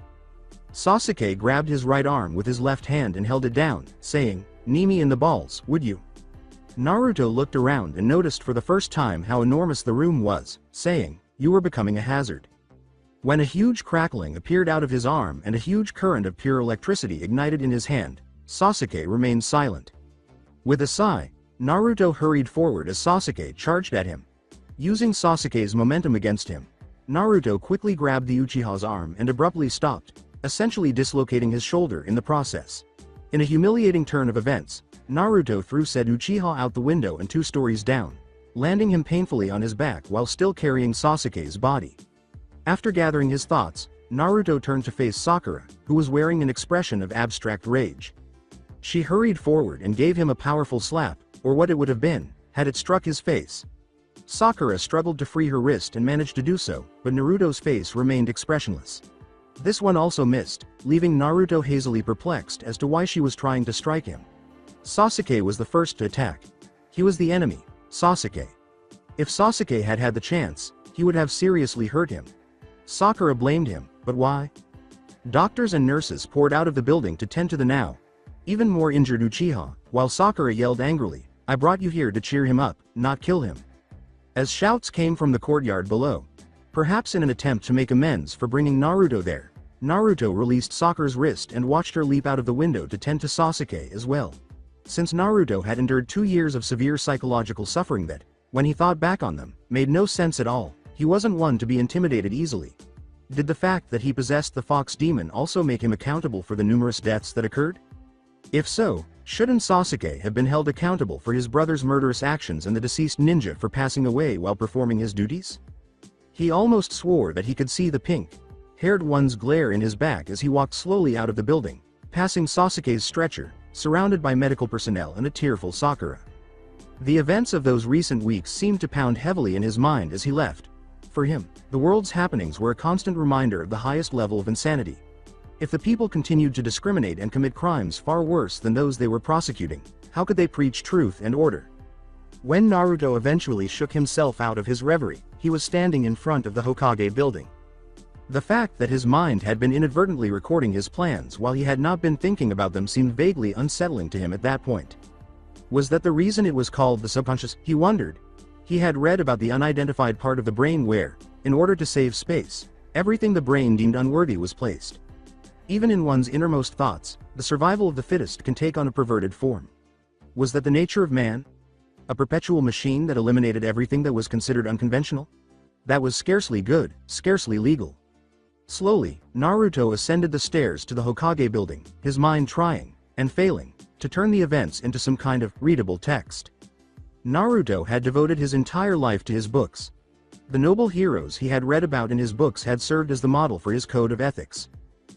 Sasuke grabbed his right arm with his left hand and held it down, saying, "Knee me in the balls, would you?" Naruto looked around and noticed for the first time how enormous the room was, saying, "You are becoming a hazard." When a huge crackling appeared out of his arm and a huge current of pure electricity ignited in his hand, Sasuke remained silent. With a sigh, Naruto hurried forward as Sasuke charged at him. Using Sasuke's momentum against him, Naruto quickly grabbed the Uchiha's arm and abruptly stopped, essentially dislocating his shoulder in the process. In a humiliating turn of events, Naruto threw said Uchiha out the window and 2 stories down, landing him painfully on his back while still carrying Sasuke's body. After gathering his thoughts, Naruto turned to face Sakura, who was wearing an expression of abstract rage. She hurried forward and gave him a powerful slap, or what it would have been, had it struck his face. Sakura struggled to free her wrist and managed to do so, but Naruto's face remained expressionless. This one also missed, leaving Naruto hazily perplexed as to why she was trying to strike him. Sasuke was the first to attack. He was the enemy, Sasuke. If Sasuke had had the chance, he would have seriously hurt him. Sakura blamed him, but why? Doctors and nurses poured out of the building to tend to the now even more injured Uchiha, while Sakura yelled angrily, "I brought you here to cheer him up, not kill him." As shouts came from the courtyard below, perhaps in an attempt to make amends for bringing Naruto there, Naruto released Sakura's wrist and watched her leap out of the window to tend to Sasuke as well. Since Naruto had endured 2 years of severe psychological suffering that, when he thought back on them, made no sense at all, he wasn't one to be intimidated easily. Did the fact that he possessed the fox demon also make him accountable for the numerous deaths that occurred? If so, shouldn't Sasuke have been held accountable for his brother's murderous actions and the deceased ninja for passing away while performing his duties? He almost swore that he could see the pink-haired one's glare in his back as he walked slowly out of the building, passing Sasuke's stretcher, surrounded by medical personnel and a tearful Sakura. The events of those recent weeks seemed to pound heavily in his mind as he left. For him, the world's happenings were a constant reminder of the highest level of insanity. If the people continued to discriminate and commit crimes far worse than those they were prosecuting, how could they preach truth and order? When Naruto eventually shook himself out of his reverie, he was standing in front of the Hokage building. The fact that his mind had been inadvertently recording his plans while he had not been thinking about them seemed vaguely unsettling to him at that point. Was that the reason it was called the subconscious? He wondered. He had read about the unidentified part of the brain where, in order to save space, everything the brain deemed unworthy was placed. Even in one's innermost thoughts, the survival of the fittest can take on a perverted form. Was that the nature of man? A perpetual machine that eliminated everything that was considered unconventional? That was scarcely good, scarcely legal. Slowly, Naruto ascended the stairs to the Hokage building, his mind trying, and failing, to turn the events into some kind of readable text. Naruto had devoted his entire life to his books. The noble heroes he had read about in his books had served as the model for his code of ethics.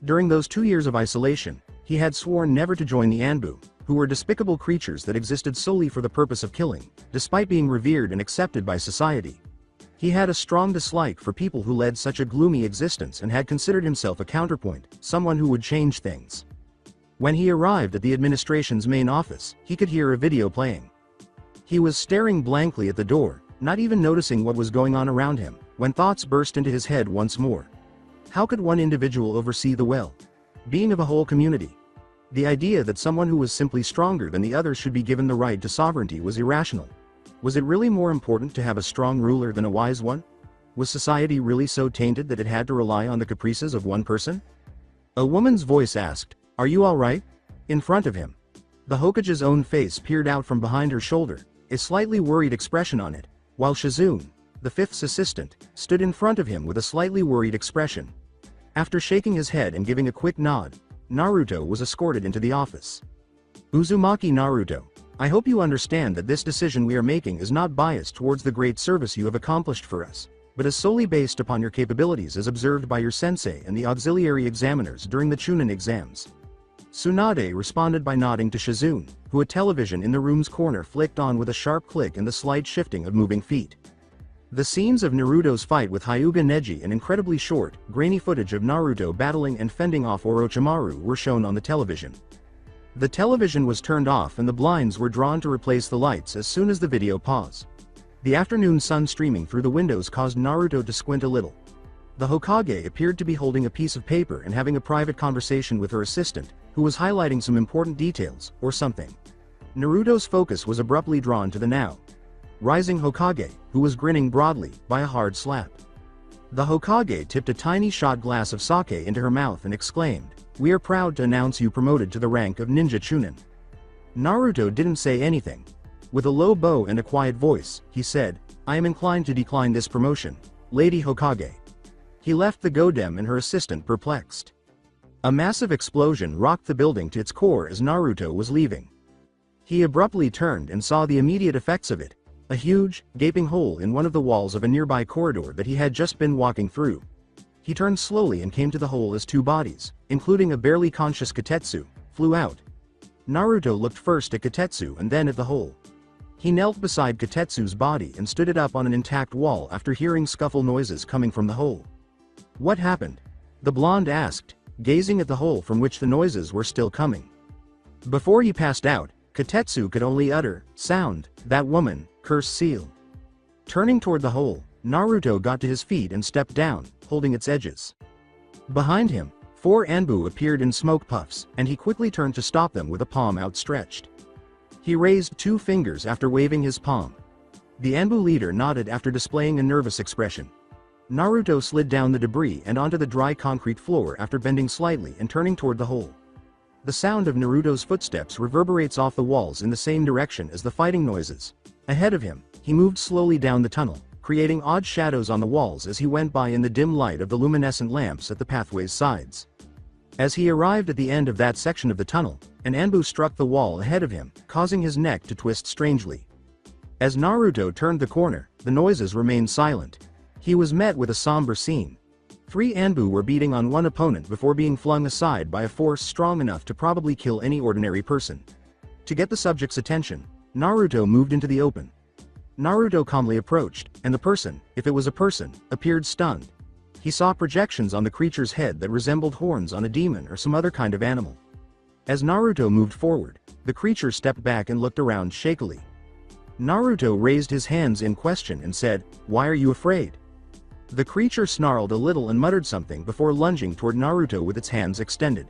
During those 2 years of isolation, he had sworn never to join the Anbu, who were despicable creatures that existed solely for the purpose of killing, despite being revered and accepted by society. He had a strong dislike for people who led such a gloomy existence and had considered himself a counterpoint, someone who would change things. When he arrived at the administration's main office, he could hear a video playing. He was staring blankly at the door, not even noticing what was going on around him, when thoughts burst into his head once more. How could one individual oversee the well-being of a whole community? The idea that someone who was simply stronger than the others should be given the right to sovereignty was irrational. Was it really more important to have a strong ruler than a wise one? Was society really so tainted that it had to rely on the caprices of one person? A woman's voice asked, "Are you all right?" In front of him. The Hokage's own face peered out from behind her shoulder, a slightly worried expression on it, while Shizune, the fifth's assistant, stood in front of him with a slightly worried expression. After shaking his head and giving a quick nod, Naruto was escorted into the office. Uzumaki Naruto, I hope you understand that this decision we are making is not biased towards the great service you have accomplished for us, but is solely based upon your capabilities as observed by your sensei and the auxiliary examiners during the Chunin exams. Tsunade responded by nodding to Shizune, who a television in the room's corner flicked on with a sharp click and the slight shifting of moving feet. The scenes of Naruto's fight with Hyuga Neji and incredibly short, grainy footage of Naruto battling and fending off Orochimaru were shown on the television. The television was turned off and the blinds were drawn to replace the lights as soon as the video paused. The afternoon sun streaming through the windows caused Naruto to squint a little. The Hokage appeared to be holding a piece of paper and having a private conversation with her assistant, who was highlighting some important details, or something. Naruto's focus was abruptly drawn to the now rising Hokage, who was grinning broadly, by a hard slap. The Hokage tipped a tiny shot glass of sake into her mouth and exclaimed, "We are proud to announce you promoted to the rank of Ninja Chunin." Naruto didn't say anything. With a low bow and a quiet voice, he said, "I am inclined to decline this promotion, Lady Hokage." He left the Godem and her assistant perplexed. A massive explosion rocked the building to its core as Naruto was leaving. He abruptly turned and saw the immediate effects of it, a huge, gaping hole in one of the walls of a nearby corridor that he had just been walking through. He turned slowly and came to the hole as two bodies, including a barely conscious Katetsu, flew out. Naruto looked first at Katetsu and then at the hole. He knelt beside Katetsu's body and stood it up on an intact wall after hearing scuffle noises coming from the hole. "What happened?" the blonde asked, gazing at the hole from which the noises were still coming. Before he passed out, Katetsu could only utter, "Sound, that woman, curse seal." Turning toward the hole, Naruto got to his feet and stepped down, holding its edges. Behind him, 4 Anbu appeared in smoke puffs, and he quickly turned to stop them with a palm outstretched. He raised 2 fingers after waving his palm. The Anbu leader nodded after displaying a nervous expression. Naruto slid down the debris and onto the dry concrete floor after bending slightly and turning toward the hole. The sound of Naruto's footsteps reverberates off the walls in the same direction as the fighting noises. Ahead of him, he moved slowly down the tunnel, creating odd shadows on the walls as he went by in the dim light of the luminescent lamps at the pathway's sides. As he arrived at the end of that section of the tunnel, an Anbu struck the wall ahead of him, causing his neck to twist strangely. As Naruto turned the corner, the noises remained silent. He was met with a somber scene. 3 Anbu were beating on one opponent before being flung aside by a force strong enough to probably kill any ordinary person. To get the subject's attention, Naruto moved into the open. Naruto calmly approached, and the person, if it was a person, appeared stunned. He saw projections on the creature's head that resembled horns on a demon or some other kind of animal. As Naruto moved forward, the creature stepped back and looked around shakily. Naruto raised his hands in question and said, "Why are you afraid?" The creature snarled a little and muttered something before lunging toward Naruto with its hands extended.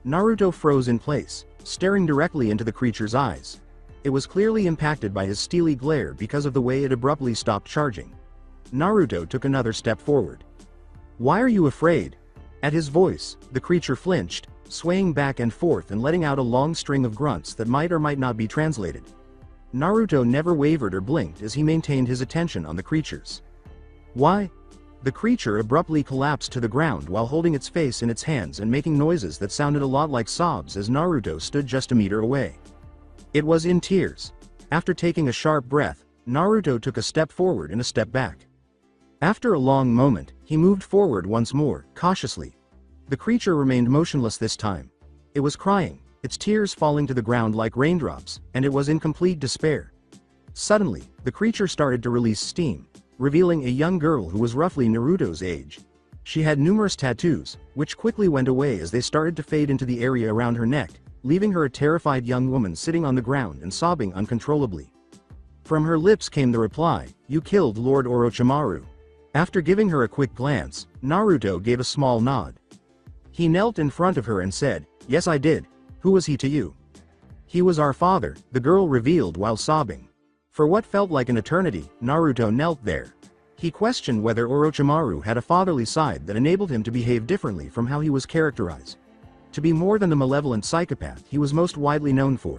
Naruto froze in place, staring directly into the creature's eyes. It was clearly impacted by his steely glare because of the way it abruptly stopped charging. Naruto took another step forward. "Why are you afraid?" At his voice, the creature flinched, swaying back and forth and letting out a long string of grunts that might or might not be translated. Naruto never wavered or blinked as he maintained his attention on the creatures. "Why?" The creature abruptly collapsed to the ground while holding its face in its hands and making noises that sounded a lot like sobs as Naruto stood just a meter away. It was in tears. After taking a sharp breath, Naruto took a step forward and a step back. After a long moment, he moved forward once more, cautiously. The creature remained motionless this time. It was crying, its tears falling to the ground like raindrops, and it was in complete despair. Suddenly, the creature started to release steam, revealing a young girl who was roughly Naruto's age. She had numerous tattoos, which quickly went away as they started to fade into the area around her neck, leaving her a terrified young woman sitting on the ground and sobbing uncontrollably. From her lips came the reply, "You killed Lord Orochimaru." After giving her a quick glance, Naruto gave a small nod. He knelt in front of her and said, "Yes, I did. Who was he to you?" "He was our father," the girl revealed while sobbing. For what felt like an eternity, Naruto knelt there. He questioned whether Orochimaru had a fatherly side that enabled him to behave differently from how he was characterized. To be more than the malevolent psychopath he was most widely known for.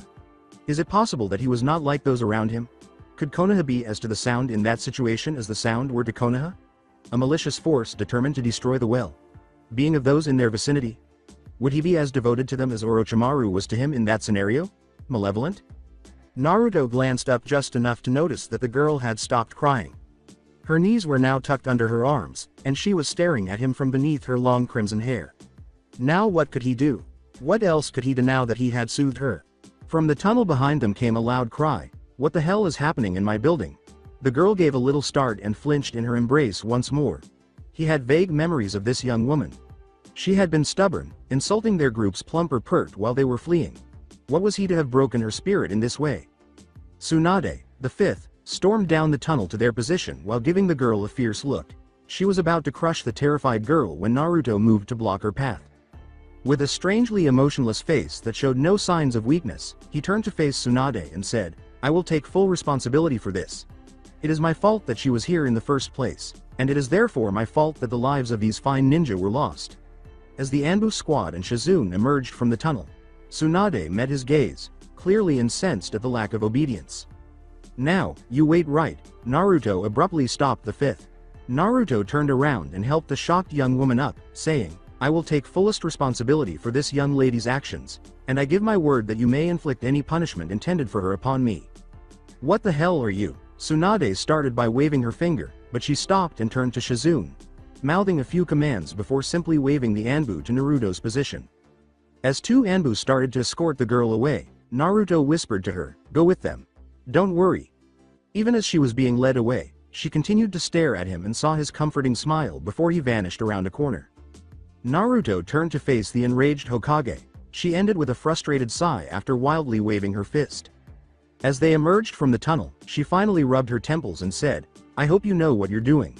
Is it possible that he was not like those around him? Could Konoha be as to the sound in that situation as the sound were to Konoha? A malicious force determined to destroy the well. Being of those in their vicinity? Would he be as devoted to them as Orochimaru was to him in that scenario? Malevolent? Naruto glanced up just enough to notice that the girl had stopped crying. Her knees were now tucked under her arms, and she was staring at him from beneath her long crimson hair. Now what could he do? What else could he do now that he had soothed her? From the tunnel behind them came a loud cry, "What the hell is happening in my building?" The girl gave a little start and flinched in her embrace once more. He had vague memories of this young woman. She had been stubborn, insulting their group's plumper pert while they were fleeing. What was he to have broken her spirit in this way? Tsunade, the fifth, stormed down the tunnel to their position while giving the girl a fierce look. She was about to crush the terrified girl when Naruto moved to block her path. With a strangely emotionless face that showed no signs of weakness, he turned to face Tsunade and said, "I will take full responsibility for this. It is my fault that she was here in the first place, and it is therefore my fault that the lives of these fine ninja were lost." As the Anbu squad and Shizune emerged from the tunnel, Tsunade met his gaze, clearly incensed at the lack of obedience. "Now, you wait right." Naruto abruptly stopped the fifth. Naruto turned around and helped the shocked young woman up, saying, "I will take fullest responsibility for this young lady's actions, and I give my word that you may inflict any punishment intended for her upon me." "What the hell are you?" Tsunade started by waving her finger, but she stopped and turned to Shizune, mouthing a few commands before simply waving the Anbu to Naruto's position. As two Anbu started to escort the girl away, Naruto whispered to her, "Go with them. Don't worry." Even as she was being led away, she continued to stare at him and saw his comforting smile before he vanished around a corner. Naruto turned to face the enraged Hokage. She ended with a frustrated sigh after wildly waving her fist. As they emerged from the tunnel, she finally rubbed her temples and said, "I hope you know what you're doing."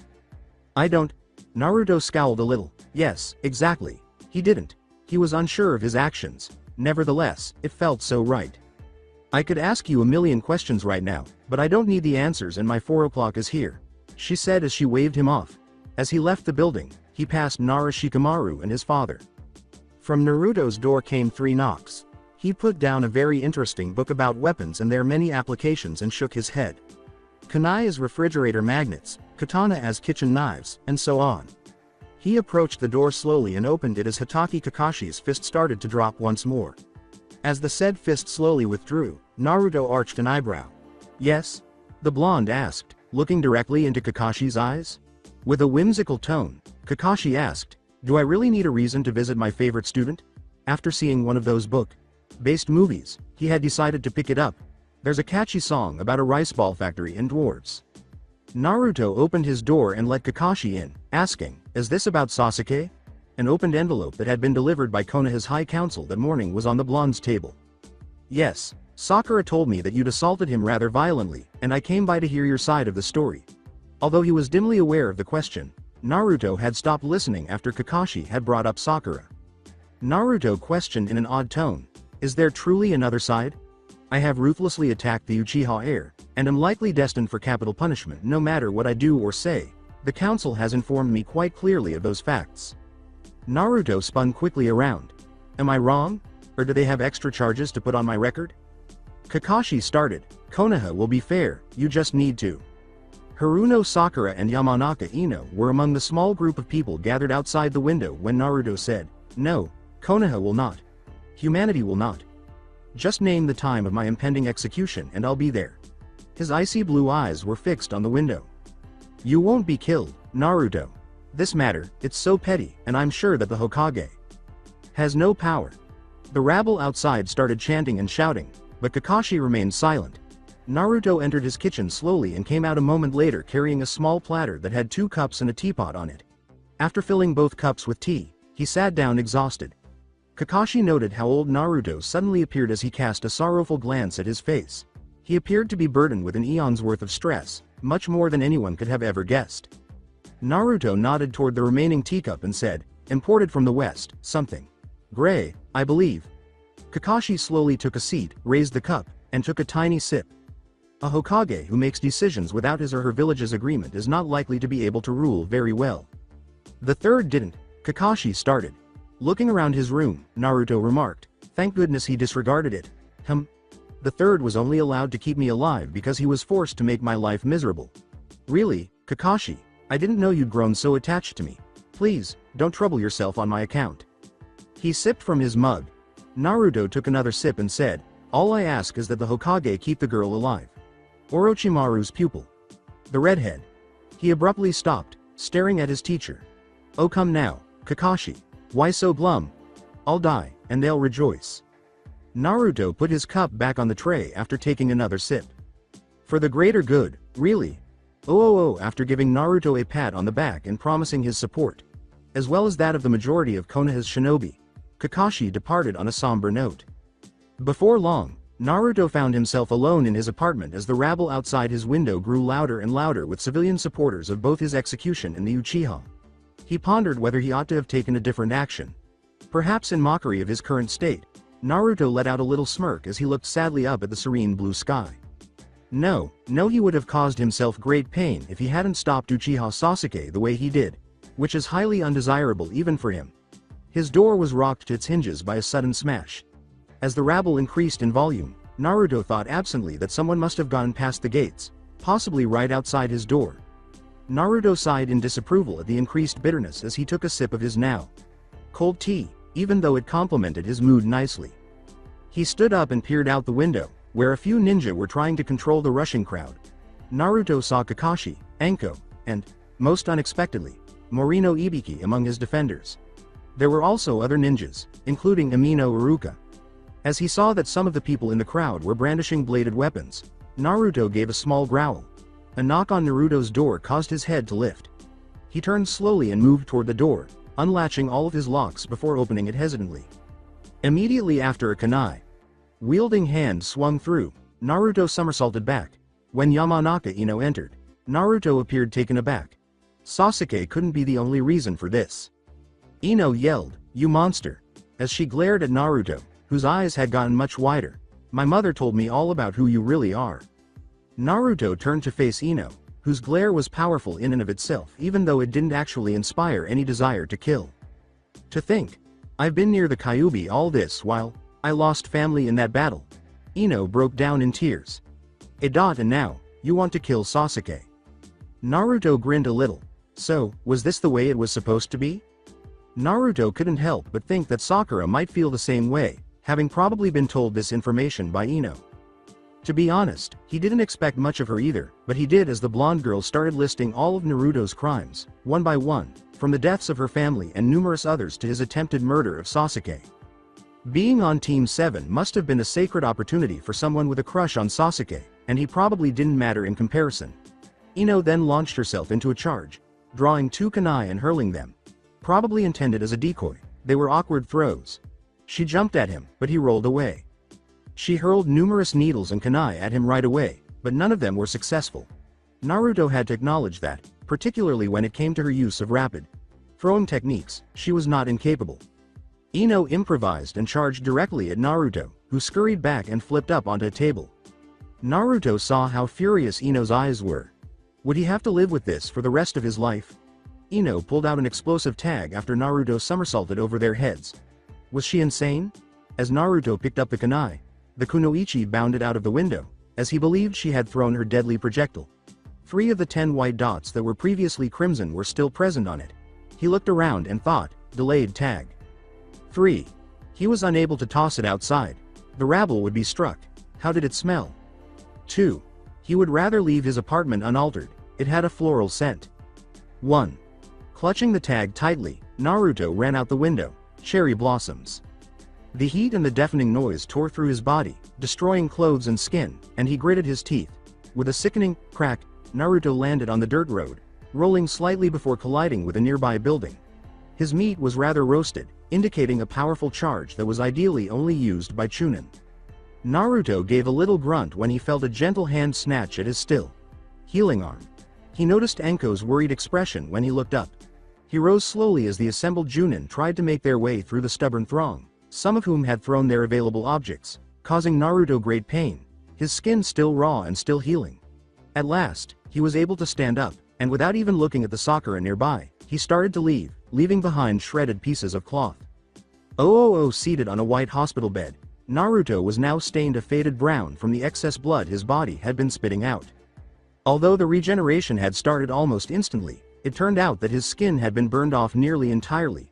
"I don't." Naruto scowled a little. Yes, exactly. He didn't. He was unsure of his actions. Nevertheless, it felt so right. "I could ask you a million questions right now, but I don't need the answers and my 4 o'clock is here," she said as she waved him off. As he left the building, he passed Shikamaru and his father. From Naruto's door came 3 knocks. He put down a very interesting book about weapons and their many applications and shook his head. Kunai as refrigerator magnets, katana as kitchen knives, and so on. He approached the door slowly and opened it as Hatake Kakashi's fist started to drop once more. As the said fist slowly withdrew, Naruto arched an eyebrow. "Yes?" the blonde asked, looking directly into Kakashi's eyes. With a whimsical tone, Kakashi asked, "Do I really need a reason to visit my favorite student?" After seeing one of those book-based movies, he had decided to pick it up. There's a catchy song about a rice ball factory and dwarves. Naruto opened his door and let Kakashi in, asking, "Is this about Sasuke?" An opened envelope that had been delivered by Konoha's High Council that morning was on the blonde's table. "Yes, Sakura told me that you'd assaulted him rather violently, and I came by to hear your side of the story." Although he was dimly aware of the question, Naruto had stopped listening after Kakashi had brought up Sakura. Naruto questioned in an odd tone, "Is there truly another side? I have ruthlessly attacked the Uchiha heir, and am likely destined for capital punishment no matter what I do or say. The council has informed me quite clearly of those facts." Naruto spun quickly around. "Am I wrong? Or do they have extra charges to put on my record?" Kakashi started, "Konoha will be fair, you just need to." Haruno Sakura and Yamanaka Ino were among the small group of people gathered outside the window when Naruto said, "No, Konoha will not. Humanity will not. Just name the time of my impending execution and I'll be there." His icy blue eyes were fixed on the window. "You won't be killed, Naruto. This matter, it's so petty, and I'm sure that the Hokage has no power." The rabble outside started chanting and shouting, but Kakashi remained silent. Naruto entered his kitchen slowly and came out a moment later carrying a small platter that had 2 cups and a teapot on it. After filling both cups with tea, he sat down exhausted. Kakashi noted how old Naruto suddenly appeared as he cast a sorrowful glance at his face. He appeared to be burdened with an eon's worth of stress, much more than anyone could have ever guessed. Naruto nodded toward the remaining teacup and said, "Imported from the west, something gray, I believe." Kakashi slowly took a seat, raised the cup, and took a tiny sip. A Hokage who makes decisions without his or her village's agreement is not likely to be able to rule very well. "The third didn't," Kakashi started. Looking around his room, Naruto remarked, "Thank goodness he disregarded it. The third was only allowed to keep me alive because he was forced to make my life miserable." "Really, Kakashi? I didn't know you'd grown so attached to me. Please, don't trouble yourself on my account." He sipped from his mug. Naruto took another sip and said, "All I ask is that the Hokage keep the girl alive." Orochimaru's pupil. The redhead. He abruptly stopped, staring at his teacher. "Oh come now, Kakashi. Why so glum? I'll die, and they'll rejoice." Naruto put his cup back on the tray after taking another sip. "For the greater good, really?" After giving Naruto a pat on the back and promising his support, as well as that of the majority of Konoha's shinobi, Kakashi departed on a somber note. Before long, Naruto found himself alone in his apartment as the rabble outside his window grew louder and louder with civilian supporters of both his execution and the Uchiha. He pondered whether he ought to have taken a different action. Perhaps in mockery of his current state, Naruto let out a little smirk as he looked sadly up at the serene blue sky. No, he would have caused himself great pain if he hadn't stopped Uchiha Sasuke the way he did, which is highly undesirable even for him. His door was rocked to its hinges by a sudden smash. As the rabble increased in volume, Naruto thought absently that someone must have gone past the gates, possibly right outside his door. Naruto sighed in disapproval at the increased bitterness as he took a sip of his now cold tea, even though it complemented his mood nicely. He stood up and peered out the window, where a few ninja were trying to control the rushing crowd. Naruto saw Kakashi, Anko, and, most unexpectedly, Morino Ibiki among his defenders. There were also other ninjas, including Amino Iruka. As he saw that some of the people in the crowd were brandishing bladed weapons, Naruto gave a small growl. A knock on Naruto's door caused his head to lift. He turned slowly and moved toward the door, unlatching all of his locks before opening it hesitantly. Immediately after a kunai wielding hand swung through, Naruto somersaulted back. When Yamanaka Ino entered, Naruto appeared taken aback. Sasuke couldn't be the only reason for this. Ino yelled, "You monster!" as she glared at Naruto, whose eyes had gotten much wider. "My mother told me all about who you really are." Naruto turned to face Ino, whose glare was powerful in and of itself even though it didn't actually inspire any desire to kill. "To think, I've been near the Kyuubi all this while, I lost family in that battle." Ino broke down in tears. "And now, you want to kill Sasuke?" Naruto grinned a little. So, was this the way it was supposed to be? Naruto couldn't help but think that Sakura might feel the same way, having probably been told this information by Ino. To be honest, he didn't expect much of her either, but he did as the blonde girl started listing all of Naruto's crimes, one by one, from the deaths of her family and numerous others to his attempted murder of Sasuke. Being on Team 7 must have been a sacred opportunity for someone with a crush on Sasuke, and he probably didn't matter in comparison. Ino then launched herself into a charge, drawing 2 kunai and hurling them. Probably intended as a decoy, they were awkward throws. She jumped at him, but he rolled away. She hurled numerous needles and kunai at him right away, but none of them were successful. Naruto had to acknowledge that, particularly when it came to her use of rapid throwing techniques, she was not incapable. Ino improvised and charged directly at Naruto, who scurried back and flipped up onto a table. Naruto saw how furious Ino's eyes were. Would he have to live with this for the rest of his life? Ino pulled out an explosive tag after Naruto somersaulted over their heads. Was she insane? As Naruto picked up the kunai, the kunoichi bounded out of the window, as he believed she had thrown her deadly projectile. 3 of the 10 white dots that were previously crimson were still present on it. He looked around and thought, delayed tag. 3. He was unable to toss it outside. The rabble would be struck. How did it smell? 2. He would rather leave his apartment unaltered. It had a floral scent. 1. Clutching the tag tightly, Naruto ran out the window. Cherry blossoms. The heat and the deafening noise tore through his body, destroying clothes and skin, and he gritted his teeth. With a sickening crack, Naruto landed on the dirt road, rolling slightly before colliding with a nearby building. His meat was rather roasted, indicating a powerful charge that was ideally only used by Chunin. Naruto gave a little grunt when he felt a gentle hand snatch at his still healing arm. He noticed Anko's worried expression when he looked up. He rose slowly as the assembled Junin tried to make their way through the stubborn throng, some of whom had thrown their available objects, causing Naruto great pain, his skin still raw and still healing. At last, he was able to stand up, and without even looking at the Sakura nearby, he started to leave, leaving behind shredded pieces of cloth. Seated on a white hospital bed, Naruto was now stained a faded brown from the excess blood his body had been spitting out. Although the regeneration had started almost instantly, it turned out that his skin had been burned off nearly entirely.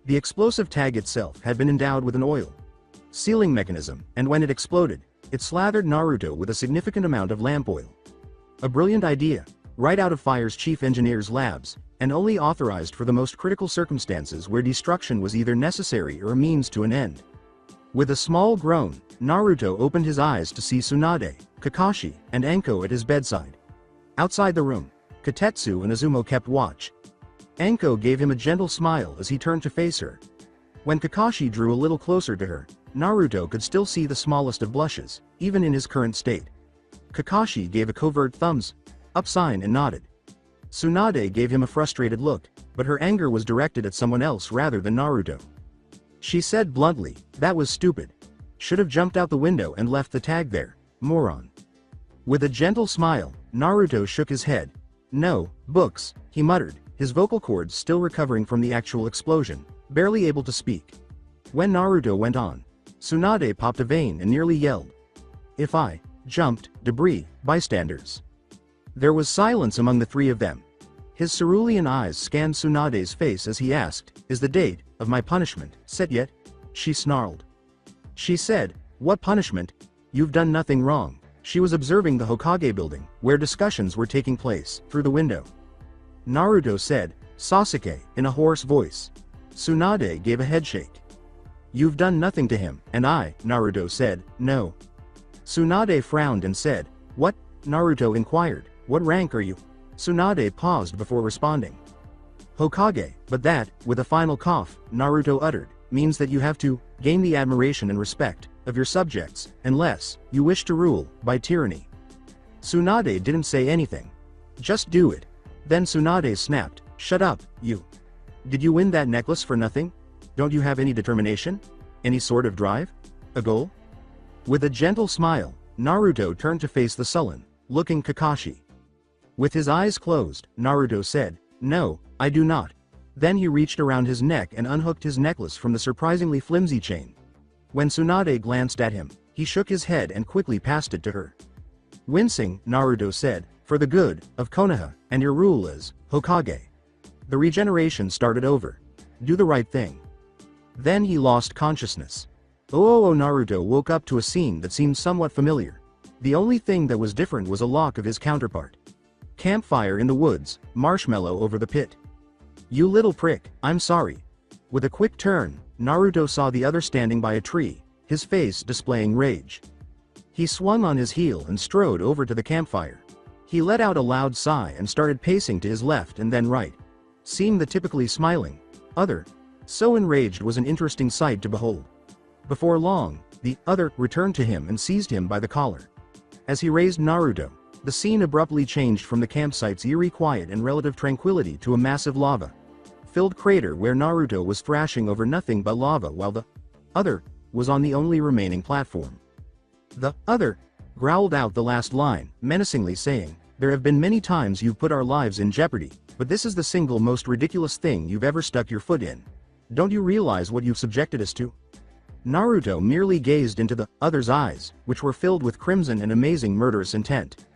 The explosive tag itself had been endowed with an oil sealing mechanism, and when it exploded, it slathered Naruto with a significant amount of lamp oil. A brilliant idea, right out of Fire's chief engineer's labs, and only authorized for the most critical circumstances where destruction was either necessary or a means to an end. With a small groan, Naruto opened his eyes to see Tsunade, Kakashi, and Anko at his bedside. Outside the room, Katetsu and Izumo kept watch. Anko gave him a gentle smile as he turned to face her. When Kakashi drew a little closer to her, Naruto could still see the smallest of blushes, even in his current state. Kakashi gave a covert thumbs up sign and nodded. Tsunade gave him a frustrated look, but her anger was directed at someone else rather than Naruto. She said bluntly, "That was stupid. Should have jumped out the window and left the tag there, moron." With a gentle smile, Naruto shook his head. "No, books," he muttered, his vocal cords still recovering from the actual explosion, barely able to speak. When Naruto went on, Tsunade popped a vein and nearly yelled. "If I jumped, debris, bystanders." There was silence among the three of them. His cerulean eyes scanned Tsunade's face as he asked, "Is the date of my punishment set yet?" She snarled. She said, "What punishment? You've done nothing wrong." She was observing the Hokage building, where discussions were taking place, through the window. Naruto said, "Sasuke," in a hoarse voice. Tsunade gave a headshake. "You've done nothing to him, and I," Naruto said, "no." Tsunade frowned and said, "What?" Naruto inquired, "What rank are you?" Tsunade paused before responding. "Hokage, but that," with a final cough, Naruto uttered, "means that you have to gain the admiration and respect of your subjects, unless you wish to rule by tyranny." Tsunade didn't say anything. "Just do it." Then Tsunade snapped, "Shut up, you. Did you win that necklace for nothing? Don't you have any determination? Any sort of drive? A goal?" With a gentle smile, Naruto turned to face the sullen looking Kakashi. With his eyes closed, Naruto said, "No, I do not." Then he reached around his neck and unhooked his necklace from the surprisingly flimsy chain. When Tsunade glanced at him, he shook his head and quickly passed it to her. Wincing, Naruto said, "For the good of Konoha and your rule as Hokage. The regeneration started over. Do the right thing." Then he lost consciousness. Naruto woke up to a scene that seemed somewhat familiar. The only thing that was different was a lock of his counterpart. Campfire in the woods, marshmallow over the pit. "You little prick, I'm sorry." With a quick turn, Naruto saw the other standing by a tree, his face displaying rage. He swung on his heel and strode over to the campfire. He let out a loud sigh and started pacing to his left and then right. Seeing the typically smiling other, so enraged was an interesting sight to behold. Before long, the other returned to him and seized him by the collar. As he raised Naruto, the scene abruptly changed from the campsite's eerie quiet and relative tranquility to a massive lava-filled crater where Naruto was thrashing over nothing but lava while the other was on the only remaining platform. The other growled out the last line, menacingly saying, "There have been many times you've put our lives in jeopardy, but this is the single most ridiculous thing you've ever stuck your foot in. Don't you realize what you've subjected us to?" Naruto merely gazed into the other's eyes, which were filled with crimson and amazing murderous intent.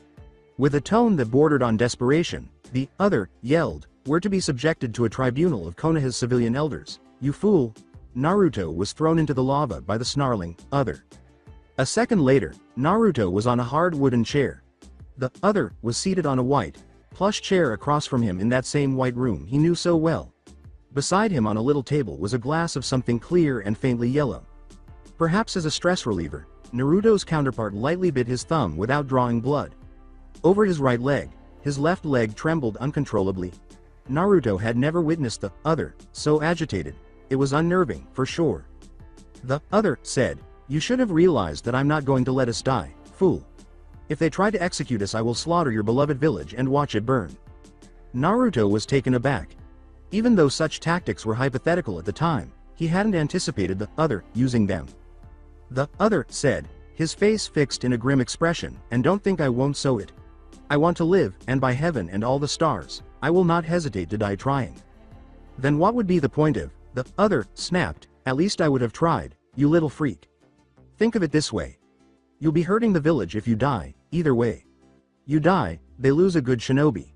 With a tone that bordered on desperation, the other yelled, "We're to be subjected to a tribunal of Konoha's civilian elders, you fool." Naruto was thrown into the lava by the snarling other. A second later, Naruto was on a hard wooden chair. The other was seated on a white, plush chair across from him in that same white room he knew so well. Beside him on a little table was a glass of something clear and faintly yellow. Perhaps as a stress reliever, Naruto's counterpart lightly bit his thumb without drawing blood. Over his right leg, his left leg trembled uncontrollably. Naruto had never witnessed the other so agitated. It was unnerving, for sure. The other said, "You should have realized that I'm not going to let us die, fool. If they try to execute us, I will slaughter your beloved village and watch it burn." Naruto was taken aback. Even though such tactics were hypothetical at the time, he hadn't anticipated the other using them. The other said, his face fixed in a grim expression, "And don't think I won't sow it. I want to live, and by heaven and all the stars, I will not hesitate to die trying." "Then what would be the point of?" the other snapped, "At least I would have tried, you little freak. Think of it this way. You'll be hurting the village if you die, either way. You die, they lose a good shinobi.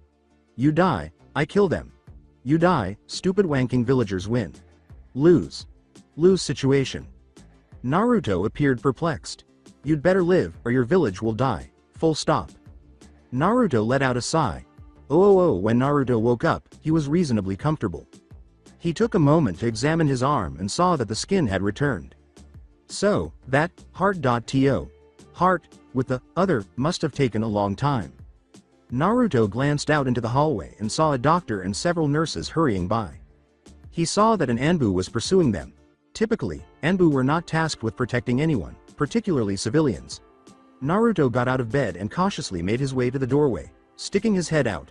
You die, I kill them. You die, stupid wanking villagers win. Lose. Lose situation." Naruto appeared perplexed. "You'd better live, or your village will die, full stop." Naruto let out a sigh. When Naruto woke up, he was reasonably comfortable. He took a moment to examine his arm and saw that the skin had returned. So, that heart.to heart with the other must have taken a long time. Naruto glanced out into the hallway and saw a doctor and several nurses hurrying by. He saw that an Anbu was pursuing them. Typically, Anbu were not tasked with protecting anyone, particularly civilians. Naruto got out of bed and cautiously made his way to the doorway, sticking his head out.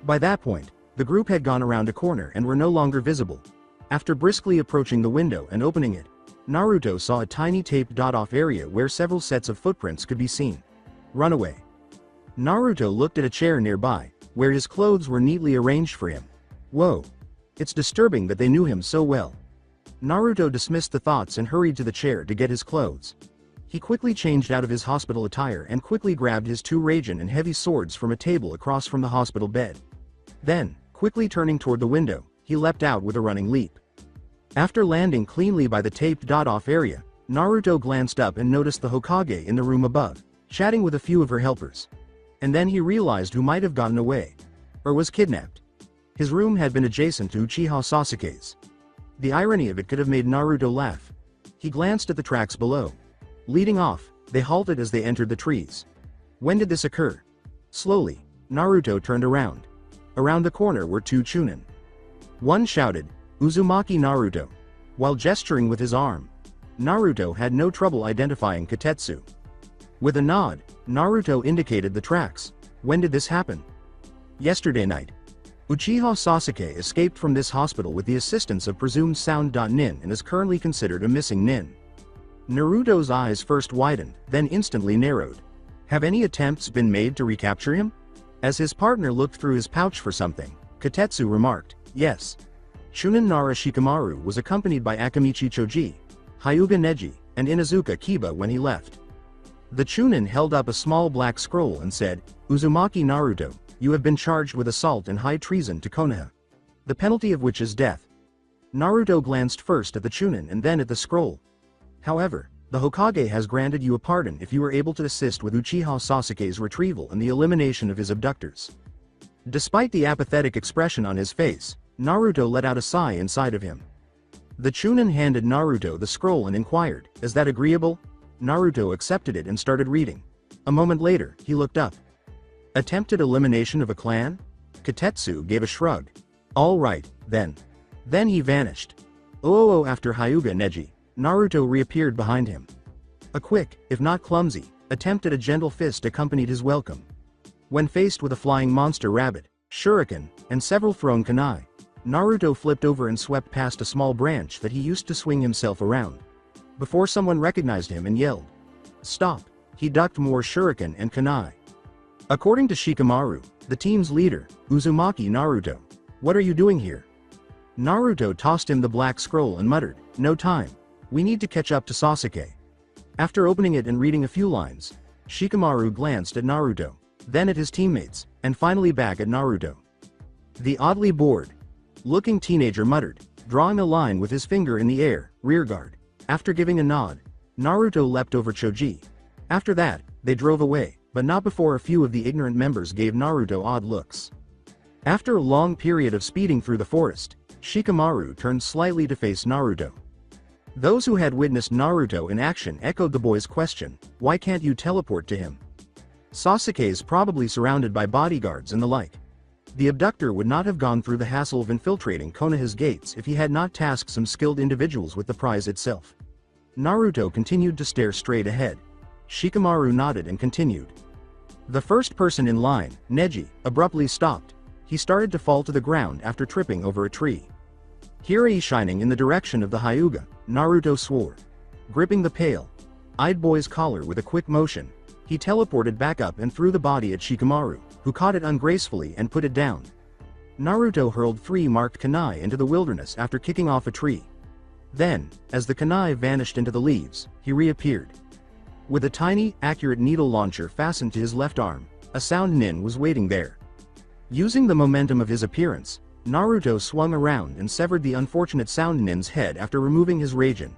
By that point, the group had gone around a corner and were no longer visible. After briskly approaching the window and opening it, Naruto saw a tiny taped off area where several sets of footprints could be seen. Run away. Naruto looked at a chair nearby, where his clothes were neatly arranged for him. Whoa. It's disturbing that they knew him so well. Naruto dismissed the thoughts and hurried to the chair to get his clothes. He quickly changed out of his hospital attire and quickly grabbed his two Rasen and heavy swords from a table across from the hospital bed. Then, quickly turning toward the window, he leapt out with a running leap. After landing cleanly by the taped off area, Naruto glanced up and noticed the Hokage in the room above, chatting with a few of her helpers. And then he realized who might have gotten away. Or was kidnapped. His room had been adjacent to Uchiha Sasuke's. The irony of it could have made Naruto laugh. He glanced at the tracks below. Leading off, they halted as they entered the trees. When did this occur? Slowly, Naruto turned around. Around the corner were two Chunin. One shouted, "Uzumaki Naruto," while gesturing with his arm. Naruto had no trouble identifying Katetsu. With a nod, Naruto indicated the tracks. When did this happen? Yesterday night. Uchiha Sasuke escaped from this hospital with the assistance of presumed sound nin and is currently considered a missing nin. Naruto's eyes first widened, then instantly narrowed. Have any attempts been made to recapture him? As his partner looked through his pouch for something, Katetsu remarked, yes. Chunin Nara Shikamaru was accompanied by Akamichi Choji, Hyuga Neji, and Inuzuka Kiba when he left. The Chunin held up a small black scroll and said, Uzumaki Naruto, you have been charged with assault and high treason to Konoha. The penalty of which is death. Naruto glanced first at the Chunin and then at the scroll. However, the Hokage has granted you a pardon if you were able to assist with Uchiha Sasuke's retrieval and the elimination of his abductors. Despite the apathetic expression on his face, Naruto let out a sigh inside of him. The Chunin handed Naruto the scroll and inquired, is that agreeable? Naruto accepted it and started reading. A moment later, he looked up. Attempted elimination of a clan? Katetsu gave a shrug. All right, then. Then he vanished. After Hyuga Neji, Naruto reappeared behind him. A quick, if not clumsy, attempt at a gentle fist accompanied his welcome. When faced with a flying monster rabbit, shuriken, and several thrown kunai, Naruto flipped over and swept past a small branch that he used to swing himself around. Before someone recognized him and yelled, "Stop!" he ducked more shuriken and kunai. According to Shikamaru, the team's leader, Uzumaki Naruto, what are you doing here? Naruto tossed him the black scroll and muttered, no time. We need to catch up to Sasuke. After opening it and reading a few lines, Shikamaru glanced at Naruto, then at his teammates, and finally back at Naruto. The oddly bored looking teenager muttered, drawing a line with his finger in the air, rearguard. After giving a nod, Naruto leapt over Choji. After that, they drove away, but not before a few of the ignorant members gave Naruto odd looks. After a long period of speeding through the forest, Shikamaru turned slightly to face Naruto. Those who had witnessed Naruto in action echoed the boy's question, why can't you teleport to him? Sasuke is probably surrounded by bodyguards and the like. The abductor would not have gone through the hassle of infiltrating Konoha's gates if he had not tasked some skilled individuals with the prize itself. Naruto continued to stare straight ahead. Shikamaru nodded and continued. The first person in line, Neji, abruptly stopped. He started to fall to the ground after tripping over a tree. Hirai shining in the direction of the Hyuga, Naruto swore. Gripping the pale-eyed boy's collar with a quick motion, he teleported back up and threw the body at Shikamaru, who caught it ungracefully and put it down. Naruto hurled 3 marked kunai into the wilderness after kicking off a tree. Then, as the kunai vanished into the leaves, he reappeared. With a tiny, accurate needle launcher fastened to his left arm, a sound nin was waiting there. Using the momentum of his appearance, Naruto swung around and severed the unfortunate sound nin's head after removing his Rasen.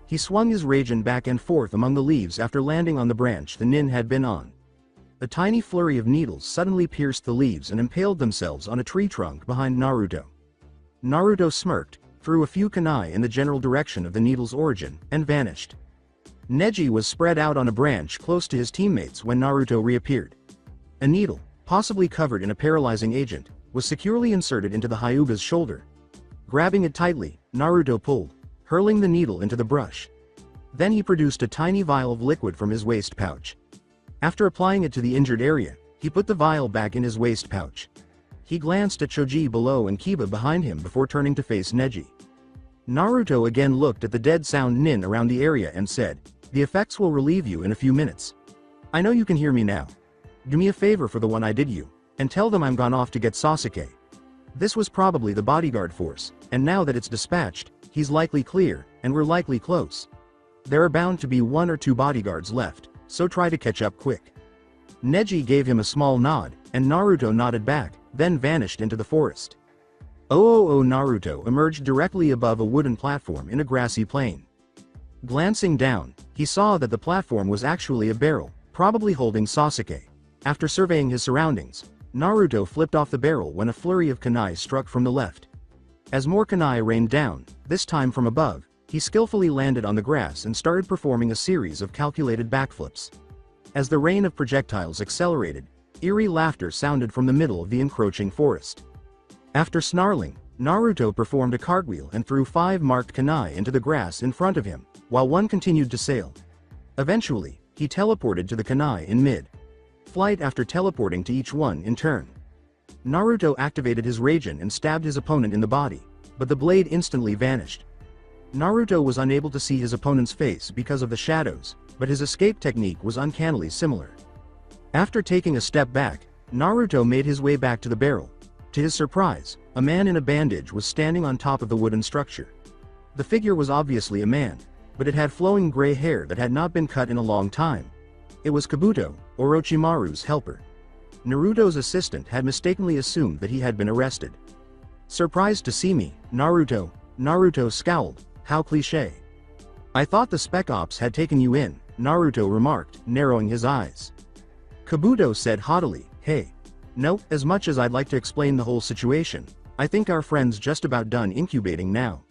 He swung his Rasen back and forth among the leaves after landing on the branch the nin had been on. A tiny flurry of needles suddenly pierced the leaves and impaled themselves on a tree trunk behind Naruto. Naruto smirked, threw a few kunai in the general direction of the needle's origin, and vanished. Neji was spread out on a branch close to his teammates when Naruto reappeared. A needle, possibly covered in a paralyzing agent, was securely inserted into the Hyuga's shoulder. Grabbing it tightly, Naruto pulled. hurling the needle into the brush. Then he produced a tiny vial of liquid from his waist pouch. After applying it to the injured area, he put the vial back in his waist pouch. He glanced at Choji below and Kiba behind him before turning to face Neji. Naruto again looked at the dead sound nin around the area and said, "The effects will relieve you in a few minutes. I know you can hear me now. Do me a favor for the one I did you, and tell them I'm gone off to get Sasuke." This was probably the bodyguard force, and now that it's dispatched, he's likely clear, and we're likely close. There are bound to be 1 or 2 bodyguards left, so try to catch up quick. Neji gave him a small nod, and Naruto nodded back, then vanished into the forest. Naruto emerged directly above a wooden platform in a grassy plain. Glancing down, he saw that the platform was actually a barrel, probably holding Sasuke. After surveying his surroundings, Naruto flipped off the barrel when a flurry of kunai struck from the left. As more kunai rained down, this time from above, he skillfully landed on the grass and started performing a series of calculated backflips. As the rain of projectiles accelerated, eerie laughter sounded from the middle of the encroaching forest. After snarling, Naruto performed a cartwheel and threw 5 marked kunai into the grass in front of him, while one continued to sail. Eventually, he teleported to the kunai in mid-flight after teleporting to each one in turn. Naruto activated his Rasengan and stabbed his opponent in the body, but the blade instantly vanished. Naruto was unable to see his opponent's face because of the shadows, but his escape technique was uncannily similar. After taking a step back, Naruto made his way back to the barrel. To his surprise, a man in a bandage was standing on top of the wooden structure. The figure was obviously a man, but it had flowing gray hair that had not been cut in a long time. It was Kabuto, Orochimaru's helper. Naruto's assistant had mistakenly assumed that he had been arrested. "Surprised to see me, Naruto?" Naruto scowled. "How cliché. I thought the Spec Ops had taken you in," Naruto remarked, narrowing his eyes. Kabuto said haughtily, "Hey. No, as much as I'd like to explain the whole situation, I think our friend's just about done incubating now."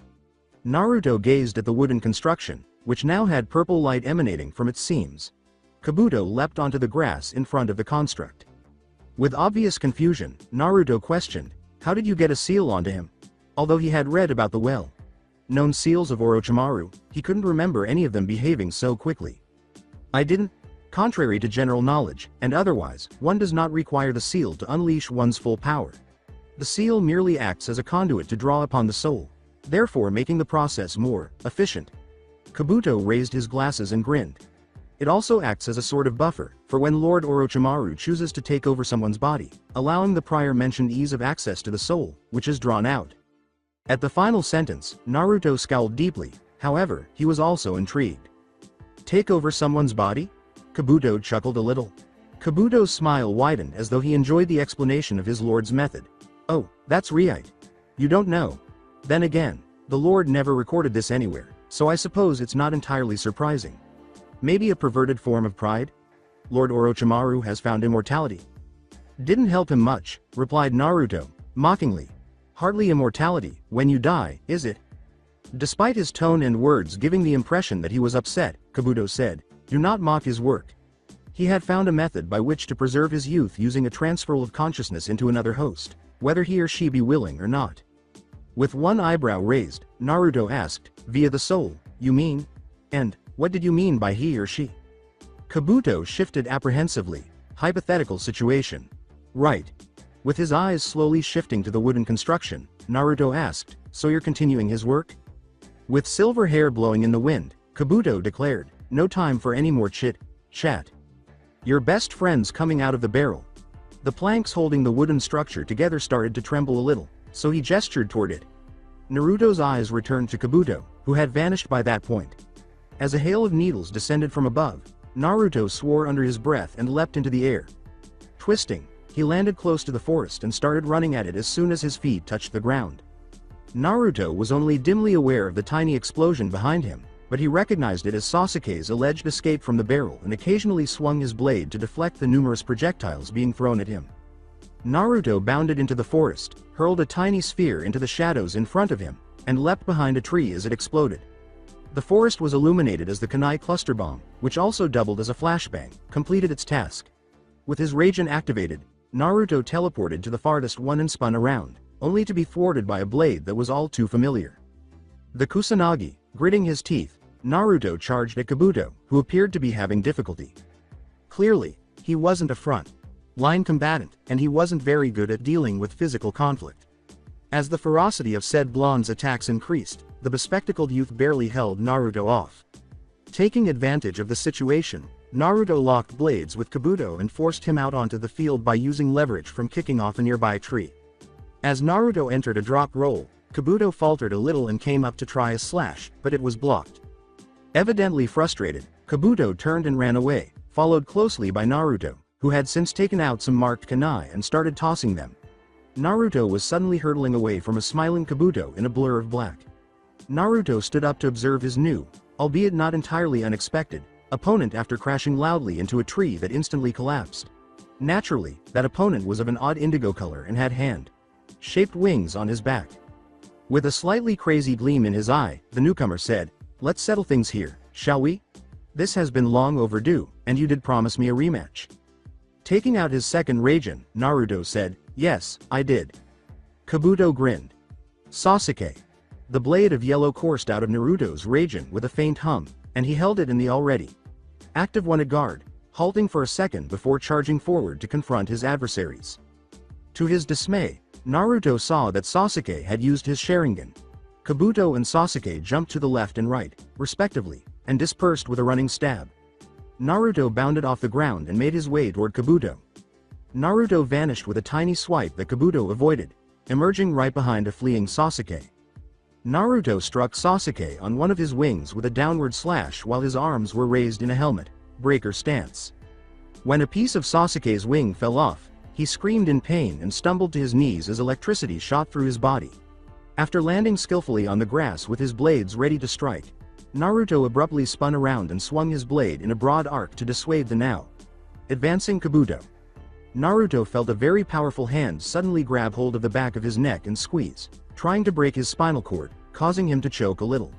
Naruto gazed at the wooden construction, which now had purple light emanating from its seams. Kabuto leapt onto the grass in front of the construct. With obvious confusion, Naruto questioned, "How did you get a seal onto him?" Although he had read about the well-known seals of Orochimaru, he couldn't remember any of them behaving so quickly. "I didn't. Contrary to general knowledge, and otherwise, one does not require the seal to unleash one's full power. The seal merely acts as a conduit to draw upon the soul, therefore making the process more efficient." Kabuto raised his glasses and grinned. "It also acts as a sort of buffer, for when Lord Orochimaru chooses to take over someone's body, allowing the prior mentioned ease of access to the soul, which is drawn out." At the final sentence, Naruto scowled deeply, however, he was also intrigued. "Take over someone's body?" Kabuto chuckled a little. Kabuto's smile widened as though he enjoyed the explanation of his lord's method. "Oh, that's right. You don't know. Then again, the lord never recorded this anywhere, so I suppose it's not entirely surprising. Maybe a perverted form of pride? Lord Orochimaru has found immortality." "Didn't help him much," replied Naruto, mockingly. "Hardly immortality, when you die, is it?" Despite his tone and words giving the impression that he was upset, Kabuto said, "Do not mock his work. He had found a method by which to preserve his youth using a transfer of consciousness into another host, whether he or she be willing or not." With one eyebrow raised, Naruto asked, "Via the soul, you mean? And what did you mean by he or she?" Kabuto shifted apprehensively. "Hypothetical situation." "Right." With his eyes slowly shifting to the wooden construction, Naruto asked, "So you're continuing his work?" With silver hair blowing in the wind, Kabuto declared, "No time for any more chit-chat. Your best friend's coming out of the barrel." The planks holding the wooden structure together started to tremble a little, so he gestured toward it. Naruto's eyes returned to Kabuto, who had vanished by that point. As a hail of needles descended from above, Naruto swore under his breath and leapt into the air. Twisting, he landed close to the forest and started running at it as soon as his feet touched the ground. Naruto was only dimly aware of the tiny explosion behind him, but he recognized it as Sasuke's alleged escape from the barrel and occasionally swung his blade to deflect the numerous projectiles being thrown at him. Naruto bounded into the forest, hurled a tiny sphere into the shadows in front of him, and leapt behind a tree as it exploded. The forest was illuminated as the kunai cluster bomb, which also doubled as a flashbang, completed its task. With his Rasengan activated, Naruto teleported to the farthest one and spun around, only to be thwarted by a blade that was all too familiar. The Kusanagi, Gritting his teeth, Naruto charged at Kabuto, who appeared to be having difficulty. Clearly, he wasn't a front-line combatant, and he wasn't very good at dealing with physical conflict. As the ferocity of said blonde's attacks increased, the bespectacled youth barely held Naruto off. Taking advantage of the situation, Naruto locked blades with Kabuto and forced him out onto the field by using leverage from kicking off a nearby tree. As Naruto entered a drop roll, Kabuto faltered a little and came up to try a slash, but it was blocked. Evidently frustrated, Kabuto turned and ran away, followed closely by Naruto, who had since taken out some marked kunai and started tossing them. Naruto was suddenly hurtling away from a smiling Kabuto in a blur of black. Naruto stood up to observe his new, albeit not entirely unexpected, opponent after crashing loudly into a tree that instantly collapsed. Naturally, that opponent was of an odd indigo color and had hand-shaped wings on his back. With a slightly crazy gleam in his eye, the newcomer said, "Let's settle things here, shall we? This has been long overdue, and you did promise me a rematch." Taking out his second Rasen, Naruto said, "Yes, I did." Kabuto grinned. Sasuke. The blade of yellow coursed out of Naruto's Rasen with a faint hum, and he held it in the already active one guard, halting for a second before charging forward to confront his adversaries. To his dismay, Naruto saw that Sasuke had used his Sharingan. Kabuto and Sasuke jumped to the left and right, respectively, and dispersed with a running stab. Naruto bounded off the ground and made his way toward Kabuto. Naruto vanished with a tiny swipe that Kabuto avoided, emerging right behind a fleeing Sasuke. Naruto struck Sasuke on one of his wings with a downward slash while his arms were raised in a helmet breaker stance. When a piece of Sasuke's wing fell off, he screamed in pain and stumbled to his knees as electricity shot through his body. After landing skillfully on the grass with his blades ready to strike, Naruto abruptly spun around and swung his blade in a broad arc to dissuade the now advancing Kabuto. Naruto felt a very powerful hand suddenly grab hold of the back of his neck and squeeze, trying to break his spinal cord, causing him to choke a little.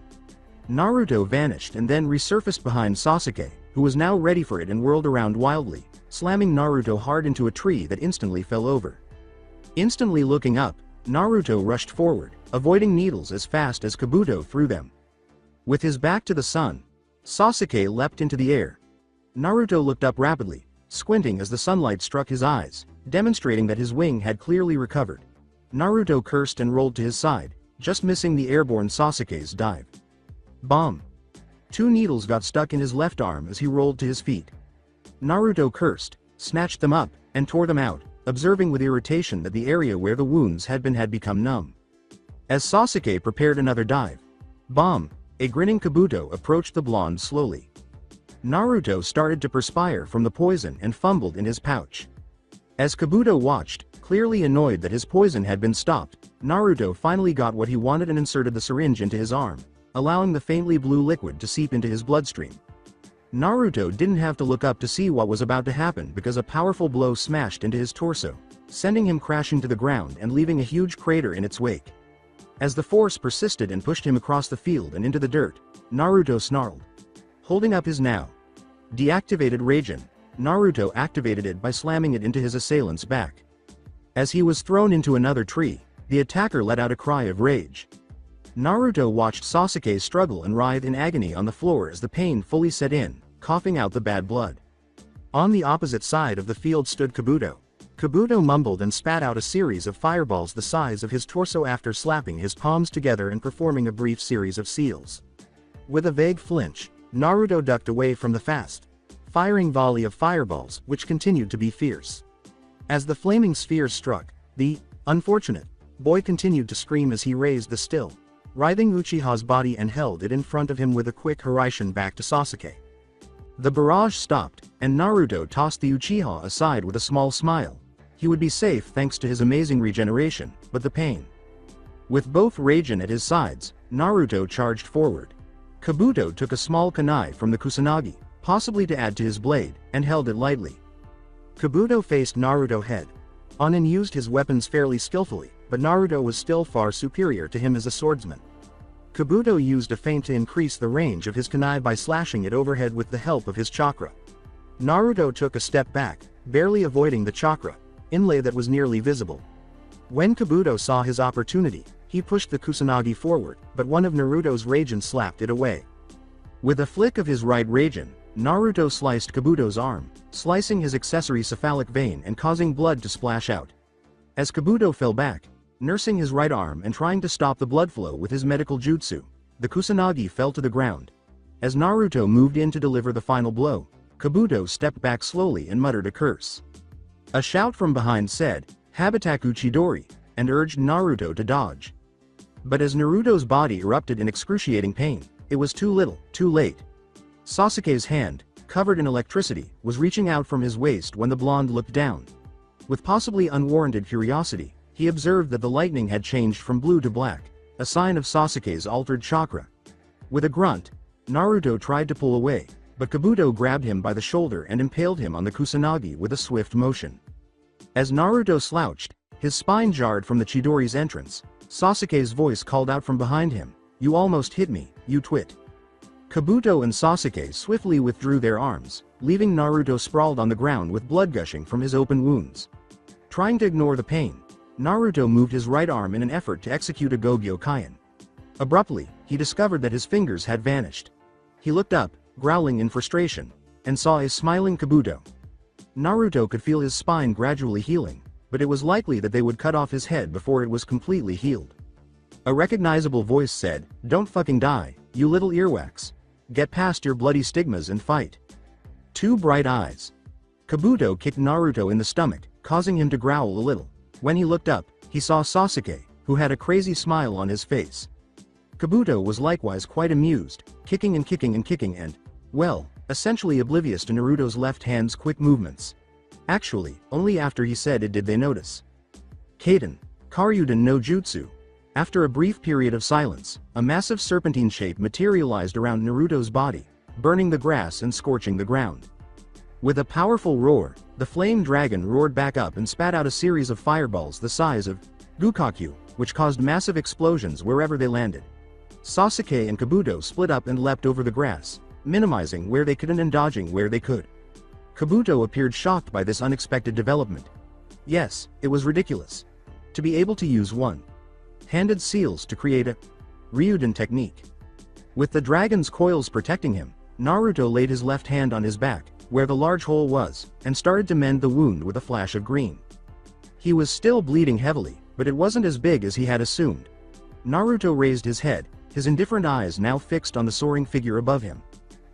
Naruto vanished and then resurfaced behind Sasuke, who was now ready for it and whirled around wildly, slamming Naruto hard into a tree that instantly fell over. Instantly looking up, Naruto rushed forward, avoiding needles as fast as Kabuto threw them. With his back to the sun, Sasuke leapt into the air. Naruto looked up rapidly, squinting as the sunlight struck his eyes, demonstrating that his wing had clearly recovered. Naruto cursed and rolled to his side, just missing the airborne Sasuke's dive. Bomb! 2 needles got stuck in his left arm as he rolled to his feet. Naruto cursed, snatched them up, and tore them out, observing with irritation that the area where the wounds had become numb. As Sasuke prepared another dive, bomb! A grinning Kabuto approached the blonde slowly. Naruto started to perspire from the poison and fumbled in his pouch. As Kabuto watched, clearly annoyed that his poison had been stopped, Naruto finally got what he wanted and inserted the syringe into his arm, allowing the faintly blue liquid to seep into his bloodstream. Naruto didn't have to look up to see what was about to happen because a powerful blow smashed into his torso, sending him crashing to the ground and leaving a huge crater in its wake. As the force persisted and pushed him across the field and into the dirt, Naruto snarled. Holding up his now deactivated Rasen, Naruto activated it by slamming it into his assailant's back. As he was thrown into another tree, the attacker let out a cry of rage. Naruto watched Sasuke struggle and writhe in agony on the floor as the pain fully set in, coughing out the bad blood. On the opposite side of the field stood Kabuto. Kabuto mumbled and spat out a series of fireballs the size of his torso after slapping his palms together and performing a brief series of seals. With a vague flinch, Naruto ducked away from the fast-firing volley of fireballs, which continued to be fierce. As the flaming spheres struck, the unfortunate boy continued to scream as he raised the still writhing Uchiha's body and held it in front of him with a quick Hiraishin back to Sasuke. The barrage stopped, and Naruto tossed the Uchiha aside with a small smile. He would be safe thanks to his amazing regeneration, but the pain. With both Rasen at his sides, Naruto charged forward. Kabuto took a small kunai from the Kusanagi, possibly to add to his blade, and held it lightly. Kabuto faced Naruto head on and used his weapons fairly skillfully, but Naruto was still far superior to him as a swordsman. Kabuto used a feint to increase the range of his kunai by slashing it overhead with the help of his chakra. Naruto took a step back, barely avoiding the chakra inlay that was nearly visible. When Kabuto saw his opportunity, He pushed the Kusanagi forward, but one of Naruto's Raijin slapped it away. With a flick of his right Raijin, Naruto sliced Kabuto's arm, slicing his accessory cephalic vein and causing blood to splash out. As Kabuto fell back, nursing his right arm and trying to stop the blood flow with his medical jutsu, the Kusanagi fell to the ground. As Naruto moved in to deliver the final blow, Kabuto stepped back slowly and muttered a curse. A shout from behind said, "Habitaku Chidori," and urged Naruto to dodge. But as Naruto's body erupted in excruciating pain, it was too little, too late. Sasuke's hand, covered in electricity, was reaching out from his waist when the blonde looked down. With possibly unwarranted curiosity, he observed that the lightning had changed from blue to black, a sign of Sasuke's altered chakra. With a grunt, Naruto tried to pull away, but Kabuto grabbed him by the shoulder and impaled him on the Kusanagi with a swift motion. As Naruto slouched, his spine jarred from the Chidori's entrance. Sasuke's voice called out from behind him, "You almost hit me, you twit." Kabuto and Sasuke swiftly withdrew their arms, leaving Naruto sprawled on the ground with blood gushing from his open wounds. Trying to ignore the pain, Naruto moved his right arm in an effort to execute a Gogyo Kaien. Abruptly, he discovered that his fingers had vanished. He looked up, growling in frustration, and saw a smiling Kabuto. Naruto could feel his spine gradually healing, but it was likely that they would cut off his head before it was completely healed. A recognizable voice said, "Don't fucking die, you little earwax. Get past your bloody stigmas and fight." Two bright eyes. Kabuto kicked Naruto in the stomach, causing him to growl a little. When he looked up, he saw Sasuke, who had a crazy smile on his face. Kabuto was likewise quite amused, kicking and kicking and kicking and, well, essentially oblivious to Naruto's left hand's quick movements. Actually, only after he said it did they notice. Kaden, Karyudan no Jutsu. After a brief period of silence, a massive serpentine shape materialized around Naruto's body, burning the grass and scorching the ground. With a powerful roar, the flame dragon roared back up and spat out a series of fireballs the size of Gukakyu, which caused massive explosions wherever they landed. Sasuke and Kabuto split up and leapt over the grass, minimizing where they couldn't and dodging where they could. Kabuto appeared shocked by this unexpected development. Yes, it was ridiculous. To be able to use one-handed seals to create a Ryuden technique. With the dragon's coils protecting him, Naruto laid his left hand on his back, where the large hole was, and started to mend the wound with a flash of green. He was still bleeding heavily, but it wasn't as big as he had assumed. Naruto raised his head, his indifferent eyes now fixed on the soaring figure above him.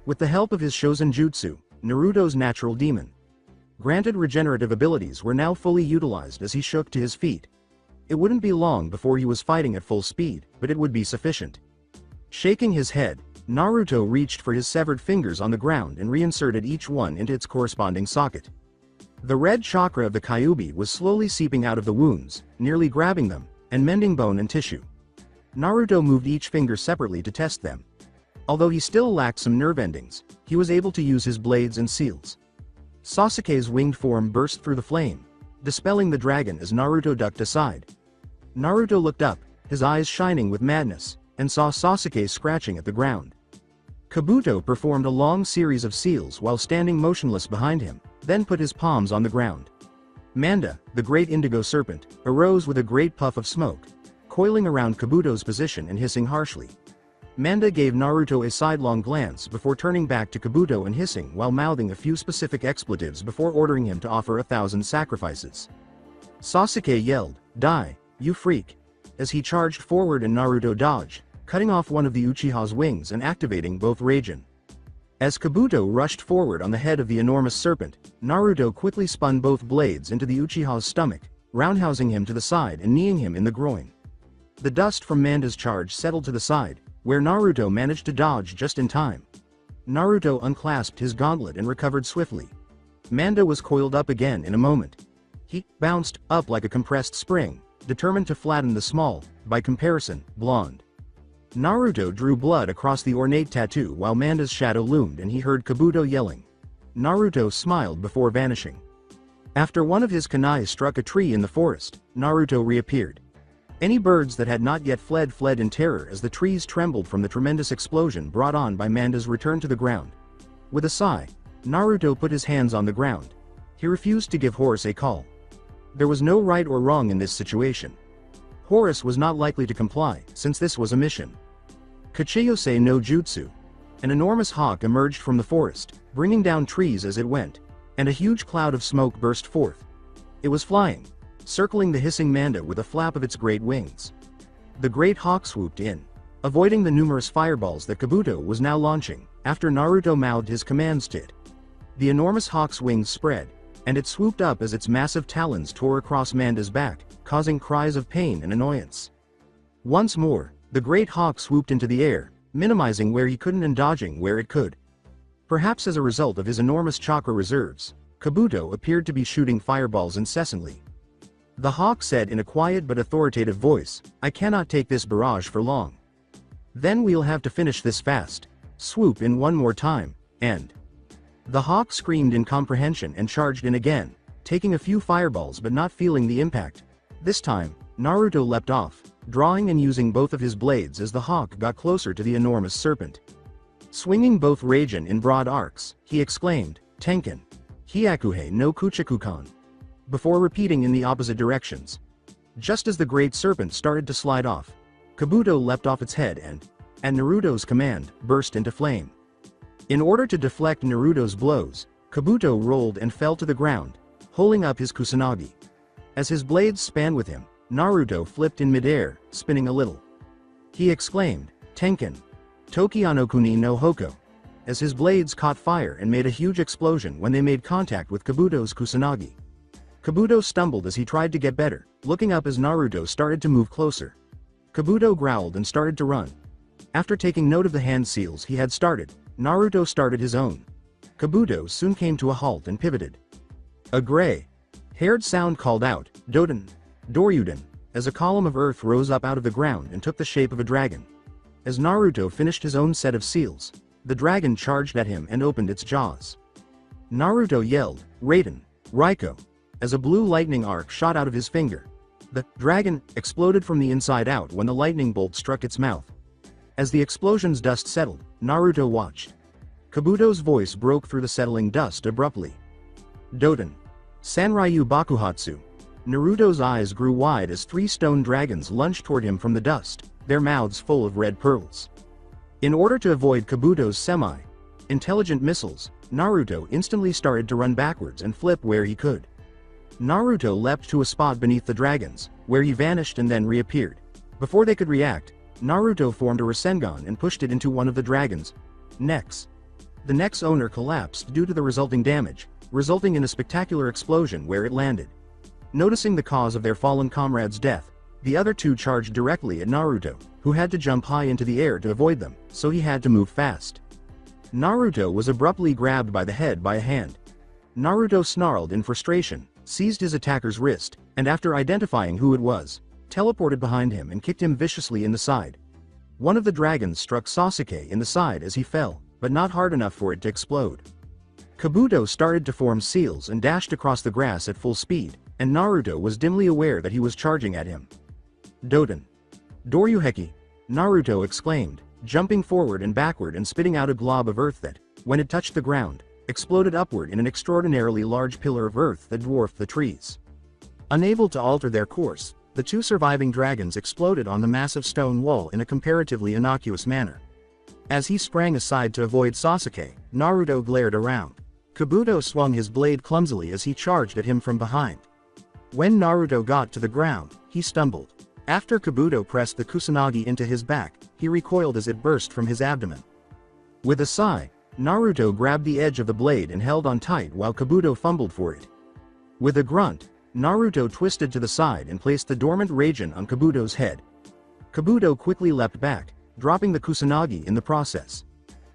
With the help of his Shosen Jutsu, Naruto's natural demon granted regenerative abilities were now fully utilized as he shook to his feet. It wouldn't be long before he was fighting at full speed, but it would be sufficient. Shaking his head, Naruto reached for his severed fingers on the ground and reinserted each one into its corresponding socket. The red chakra of the Kyuubi was slowly seeping out of the wounds, nearly grabbing them, and mending bone and tissue. Naruto moved each finger separately to test them. Although he still lacked some nerve endings, he was able to use his blades and seals. Sasuke's winged form burst through the flame, dispelling the dragon as Naruto ducked aside. Naruto looked up, his eyes shining with madness, and saw Sasuke scratching at the ground. Kabuto performed a long series of seals while standing motionless behind him, then put his palms on the ground. Manda, the great indigo serpent, arose with a great puff of smoke, coiling around Kabuto's position and hissing harshly. Manda gave Naruto a sidelong glance before turning back to Kabuto and hissing while mouthing a few specific expletives before ordering him to offer 1,000 sacrifices. Sasuke yelled, "Die, you freak!" as he charged forward and Naruto dodged, cutting off one of the Uchiha's wings and activating both Raijin. As Kabuto rushed forward on the head of the enormous serpent, Naruto quickly spun both blades into the Uchiha's stomach, roundhousing him to the side and kneeing him in the groin. The dust from Manda's charge settled to the side, where Naruto managed to dodge just in time. Naruto unclasped his gauntlet and recovered swiftly. Manda was coiled up again in a moment. He bounced up like a compressed spring, determined to flatten the small, by comparison, blonde. Naruto drew blood across the ornate tattoo while Manda's shadow loomed and he heard Kabuto yelling. Naruto smiled before vanishing. After one of his kunai struck a tree in the forest, Naruto reappeared. Any birds that had not yet fled in terror as the trees trembled from the tremendous explosion brought on by Manda's return to the ground. With a sigh, Naruto put his hands on the ground. He refused to give Horus a call. There was no right or wrong in this situation. Horus was not likely to comply, since this was a mission. Kachiyose no Jutsu. An enormous hawk emerged from the forest, bringing down trees as it went, and a huge cloud of smoke burst forth. It was flying, circling the hissing Manda with a flap of its great wings. The great hawk swooped in, avoiding the numerous fireballs that Kabuto was now launching, after Naruto mouthed his commands to it. The enormous hawk's wings spread, and it swooped up as its massive talons tore across Manda's back, causing cries of pain and annoyance. Once more, the great hawk swooped into the air, minimizing where he couldn't and dodging where it could. Perhaps as a result of his enormous chakra reserves, Kabuto appeared to be shooting fireballs incessantly. The hawk said in a quiet but authoritative voice, "I cannot take this barrage for long. Then we'll have to finish this fast. Swoop in one more time, and..." The hawk screamed in comprehension and charged in again, taking a few fireballs but not feeling the impact. This time, Naruto leapt off, drawing and using both of his blades as the hawk got closer to the enormous serpent. Swinging both Raijin in broad arcs, he exclaimed, "Tenken! Hyakuhei no Kuchikukan!" before repeating in the opposite directions. Just as the great serpent started to slide off, Kabuto leapt off its head and, at Naruto's command, burst into flame. In order to deflect Naruto's blows, Kabuto rolled and fell to the ground, holding up his Kusanagi. As his blades span with him, Naruto flipped in midair, spinning a little. He exclaimed, "Tenken! Tokiano-kuni no Hoko!" as his blades caught fire and made a huge explosion when they made contact with Kabuto's Kusanagi. Kabuto stumbled as he tried to get better, looking up as Naruto started to move closer. Kabuto growled and started to run. After taking note of the hand seals he had started, Naruto started his own. Kabuto soon came to a halt and pivoted. A gray-haired sound called out, "Doden! Doryuden!" as a column of earth rose up out of the ground and took the shape of a dragon. As Naruto finished his own set of seals, the dragon charged at him and opened its jaws. Naruto yelled, "Raiden! Raiko!" as a blue lightning arc shot out of his finger. The dragon exploded from the inside out when the lightning bolt struck its mouth. As the explosion's dust settled, Naruto watched. Kabuto's voice broke through the settling dust abruptly. "Doden! Sanryu Bakuhatsu!" Naruto's eyes grew wide as three stone dragons lunged toward him from the dust, their mouths full of red pearls. In order to avoid Kabuto's semi-intelligent missiles, Naruto instantly started to run backwards and flip where he could. Naruto leapt to a spot beneath the dragons, where he vanished and then reappeared. Before they could react, Naruto formed a Rasengan and pushed it into one of the dragons' necks. The neck's owner collapsed due to the resulting damage, resulting in a spectacular explosion where it landed. Noticing the cause of their fallen comrade's death, the other two charged directly at Naruto, who had to jump high into the air to avoid them, so he had to move fast. Naruto was abruptly grabbed by the head by a hand. Naruto snarled in frustration, seized his attacker's wrist, and after identifying who it was, teleported behind him and kicked him viciously in the side. One of the dragons struck Sasuke in the side as he fell, but not hard enough for it to explode. Kabuto started to form seals and dashed across the grass at full speed, and Naruto was dimly aware that he was charging at him. "Doden! Doryuheki!" Naruto exclaimed, jumping forward and backward and spitting out a glob of earth that, when it touched the ground, exploded upward in an extraordinarily large pillar of earth that dwarfed the trees. Unable to alter their course, the two surviving dragons exploded on the massive stone wall in a comparatively innocuous manner. As he sprang aside to avoid Sasuke, Naruto glared around. Kabuto swung his blade clumsily as he charged at him from behind. When Naruto got to the ground, he stumbled. After Kabuto pressed the Kusanagi into his back, he recoiled as it burst from his abdomen. With a sigh, Naruto grabbed the edge of the blade and held on tight while Kabuto fumbled for it. With a grunt, Naruto twisted to the side and placed the dormant Raijin on Kabuto's head. Kabuto quickly leapt back, dropping the Kusanagi in the process.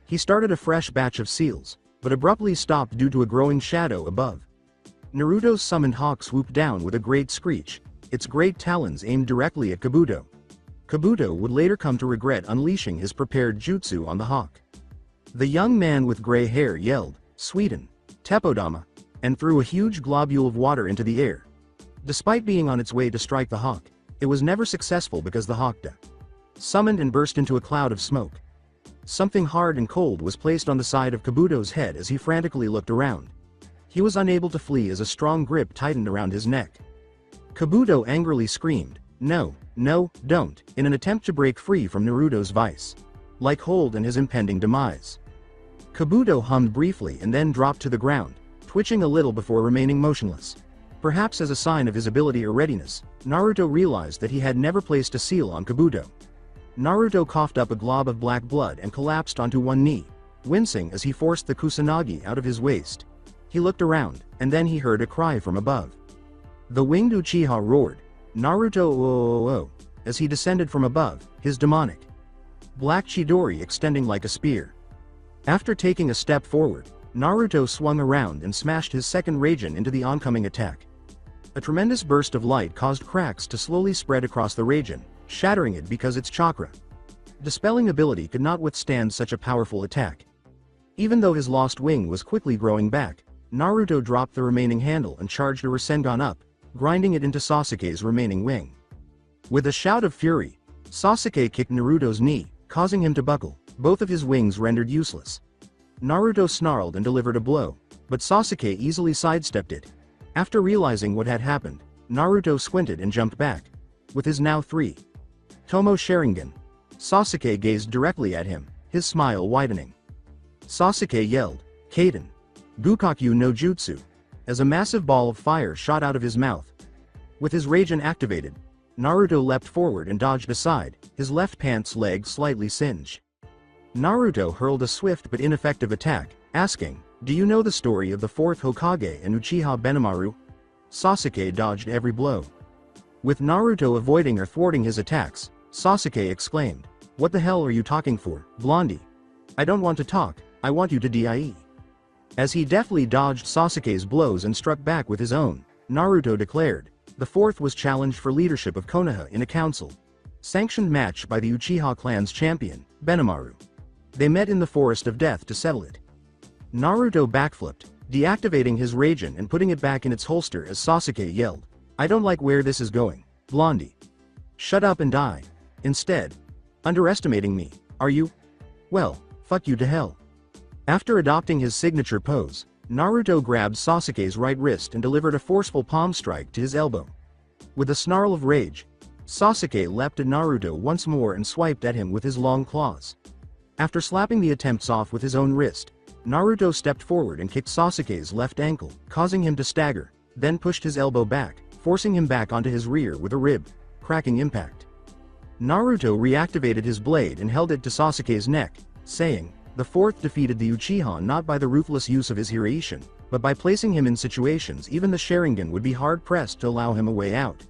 He started a fresh batch of seals, but abruptly stopped due to a growing shadow above. Naruto's summoned hawk swooped down with a great screech, its great talons aimed directly at Kabuto. Kabuto would later come to regret unleashing his prepared jutsu on the hawk. The young man with gray hair yelled, "Suiden! Tepodama!" and threw a huge globule of water into the air. Despite being on its way to strike the hawk, it was never successful because the hawk summoned and burst into a cloud of smoke. Something hard and cold was placed on the side of Kabuto's head as he frantically looked around. He was unable to flee as a strong grip tightened around his neck. Kabuto angrily screamed, No, no, don't, in an attempt to break free from Naruto's vice. Like hold and his impending demise. Kabuto hummed briefly and then dropped to the ground, twitching a little before remaining motionless. Perhaps as a sign of his ability or readiness, Naruto realized that he had never placed a seal on Kabuto. Naruto coughed up a glob of black blood and collapsed onto one knee, wincing as he forced the kusanagi out of his waist. He looked around, and then he heard a cry from above. The winged Uchiha roared, Naruto oh, as he descended from above, his demonic black Chidori extending like a spear. After taking a step forward, Naruto swung around and smashed his second Rasen into the oncoming attack. A tremendous burst of light caused cracks to slowly spread across the Rasen, shattering it because its chakra dispelling ability could not withstand such a powerful attack. Even though his lost wing was quickly growing back, Naruto dropped the remaining handle and charged a Rasengan up, grinding it into Sasuke's remaining wing. With a shout of fury, Sasuke kicked Naruto's knee, causing him to buckle, both of his wings rendered useless. Naruto snarled and delivered a blow, but Sasuke easily sidestepped it. After realizing what had happened, Naruto squinted and jumped back. With his now 3 Tomo Sharingan, Sasuke gazed directly at him, his smile widening. Sasuke yelled, Kaden! Gukakyu no Jutsu! As a massive ball of fire shot out of his mouth. With his Rasen activated, Naruto leapt forward and dodged aside, his left pants leg slightly singed. Naruto hurled a swift but ineffective attack, asking, do you know the story of the 4th Hokage and Uchiha Benimaru? Sasuke dodged every blow. With Naruto avoiding or thwarting his attacks, Sasuke exclaimed, what the hell are you talking for, Blondie? I don't want to talk, I want you to die. As he deftly dodged Sasuke's blows and struck back with his own, Naruto declared, the 4th was challenged for leadership of Konoha in a council sanctioned match by the Uchiha clan's champion, Benimaru. They met in the Forest of Death to settle it. Naruto backflipped, deactivating his Rasen and putting it back in its holster as Sasuke yelled, I don't like where this is going, Blondie. Shut up and die. Instead. Underestimating me, are you? Well, fuck you to hell. After adopting his signature pose, Naruto grabbed Sasuke's right wrist and delivered a forceful palm strike to his elbow. With a snarl of rage, Sasuke leapt at Naruto once more and swiped at him with his long claws. After slapping the attempts off with his own wrist, Naruto stepped forward and kicked Sasuke's left ankle, causing him to stagger, then pushed his elbow back, forcing him back onto his rear with a rib-cracking impact. Naruto reactivated his blade and held it to Sasuke's neck, saying, the 4th defeated the Uchiha not by the ruthless use of his Hiraishin, but by placing him in situations even the Sharingan would be hard-pressed to allow him a way out.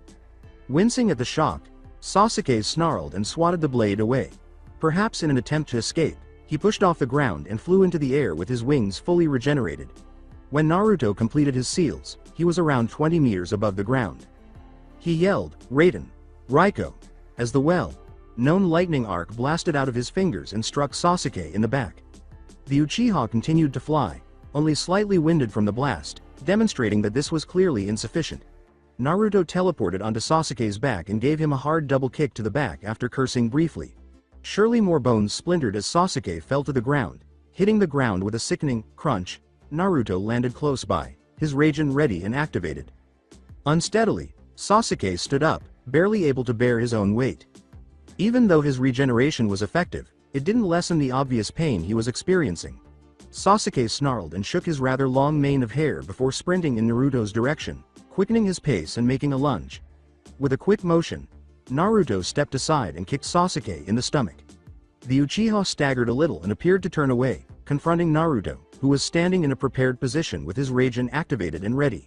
Wincing at the shock, Sasuke snarled and swatted the blade away. Perhaps in an attempt to escape, he pushed off the ground and flew into the air with his wings fully regenerated. When Naruto completed his seals, he was around 20 meters above the ground. He yelled, Raiden! Raiko! As the well-known lightning arc blasted out of his fingers and struck Sasuke in the back. The Uchiha continued to fly, only slightly winded from the blast, demonstrating that this was clearly insufficient. Naruto teleported onto Sasuke's back and gave him a hard double kick to the back after cursing briefly. Surely more bones splintered as Sasuke fell to the ground, hitting the ground with a sickening crunch. Naruto landed close by, his Rasen ready and activated. Unsteadily, Sasuke stood up, barely able to bear his own weight. Even though his regeneration was effective, it didn't lessen the obvious pain he was experiencing. Sasuke snarled and shook his rather long mane of hair before sprinting in Naruto's direction, quickening his pace and making a lunge. With a quick motion, Naruto stepped aside and kicked Sasuke in the stomach. The Uchiha staggered a little and appeared to turn away, confronting Naruto, who was standing in a prepared position with his Rasen activated and ready.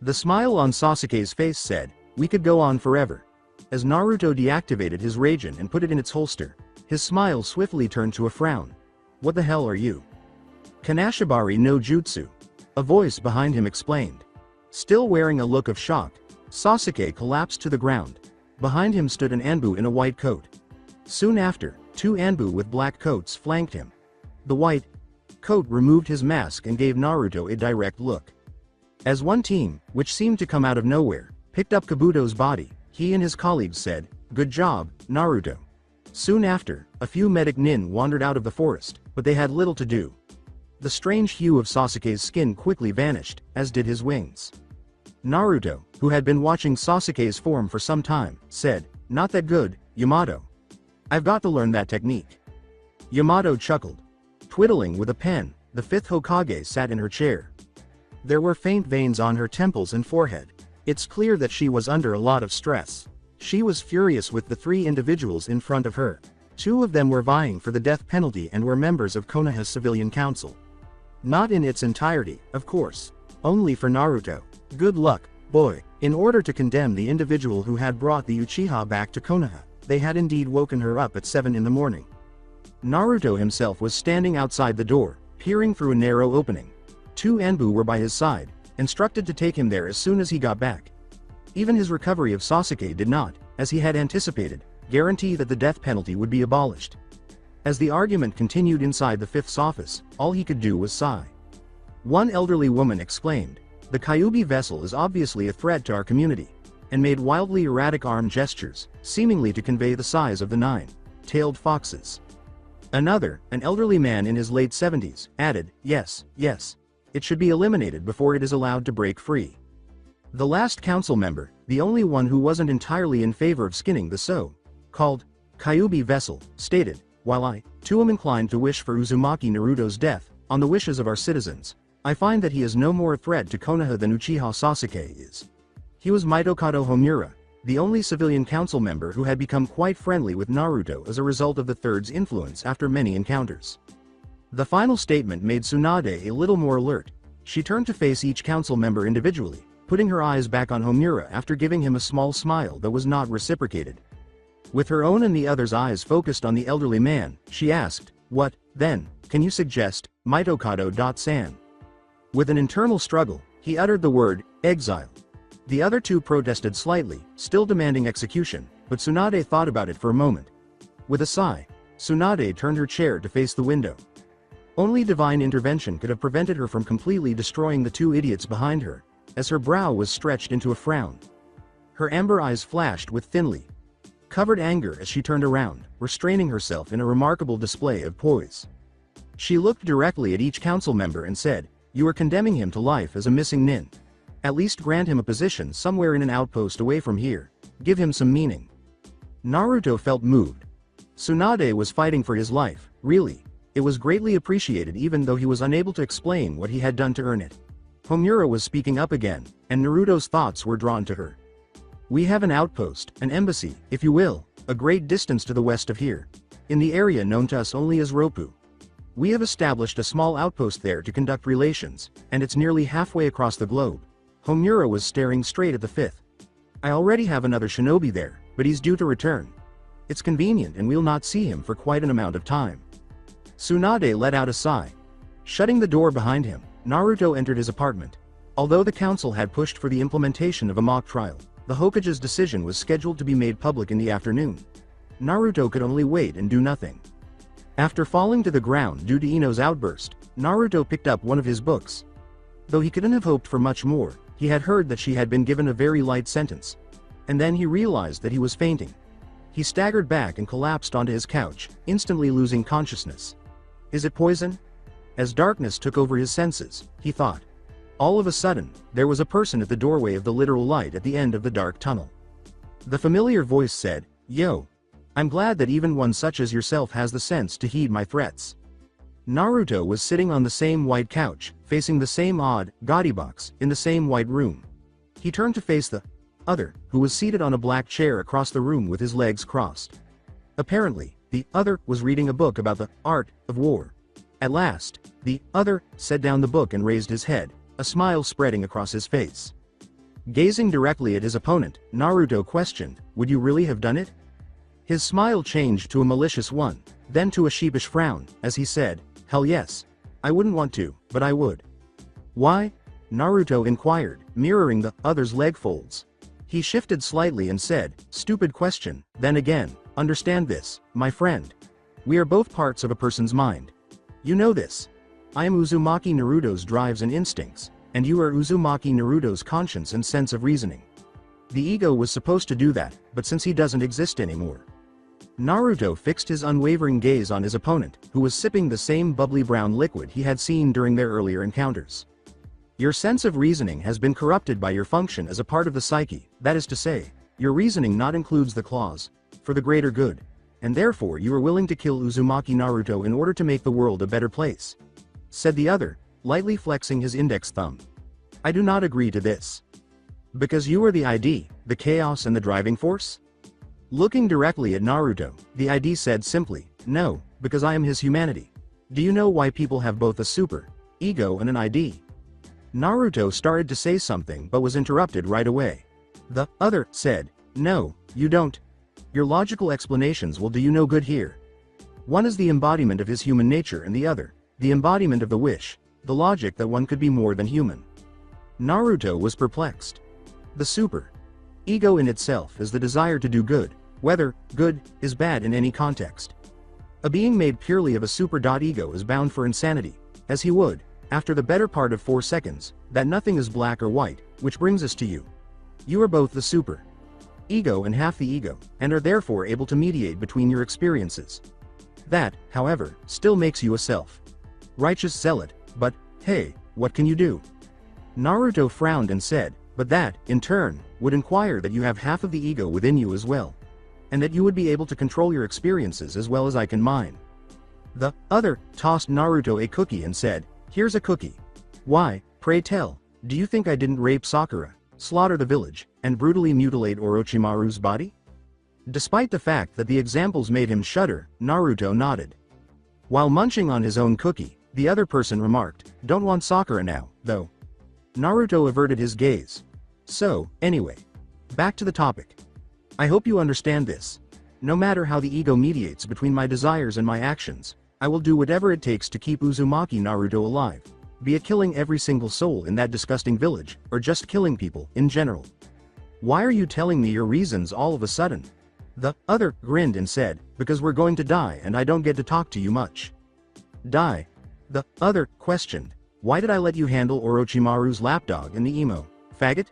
The smile on Sasuke's face said, we could go on forever. As Naruto deactivated his Rasen and put it in its holster, his smile swiftly turned to a frown. What the hell are you? Kanashibari no Jutsu. A voice behind him explained. Still wearing a look of shock, Sasuke collapsed to the ground. Behind him stood an Anbu in a white coat. Soon after, 2 Anbu with black coats flanked him. The white coat removed his mask and gave Naruto a direct look. As one team, which seemed to come out of nowhere, picked up Kabuto's body, he and his colleagues said, good job, Naruto. Soon after, a few medic nin wandered out of the forest, but they had little to do. The strange hue of Sasuke's skin quickly vanished, as did his wings. Naruto, who had been watching Sasuke's form for some time, said, "Not that good, Yamato. I've got to learn that technique." Yamato chuckled. Twiddling with a pen, the fifth Hokage sat in her chair. There were faint veins on her temples and forehead. It's clear that she was under a lot of stress. She was furious with the three individuals in front of her. Two of them were vying for the death penalty and were members of Konoha's civilian council. Not in its entirety, of course. Only for Naruto. Good luck, boy. In order to condemn the individual who had brought the Uchiha back to Konoha, they had indeed woken her up at 7 in the morning. Naruto himself was standing outside the door, peering through a narrow opening. Two Enbu were by his side, instructed to take him there as soon as he got back. Even his recovery of Sasuke did not, as he had anticipated, guarantee that the death penalty would be abolished. As the argument continued inside the fifth's office, all he could do was sigh. One elderly woman exclaimed, "The Kyuubi vessel is obviously a threat to our community," and made wildly erratic arm gestures, seemingly to convey the size of the nine-tailed foxes. Another, an elderly man in his late 70s, added, "Yes, yes. It should be eliminated before it is allowed to break free." The last council member, the only one who wasn't entirely in favor of skinning the so-called Kyuubi vessel, stated, "While I, too, am inclined to wish for Uzumaki Naruto's death, on the wishes of our citizens, I find that he is no more a threat to Konoha than Uchiha Sasuke is." He was Mitokado Homura, the only civilian council member who had become quite friendly with Naruto as a result of the third's influence after many encounters. The final statement made Tsunade a little more alert. She turned to face each council member individually, putting her eyes back on Homura after giving him a small smile that was not reciprocated. With her own and the other's eyes focused on the elderly man, she asked, "What, then, can you suggest, Mitokado-san?" With an internal struggle, he uttered the word, "exile." The other two protested slightly, still demanding execution, but Tsunade thought about it for a moment. With a sigh, Tsunade turned her chair to face the window. Only divine intervention could have prevented her from completely destroying the two idiots behind her, as her brow was stretched into a frown. Her amber eyes flashed with thinly covered anger as she turned around, restraining herself in a remarkable display of poise. She looked directly at each council member and said, "You are condemning him to life as a missing nin. At least grant him a position somewhere in an outpost away from here. Give him some meaning." Naruto felt moved. Tsunade was fighting for his life, really. It was greatly appreciated even though he was unable to explain what he had done to earn it. Homura was speaking up again, and Naruto's thoughts were drawn to her. "We have an outpost, an embassy, if you will, a great distance to the west of here, in the area known to us only as Roppu. We have established a small outpost there to conduct relations, and it's nearly halfway across the globe." Homura was staring straight at the fifth. "I already have another shinobi there, but he's due to return. It's convenient and we'll not see him for quite an amount of time." Tsunade let out a sigh. Shutting the door behind him, Naruto entered his apartment. Although the council had pushed for the implementation of a mock trial, the Hokage's decision was scheduled to be made public in the afternoon. Naruto could only wait and do nothing. After falling to the ground due to Ino's outburst, Naruto picked up one of his books. Though he couldn't have hoped for much more, he had heard that she had been given a very light sentence. And then he realized that he was fainting. He staggered back and collapsed onto his couch, instantly losing consciousness. Is it poison? As darkness took over his senses, he thought. All of a sudden, there was a person at the doorway of the literal light at the end of the dark tunnel. The familiar voice said, "Yo. I'm glad that even one such as yourself has the sense to heed my threats." Naruto was sitting on the same white couch, facing the same odd, gaudy box, in the same white room. He turned to face the other, who was seated on a black chair across the room with his legs crossed. Apparently, the other was reading a book about the art of war. At last, the other set down the book and raised his head, a smile spreading across his face. Gazing directly at his opponent, Naruto questioned, "Would you really have done it?" His smile changed to a malicious one, then to a sheepish frown, as he said, "Hell yes. I wouldn't want to, but I would." "Why?" Naruto inquired, mirroring the other's leg folds. He shifted slightly and said, "Stupid question, then again, understand this, my friend. We are both parts of a person's mind. You know this. I am Uzumaki Naruto's drives and instincts, and you are Uzumaki Naruto's conscience and sense of reasoning. The ego was supposed to do that, but since he doesn't exist anymore." Naruto fixed his unwavering gaze on his opponent, who was sipping the same bubbly brown liquid he had seen during their earlier encounters. Your sense of reasoning has been corrupted by your function as a part of the psyche, that is to say, your reasoning not includes the clause, for the greater good, and therefore you are willing to kill Uzumaki Naruto in order to make the world a better place," said the other, lightly flexing his index thumb. "I do not agree to this. Because you are the ID, the chaos and the driving force?" Looking directly at Naruto, the ID said simply, "No, because I am his humanity. Do you know why people have both a super ego and an ID?" Naruto started to say something but was interrupted right away. The other said, "No, you don't. Your logical explanations will do you no good here. One is the embodiment of his human nature and the other, the embodiment of the wish, the logic that one could be more than human." Naruto was perplexed. The super ego in itself is the desire to do good, whether good is bad in any context. A being made purely of a super ego is bound for insanity, as he would, after the better part of 4 seconds, that nothing is black or white, which brings us to you. You are both the super ego and half the ego, and are therefore able to mediate between your experiences. That, however, still makes you a self-righteous zealot, but, hey, what can you do? Naruto frowned and said, "But that, in turn, would inquire that you have half of the ego within you as well, and that you would be able to control your experiences as well as I can mine." The other tossed Naruto a cookie and said, "Here's a cookie. Why, pray tell, do you think I didn't rape Sakura, slaughter the village, and brutally mutilate Orochimaru's body?" Despite the fact that the examples made him shudder, Naruto nodded. While munching on his own cookie, the other person remarked, "Don't want Sakura now, though." Naruto averted his gaze. "So, anyway. Back to the topic. I hope you understand this. No matter how the ego mediates between my desires and my actions, I will do whatever it takes to keep Uzumaki Naruto alive, be it killing every single soul in that disgusting village, or just killing people in general. Why are you telling me your reasons all of a sudden?" The other grinned and said, "Because we're going to die and I don't get to talk to you much." "Die?" The other questioned. "Why did I let you handle Orochimaru's lapdog and the emo faggot?"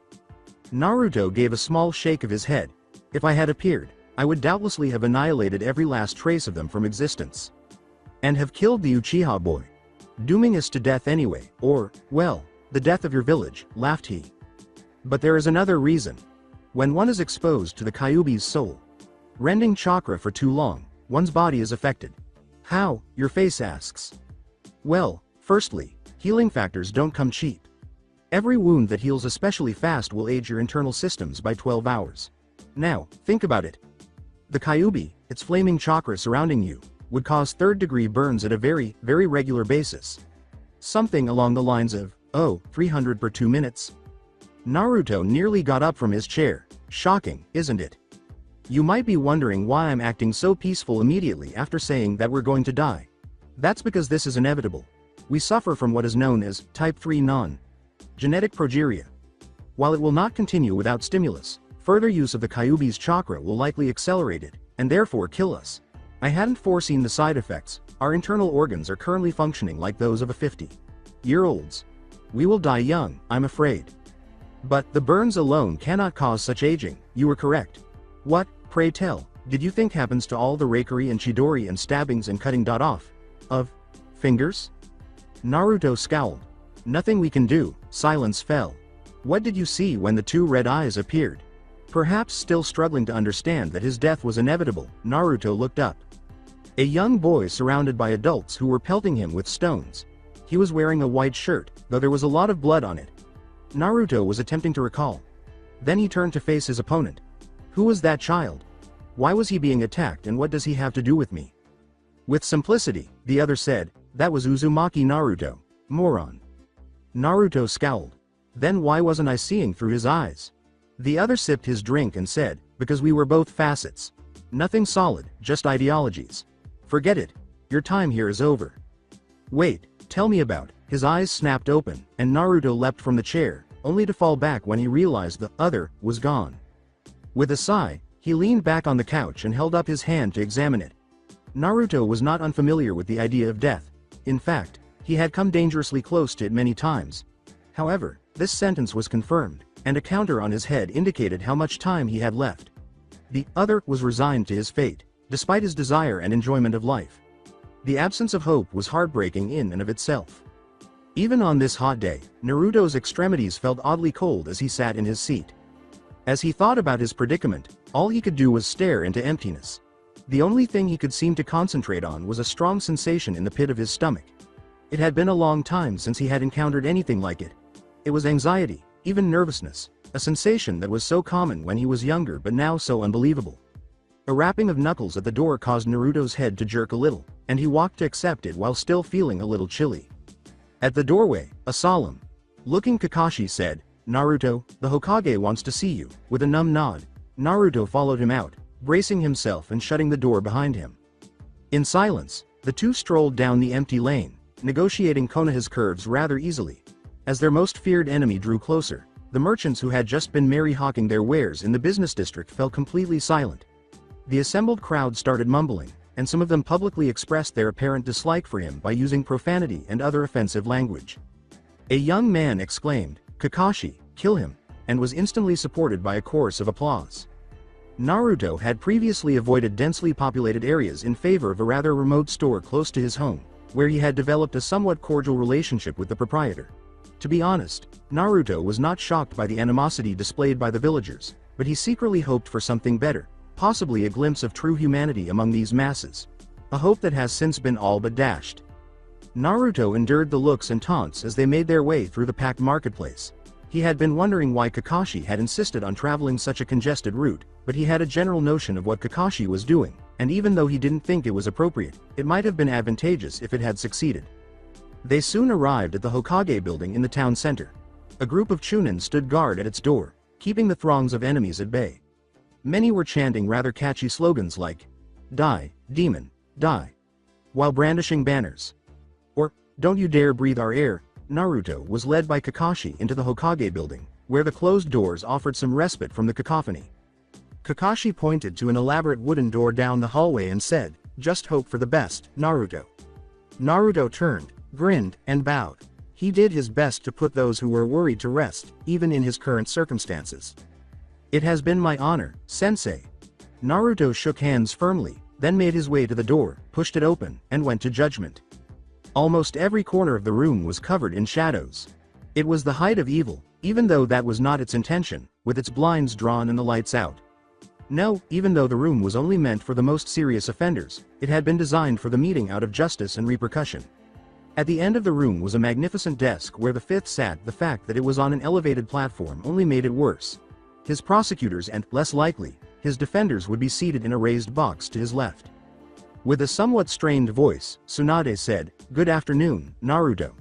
Naruto gave a small shake of his head. "If I had appeared, I would doubtlessly have annihilated every last trace of them from existence. And have killed the Uchiha boy, dooming us to death anyway, or, well, the death of your village," laughed he. "But there is another reason. When one is exposed to the Kyuubi's soul rending chakra for too long, one's body is affected." "How?" your face asks. "Well, firstly, healing factors don't come cheap. Every wound that heals especially fast will age your internal systems by 12 hours. Now, think about it. The Kyuubi, its flaming chakra surrounding you, would cause third-degree burns at a very, very regular basis. Something along the lines of, 300 per 2 minutes. Naruto nearly got up from his chair. Shocking, isn't it? You might be wondering why I'm acting so peaceful immediately after saying that we're going to die. That's because this is inevitable. We suffer from what is known as type 3 non-genetic progeria. While it will not continue without stimulus, further use of the Kyuubi's chakra will likely accelerate it, and therefore kill us. I hadn't foreseen the side effects. Our internal organs are currently functioning like those of a 50-year-old's. We will die young, I'm afraid. But the burns alone cannot cause such aging. You were correct. What, pray tell, did you think happens to all the rakery and chidori and stabbings and cutting off of fingers?" Naruto scowled. "Nothing we can do." Silence fell. "What did you see when the 2 red eyes appeared?" Perhaps still struggling to understand that his death was inevitable, Naruto looked up. A young boy surrounded by adults who were pelting him with stones. He was wearing a white shirt, though there was a lot of blood on it. Naruto was attempting to recall. Then he turned to face his opponent. Who was that child? Why was he being attacked and what does he have to do with me? With simplicity, the other said, "That was Uzumaki Naruto, moron." Naruto scowled. Then why wasn't I seeing through his eyes? The other sipped his drink and said, "Because we were both facets. Nothing solid, just ideologies. Forget it. Your time here is over." "Wait, tell me about." His eyes snapped open, and Naruto leapt from the chair, only to fall back when he realized the other was gone. With a sigh, he leaned back on the couch and held up his hand to examine it. Naruto was not unfamiliar with the idea of death. In fact, he had come dangerously close to it many times. However, this sentence was confirmed, and a counter on his head indicated how much time he had left. The other was resigned to his fate, despite his desire and enjoyment of life. The absence of hope was heartbreaking in and of itself. Even on this hot day, Naruto's extremities felt oddly cold as he sat in his seat. As he thought about his predicament, all he could do was stare into emptiness. The only thing he could seem to concentrate on was a strong sensation in the pit of his stomach. It had been a long time since he had encountered anything like it. It was anxiety, even nervousness, a sensation that was so common when he was younger but now so unbelievable. A rapping of knuckles at the door caused Naruto's head to jerk a little, and he walked to accept it while still feeling a little chilly. At the doorway, a solemn-looking Kakashi said, "Naruto, the Hokage wants to see you." With a numb nod, Naruto followed him out, bracing himself and shutting the door behind him. In silence, the two strolled down the empty lane, negotiating Konoha's curves rather easily. As their most feared enemy drew closer, the merchants who had just been merry hawking their wares in the business district fell completely silent. The assembled crowd started mumbling, and some of them publicly expressed their apparent dislike for him by using profanity and other offensive language. A young man exclaimed, "Kakashi, kill him," and was instantly supported by a chorus of applause. Naruto had previously avoided densely populated areas in favor of a rather remote store close to his home, where he had developed a somewhat cordial relationship with the proprietor. To be honest, Naruto was not shocked by the animosity displayed by the villagers, but he secretly hoped for something better, possibly a glimpse of true humanity among these masses. A hope that has since been all but dashed. Naruto endured the looks and taunts as they made their way through the packed marketplace. He had been wondering why Kakashi had insisted on traveling such a congested route, but he had a general notion of what Kakashi was doing, and even though he didn't think it was appropriate, it might have been advantageous if it had succeeded. They soon arrived at the Hokage building in the town center. A group of Chunin stood guard at its door, keeping the throngs of enemies at bay. Many were chanting rather catchy slogans like, "Die, demon, die," while brandishing banners. Or, "Don't you dare breathe our air." Naruto was led by Kakashi into the Hokage building, where the closed doors offered some respite from the cacophony. Kakashi pointed to an elaborate wooden door down the hallway and said, "Just hope for the best, Naruto." Naruto turned, grinned, and bowed. He did his best to put those who were worried to rest, even in his current circumstances. "It has been my honor, Sensei." Naruto shook hands firmly, then made his way to the door, pushed it open, and went to judgment. Almost every corner of the room was covered in shadows. It was the height of evil, even though that was not its intention, with its blinds drawn and the lights out. No, even though the room was only meant for the most serious offenders, it had been designed for the meting out of justice and repercussion. At the end of the room was a magnificent desk where the fifth sat. The fact that it was on an elevated platform only made it worse. His prosecutors and, less likely, his defenders would be seated in a raised box to his left. With a somewhat strained voice, Tsunade said, "Good afternoon, Naruto.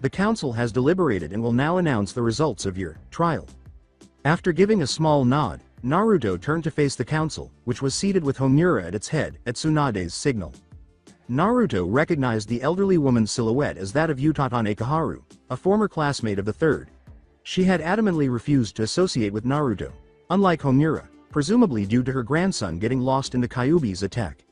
The council has deliberated and will now announce the results of your trial." After giving a small nod, Naruto turned to face the council, which was seated with Homura at its head, at Tsunade's signal. Naruto recognized the elderly woman's silhouette as that of Utatane Kaharu, a former classmate of the third. She had adamantly refused to associate with Naruto, unlike Homura, presumably due to her grandson getting lost in the Kyuubi's attack.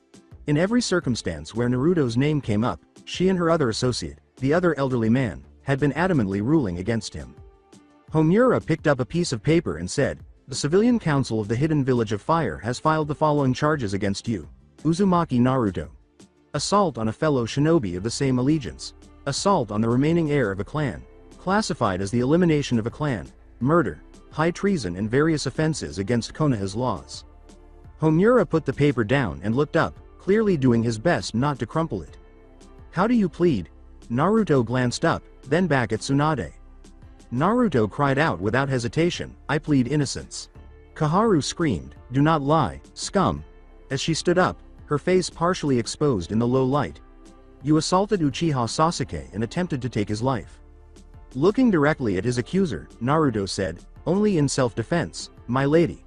In every circumstance where Naruto's name came up, she and her other associate, the other elderly man, had been adamantly ruling against him. Homura picked up a piece of paper and said, "The Civilian Council of the Hidden Village of Fire has filed the following charges against you. Uzumaki Naruto. Assault on a fellow shinobi of the same allegiance. Assault on the remaining heir of a clan, classified as the elimination of a clan, murder, high treason and various offenses against Konoha's laws." Homura put the paper down and looked up, clearly doing his best not to crumple it. "How do you plead?" Naruto glanced up, then back at Tsunade. Naruto cried out without hesitation, "I plead innocence." Kaharu screamed, "Do not lie, scum!" as she stood up, her face partially exposed in the low light. "You assaulted Uchiha Sasuke and attempted to take his life." Looking directly at his accuser, Naruto said, "Only in self-defense, my lady.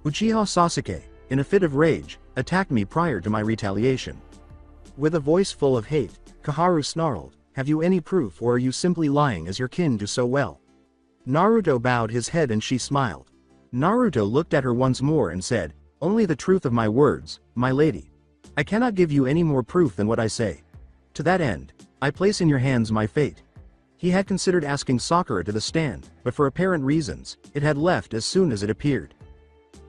Uchiha Sasuke, in a fit of rage, attacked me prior to my retaliation." With a voice full of hate, Kaharu snarled, "Have you any proof or are you simply lying as your kin do so well?" Naruto bowed his head and she smiled. Naruto looked at her once more and said, "Only the truth of my words, my lady. I cannot give you any more proof than what I say. To that end, I place in your hands my fate." He had considered asking Sakura to the stand, but for apparent reasons, it had left as soon as it appeared.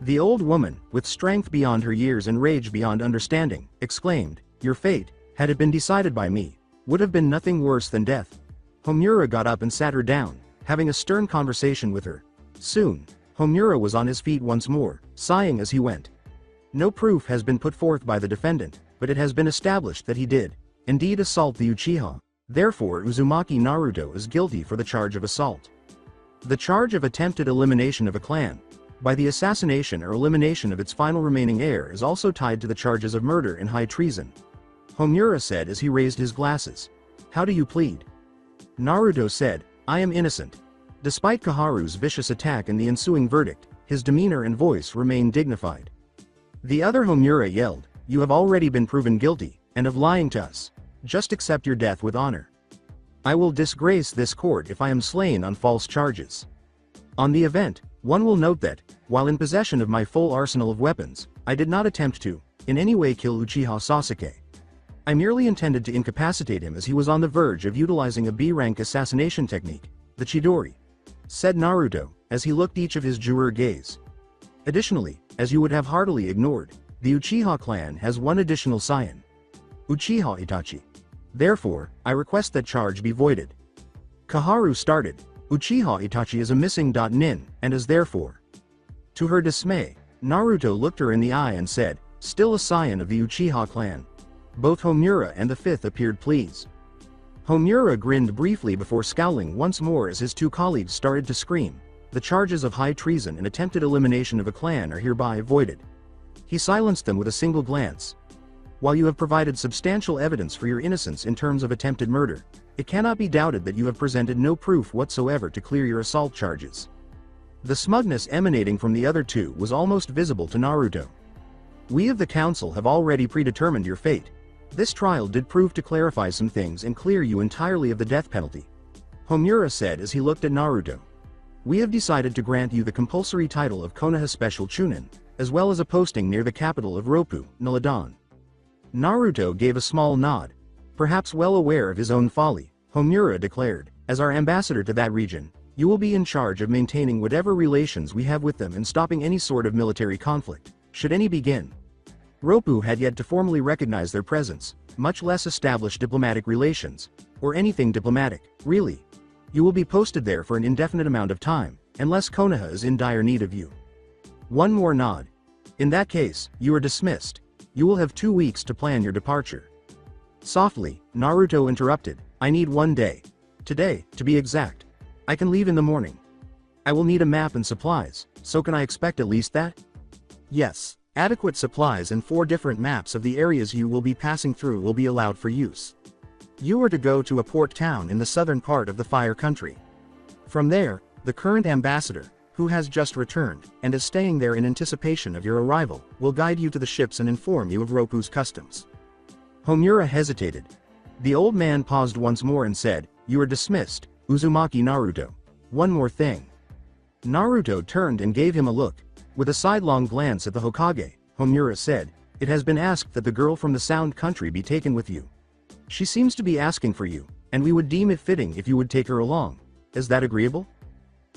The old woman, with strength beyond her years and rage beyond understanding, exclaimed, "Your fate, had it been decided by me, would have been nothing worse than death." Homura got up and sat her down, having a stern conversation with her. Soon, Homura was on his feet once more, sighing as he went. No proof has been put forth by the defendant, but it has been established that he did, indeed, assault the Uchiha. Therefore, Uzumaki Naruto is guilty for the charge of assault. The charge of attempted elimination of a clan, by the assassination or elimination of its final remaining heir, is also tied to the charges of murder and high treason. Homura said as he raised his glasses. How do you plead? Naruto said, I am innocent. Despite Koharu's vicious attack and the ensuing verdict, his demeanor and voice remained dignified. The other Homura yelled, you have already been proven guilty, and of lying to us. Just accept your death with honor. I will disgrace this court if I am slain on false charges. On the event, one will note that, while in possession of my full arsenal of weapons, I did not attempt to, in any way, kill Uchiha Sasuke. I merely intended to incapacitate him as he was on the verge of utilizing a B-rank assassination technique, the Chidori, said Naruto, as he looked each of his juror gaze. Additionally, as you would have heartily ignored, the Uchiha clan has one additional scion, Uchiha Itachi. Therefore, I request that charge be voided. Koharu started, Uchiha Itachi is a missing nin, and is therefore. To her dismay, Naruto looked her in the eye and said, still a scion of the Uchiha clan. Both Homura and the fifth appeared pleased. Homura grinned briefly before scowling once more as his two colleagues started to scream, the charges of high treason and attempted elimination of a clan are hereby voided. He silenced them with a single glance. While you have provided substantial evidence for your innocence in terms of attempted murder, it cannot be doubted that you have presented no proof whatsoever to clear your assault charges. The smugness emanating from the other two was almost visible to Naruto. We of the council have already predetermined your fate. This trial did prove to clarify some things and clear you entirely of the death penalty, Homura said as he looked at Naruto. We have decided to grant you the compulsory title of Konoha Special Chunin, as well as a posting near the capital of Roppu, Naladan. Naruto gave a small nod. Perhaps well aware of his own folly, Homura declared, as our ambassador to that region, you will be in charge of maintaining whatever relations we have with them and stopping any sort of military conflict, should any begin. Roppu had yet to formally recognize their presence, much less establish diplomatic relations, or anything diplomatic, really. You will be posted there for an indefinite amount of time, unless Konoha is in dire need of you. One more nod. In that case, you are dismissed. You will have 2 weeks to plan your departure. Softly, Naruto interrupted, I need 1 day. Today, to be exact. I can leave in the morning. I will need a map and supplies, so can I expect at least that? Yes, adequate supplies and 4 different maps of the areas you will be passing through will be allowed for use. You are to go to a port town in the southern part of the Fire Country. From there, the current ambassador, who has just returned, and is staying there in anticipation of your arrival, will guide you to the ships and inform you of Roppu's customs. Homura hesitated. The old man paused once more and said, you are dismissed, Uzumaki Naruto. One more thing. Naruto turned and gave him a look. With a sidelong glance at the Hokage, Homura said, it has been asked that the girl from the Sound Country be taken with you. She seems to be asking for you, and we would deem it fitting if you would take her along. Is that agreeable?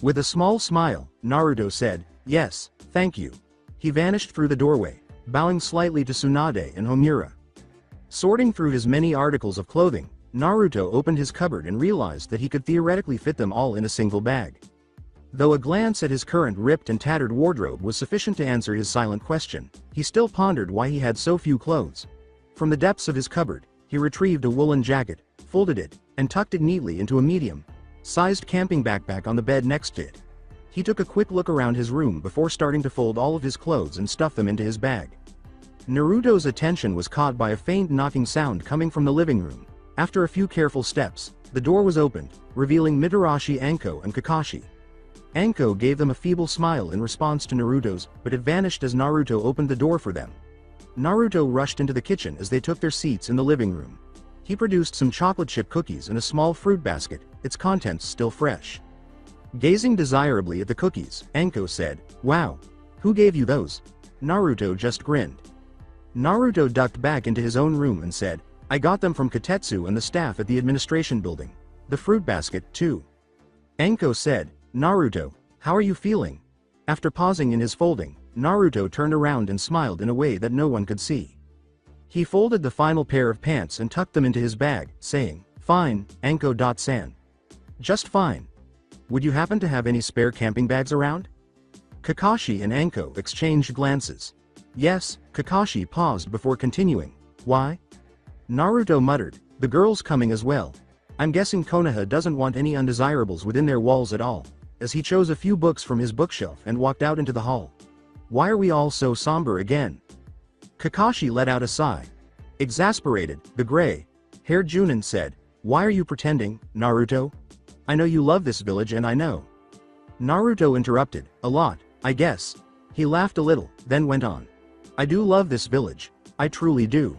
With a small smile, Naruto said, yes, thank you. He vanished through the doorway, bowing slightly to Tsunade and Homura. Sorting through his many articles of clothing, Naruto opened his cupboard and realized that he could theoretically fit them all in a single bag. Though a glance at his current ripped and tattered wardrobe was sufficient to answer his silent question, he still pondered why he had so few clothes. From the depths of his cupboard, he retrieved a woolen jacket, folded it, and tucked it neatly into a medium-sized camping backpack on the bed next to it. He took a quick look around his room before starting to fold all of his clothes and stuff them into his bag. Naruto's attention was caught by a faint knocking sound coming from the living room. After a few careful steps, the door was opened, revealing Mitarashi, Anko, and Kakashi. Anko gave them a feeble smile in response to Naruto's, but it vanished as Naruto opened the door for them. Naruto rushed into the kitchen as they took their seats in the living room. He produced some chocolate chip cookies and a small fruit basket, its contents still fresh. Gazing desirably at the cookies, Anko said, wow. Who gave you those? Naruto just grinned. Naruto ducked back into his own room and said, I got them from Katetsu and the staff at the administration building. The fruit basket, too. Anko said, Naruto, how are you feeling? After pausing in his folding, Naruto turned around and smiled in a way that no one could see. He folded the final pair of pants and tucked them into his bag, saying, fine, Anko-san. Just fine. Would you happen to have any spare camping bags around? Kakashi and Anko exchanged glances. Yes, Kakashi paused before continuing. Why? Naruto muttered, the girl's coming as well. I'm guessing Konoha doesn't want any undesirables within their walls at all, as he chose a few books from his bookshelf and walked out into the hall. Why are we all so somber again? Kakashi let out a sigh. Exasperated, the gray-haired Junin said, why are you pretending, Naruto? I know you love this village and I know. Naruto interrupted, a lot, I guess. He laughed a little, then went on. I do love this village. I truly do.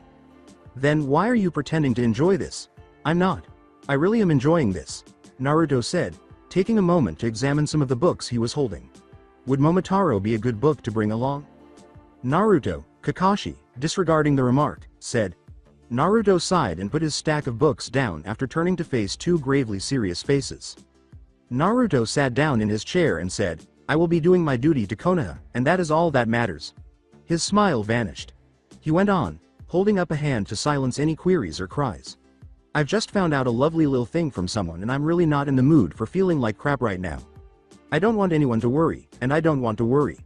Then why are you pretending to enjoy this? I'm not. I really am enjoying this, Naruto said, taking a moment to examine some of the books he was holding. Would Momotaro be a good book to bring along? Naruto, Kakashi, disregarding the remark, said. Naruto sighed and put his stack of books down after turning to face two gravely serious faces. Naruto sat down in his chair and said, I will be doing my duty to Konoha, and that is all that matters. His smile vanished. He went on, holding up a hand to silence any queries or cries. I've just found out a lovely little thing from someone and I'm really not in the mood for feeling like crap right now. I don't want anyone to worry, and I don't want to worry.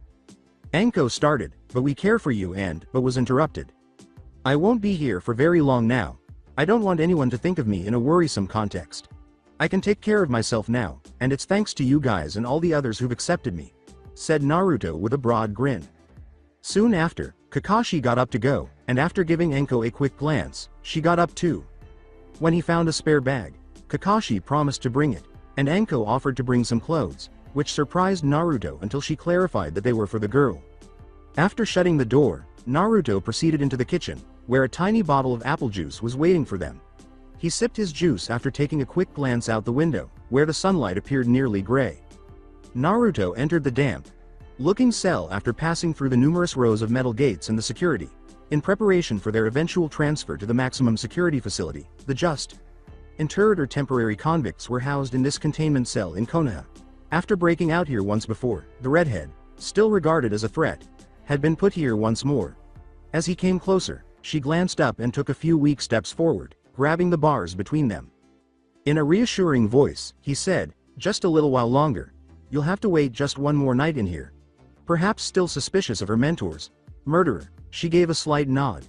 Anko started, but we care for you but was interrupted. I won't be here for very long now. I don't want anyone to think of me in a worrisome context. I can take care of myself now, and it's thanks to you guys and all the others who've accepted me, said Naruto with a broad grin. Soon after, Kakashi got up to go, and after giving Anko a quick glance, she got up too. When he found a spare bag, Kakashi promised to bring it, and Anko offered to bring some clothes, which surprised Naruto until she clarified that they were for the girl. After shutting the door, Naruto proceeded into the kitchen, where a tiny bottle of apple juice was waiting for them. He sipped his juice after taking a quick glance out the window, where the sunlight appeared nearly gray. Naruto entered the damp-looking cell after passing through the numerous rows of metal gates and the security, in preparation for their eventual transfer to the maximum security facility. The just interred or temporary convicts were housed in this containment cell in Konoha. After breaking out here once before, the redhead, still regarded as a threat, had been put here once more. As he came closer, she glanced up and took a few weak steps forward, grabbing the bars between them. In a reassuring voice, he said, just a little while longer. You'll have to wait just one more night in here. Perhaps still suspicious of her mentor's murderer, she gave a slight nod.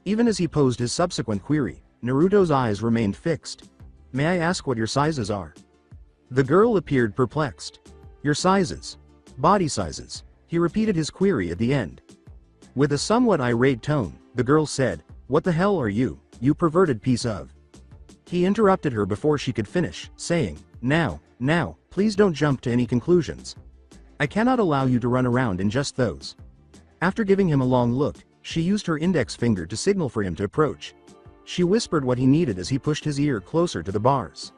Even as he posed his subsequent query, Naruto's eyes remained fixed. May I ask what your sizes are? The girl appeared perplexed. Your sizes. Body sizes. He repeated his query at the end. With a somewhat irate tone, the girl said, what the hell are you, you perverted piece of... He interrupted her before she could finish, saying, now, please don't jump to any conclusions. I cannot allow you to run around in just those. After giving him a long look, she used her index finger to signal for him to approach. She whispered what he needed as he pushed his ear closer to the bars.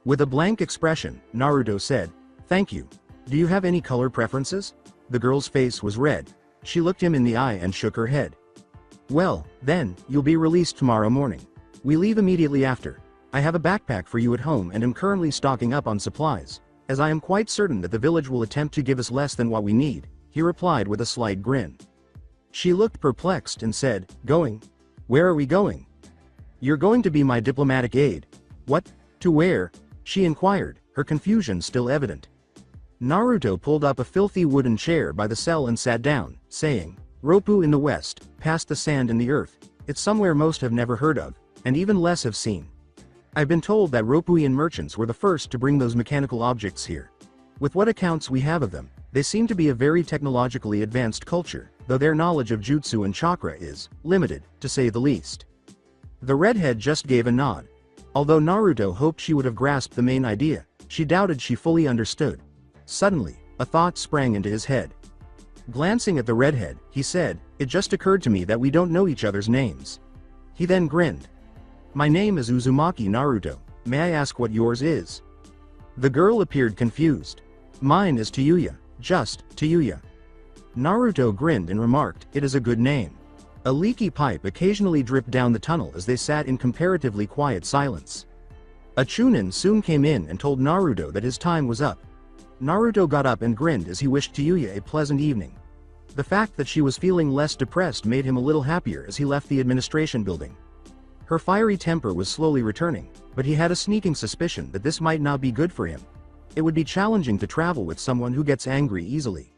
With a blank expression, Naruto said, thank you. Do you have any color preferences? The girl's face was red. She looked him in the eye and shook her head. Well, then, you'll be released tomorrow morning. We leave immediately after. I have a backpack for you at home and am currently stocking up on supplies, as I am quite certain that the village will attempt to give us less than what we need, he replied with a slight grin. She looked perplexed and said, going? Where are we going? You're going to be my diplomatic aide. What? To where? She inquired, her confusion still evident. Naruto pulled up a filthy wooden chair by the cell and sat down, saying, Roppu in the west, past the sand and the earth. It's somewhere most have never heard of, and even less have seen. I've been told that Roppuian merchants were the first to bring those mechanical objects here. With what accounts we have of them, they seem to be a very technologically advanced culture, though their knowledge of jutsu and chakra is limited, to say the least. The redhead just gave a nod. Although Naruto hoped she would have grasped the main idea, she doubted she fully understood. Suddenly, a thought sprang into his head. Glancing at the redhead, he said, it just occurred to me that we don't know each other's names. He then grinned. My name is Uzumaki Naruto. May I ask what yours is? The girl appeared confused. Mine is Tayuya, just Tayuya. Naruto grinned and remarked, it is a good name. A leaky pipe occasionally dripped down the tunnel as they sat in comparatively quiet silence. A Chunin soon came in and told Naruto that his time was up. Naruto got up and grinned as he wished Tayuya a pleasant evening. The fact that she was feeling less depressed made him a little happier as he left the administration building. Her fiery temper was slowly returning, but he had a sneaking suspicion that this might not be good for him. It would be challenging to travel with someone who gets angry easily.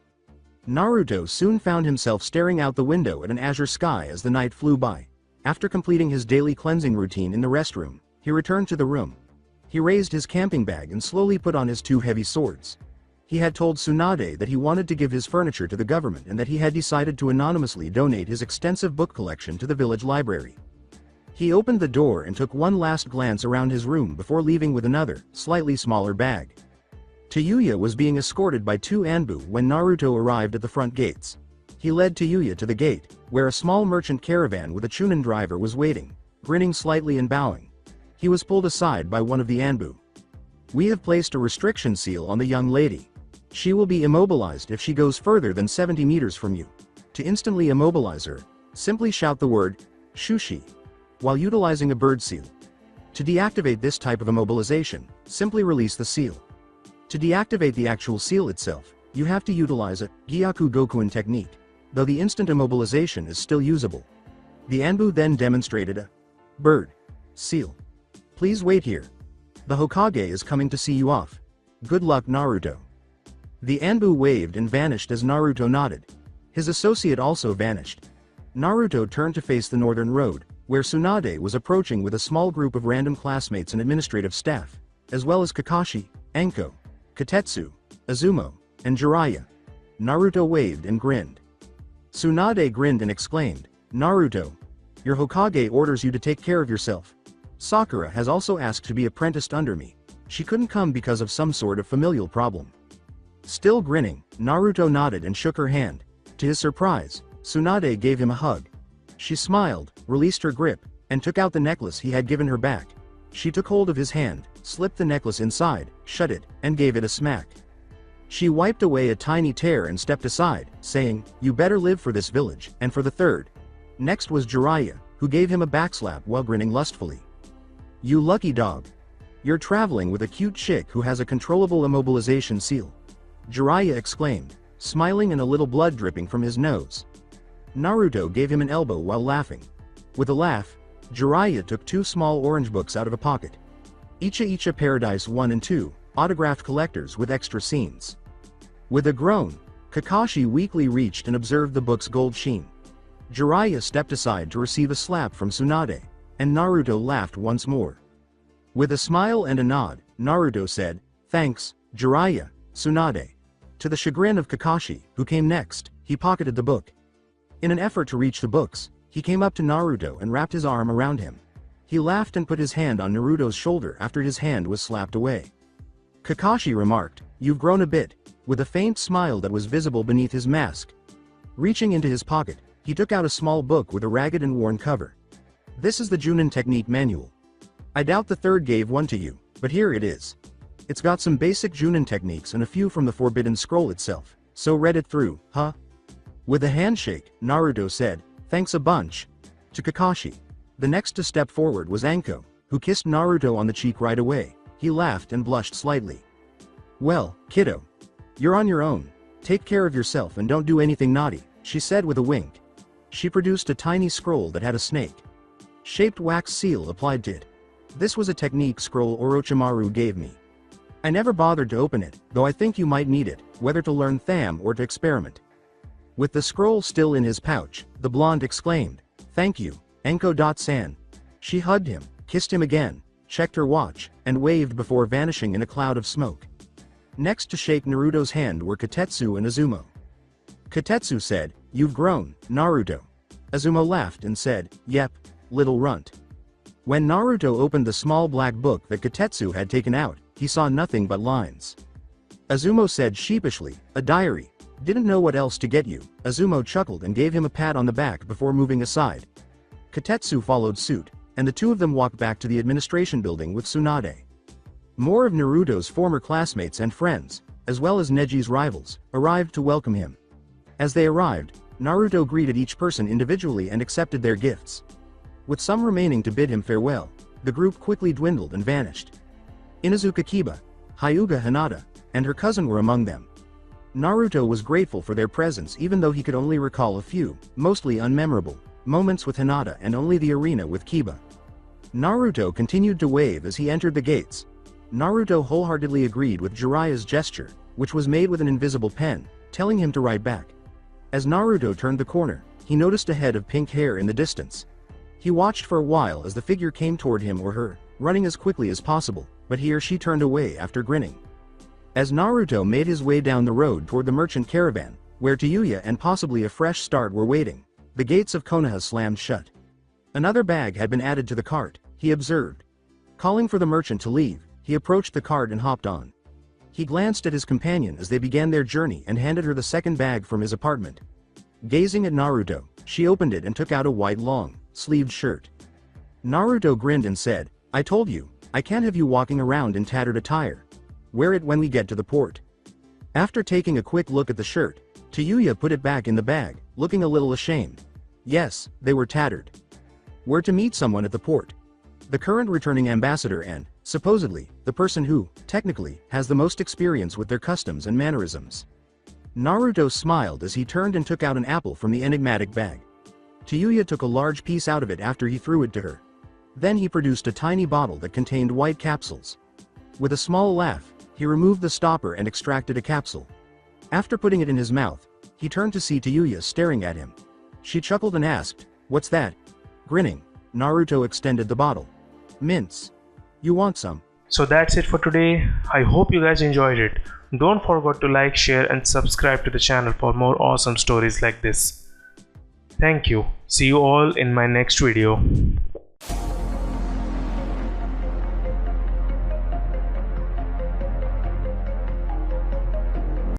Naruto soon found himself staring out the window at an azure sky as the night flew by. After completing his daily cleansing routine in the restroom, he returned to the room. He raised his camping bag and slowly put on his 2 heavy swords. He had told Tsunade that he wanted to give his furniture to the government and that he had decided to anonymously donate his extensive book collection to the village library. He opened the door and took one last glance around his room before leaving with another, slightly smaller bag. Tayuya was being escorted by 2 Anbu when Naruto arrived at the front gates. He led Tayuya to the gate, where a small merchant caravan with a Chunin driver was waiting, grinning slightly and bowing. He was pulled aside by one of the Anbu. "We have placed a restriction seal on the young lady. She will be immobilized if she goes further than 70 meters from you. To instantly immobilize her, simply shout the word, Shushi, while utilizing a bird seal. To deactivate this type of immobilization, simply release the seal. To deactivate the actual seal itself, you have to utilize a Gyaku Gokuen technique, though the instant immobilization is still usable." The Anbu then demonstrated a bird seal. "Please wait here. The Hokage is coming to see you off. Good luck, Naruto." The Anbu waved and vanished as Naruto nodded. His associate also vanished. Naruto turned to face the northern road, where Tsunade was approaching with a small group of random classmates and administrative staff, as well as Kakashi, Anko, Katetsu, Azumo, and Jiraiya. Naruto waved and grinned. Tsunade grinned and exclaimed, "Naruto, your Hokage orders you to take care of yourself. Sakura has also asked to be apprenticed under me. She couldn't come because of some sort of familial problem." Still grinning, Naruto nodded and shook her hand. To his surprise, Tsunade gave him a hug. She smiled, released her grip, and took out the necklace he had given her back. She took hold of his hand, slipped the necklace inside, shut it, and gave it a smack. She wiped away a tiny tear and stepped aside, saying, "You better live for this village, and for the third." Next was Jiraiya, who gave him a backslap while grinning lustfully. "You lucky dog. You're traveling with a cute chick who has a controllable immobilization seal," Jiraiya exclaimed, smiling and a little blood dripping from his nose. Naruto gave him an elbow while laughing. With a laugh, Jiraiya took 2 small orange books out of a pocket. Icha Paradise 1 and 2, autographed collectors with extra scenes. With a groan, Kakashi weakly reached and observed the book's gold sheen. Jiraiya stepped aside to receive a slap from Tsunade, and Naruto laughed once more. With a smile and a nod, Naruto said, "Thanks, Jiraiya, Tsunade." To the chagrin of Kakashi, who came next, he pocketed the book. In an effort to reach the books, he came up to Naruto and wrapped his arm around him. He laughed and put his hand on Naruto's shoulder after his hand was slapped away. Kakashi remarked, "You've grown a bit," with a faint smile that was visible beneath his mask. Reaching into his pocket, he took out a small book with a ragged and worn cover. "This is the Junin Technique Manual. I doubt the third gave one to you, but here it is. It's got some basic Junin techniques and a few from the Forbidden Scroll itself, so read it through, huh?" With a handshake, Naruto said, "Thanks a bunch." To Kakashi. The next to step forward was Anko, who kissed Naruto on the cheek right away. He laughed and blushed slightly. "Well, kiddo. You're on your own. Take care of yourself and don't do anything naughty," she said with a wink. She produced a tiny scroll that had a snake-shaped wax seal applied to it. "This was a technique scroll Orochimaru gave me. I never bothered to open it, though I think you might need it, whether to learn Tham or to experiment." With the scroll still in his pouch, the blonde exclaimed, "Thank you, Anko-san." She hugged him, kissed him again, checked her watch, and waved before vanishing in a cloud of smoke. Next to shake Naruto's hand were Katetsu and Azumo. Katetsu said, "You've grown, Naruto." Azumo laughed and said, "Yep, little runt." When Naruto opened the small black book that Katetsu had taken out, he saw nothing but lines. Azumo said sheepishly, "A diary. Didn't know what else to get you." Azumo chuckled and gave him a pat on the back before moving aside. Katetsu followed suit, and the two of them walked back to the administration building with Tsunade. More of Naruto's former classmates and friends, as well as Neji's rivals, arrived to welcome him. As they arrived, Naruto greeted each person individually and accepted their gifts. With some remaining to bid him farewell, the group quickly dwindled and vanished. Inuzuka Kiba, Hyuga Hinata, and her cousin were among them. Naruto was grateful for their presence even though he could only recall a few, mostly unmemorable, moments with Hinata and only the arena with Kiba. Naruto continued to wave as he entered the gates. Naruto wholeheartedly agreed with Jiraiya's gesture, which was made with an invisible pen, telling him to ride back. As Naruto turned the corner, he noticed a head of pink hair in the distance. He watched for a while as the figure came toward him or her, running as quickly as possible, but he or she turned away after grinning. As Naruto made his way down the road toward the merchant caravan, where Tayuya and possibly a fresh start were waiting, the gates of Konoha slammed shut. Another bag had been added to the cart, he observed. Calling for the merchant to leave, he approached the cart and hopped on. He glanced at his companion as they began their journey and handed her the second bag from his apartment. Gazing at Naruto, she opened it and took out a white long-sleeved shirt. Naruto grinned and said, "I told you, I can't have you walking around in tattered attire. Wear it when we get to the port." After taking a quick look at the shirt, Tayuya put it back in the bag, looking a little ashamed. Yes, they were tattered. Were to meet someone at the port. The current returning ambassador and, supposedly, the person who, technically, has the most experience with their customs and mannerisms. Naruto smiled as he turned and took out an apple from the enigmatic bag. Tayuya took a large piece out of it after he threw it to her. Then he produced a tiny bottle that contained white capsules. With a small laugh, he removed the stopper and extracted a capsule. After putting it in his mouth, he turned to see Tayuya staring at him. She chuckled and asked, "What's that?" Grinning, Naruto extended the bottle. "Mints. You want some?" So that's it for today. I hope you guys enjoyed it. Don't forget to like, share and subscribe to the channel for more awesome stories like this. Thank you. See you all in my next video.